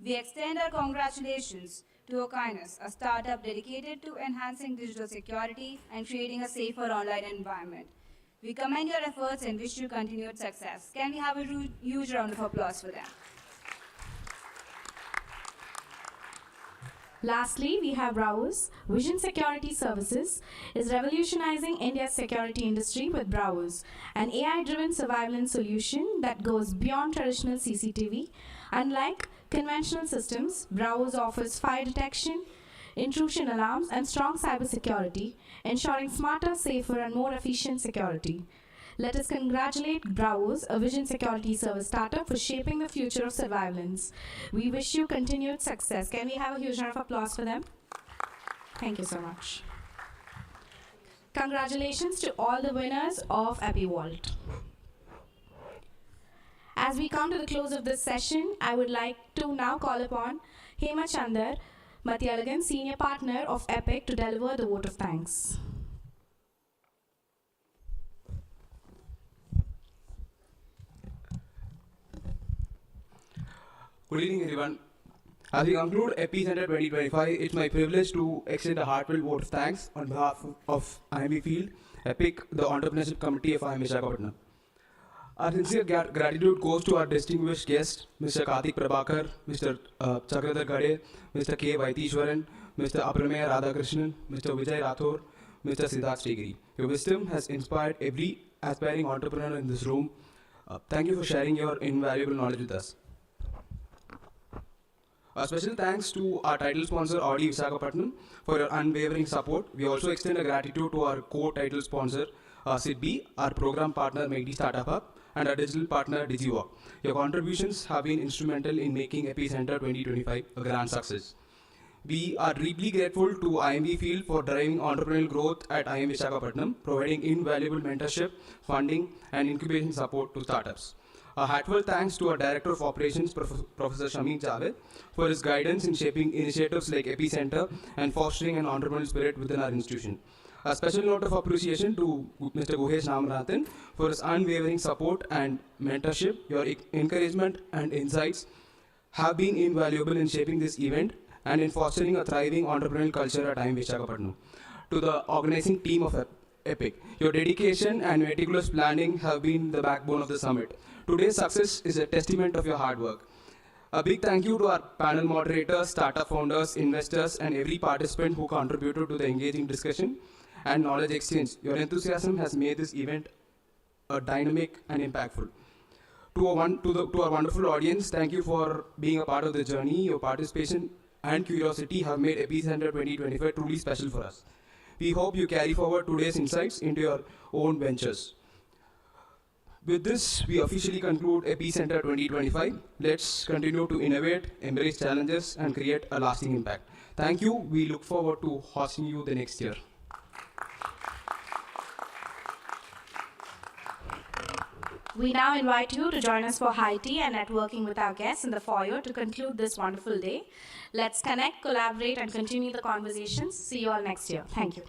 We extend our congratulations to Okinus, a startup dedicated to enhancing digital security and creating a safer online environment. We commend your efforts and wish you continued success. Can we have a huge round of applause for them? Lastly, we have Browse. Vision Security Services is revolutionizing India's security industry with Browse, an AI-driven surveillance solution that goes beyond traditional CCTV. Unlike conventional systems, Browse offers fire detection, intrusion alarms, and strong cybersecurity, ensuring smarter, safer, and more efficient security. Let us congratulate Browse, a vision security service startup, for shaping the future of surveillance. We wish you continued success. Can we have a huge round of applause for them? Thank you so much. Congratulations to all the winners of EPIWorld. As we come to the close of this session, I would like to now call upon Hema Chandar Matyalagan, Senior Partner of EPIC, to deliver the vote of thanks. Good evening, everyone. As we conclude EPIcenter 2025, it's my privilege to extend a heartfelt vote of thanks on behalf of IIMV Field, EPIC, the Entrepreneurship Committee of IIM Visakhapatnam. Our sincere gratitude goes to our distinguished guests, Mr. Karthik Prabhakar, Mr. Chakradhar Gade, Mr. K. Vaitishwaran, Mr. Aprameya Radhakrishnan, Mr. Vijay Rathore, Mr. Siddharth Stigri. Your wisdom has inspired every aspiring entrepreneur in this room. Thank you for sharing your invaluable knowledge with us. A special thanks to our title sponsor Audi Visakhapatnam for your unwavering support. We also extend a gratitude to our co-title sponsor SIDBI, our program partner MACD Startup Hub, and our digital partner DigiWalk. Your contributions have been instrumental in making EPIcenter 2025 a grand success. We are deeply grateful to IIMV Field for driving entrepreneurial growth at IIM Visakhapatnam, providing invaluable mentorship, funding, and incubation support to startups. A heartfelt thanks to our Director of Operations, Professor Shameen Javed, for his guidance in shaping initiatives like EPIcenter and fostering an entrepreneurial spirit within our institution. A special note of appreciation to Mr. Guhesh Namanathan for his unwavering support and mentorship. Your encouragement and insights have been invaluable in shaping this event and in fostering a thriving entrepreneurial culture at IIM Visakhapatnam. To the organizing team of EPIC, your dedication and meticulous planning have been the backbone of the summit. Today's success is a testament of your hard work. A big thank you to our panel moderators, startup founders, investors, and every participant who contributed to the engaging discussion and knowledge exchange. Your enthusiasm has made this event dynamic and impactful. To our wonderful audience, thank you for being a part of the journey. Your participation and curiosity have made EPIcenter 2025 truly special for us. We hope you carry forward today's insights into your own ventures. With this, we officially conclude EPIcenter 2025. Let's continue to innovate, embrace challenges, and create a lasting impact. Thank you. We look forward to hosting you the next year. We now invite you to join us for high tea and networking with our guests in the foyer to conclude this wonderful day. Let's connect, collaborate, and continue the conversations. See you all next year. Thank you.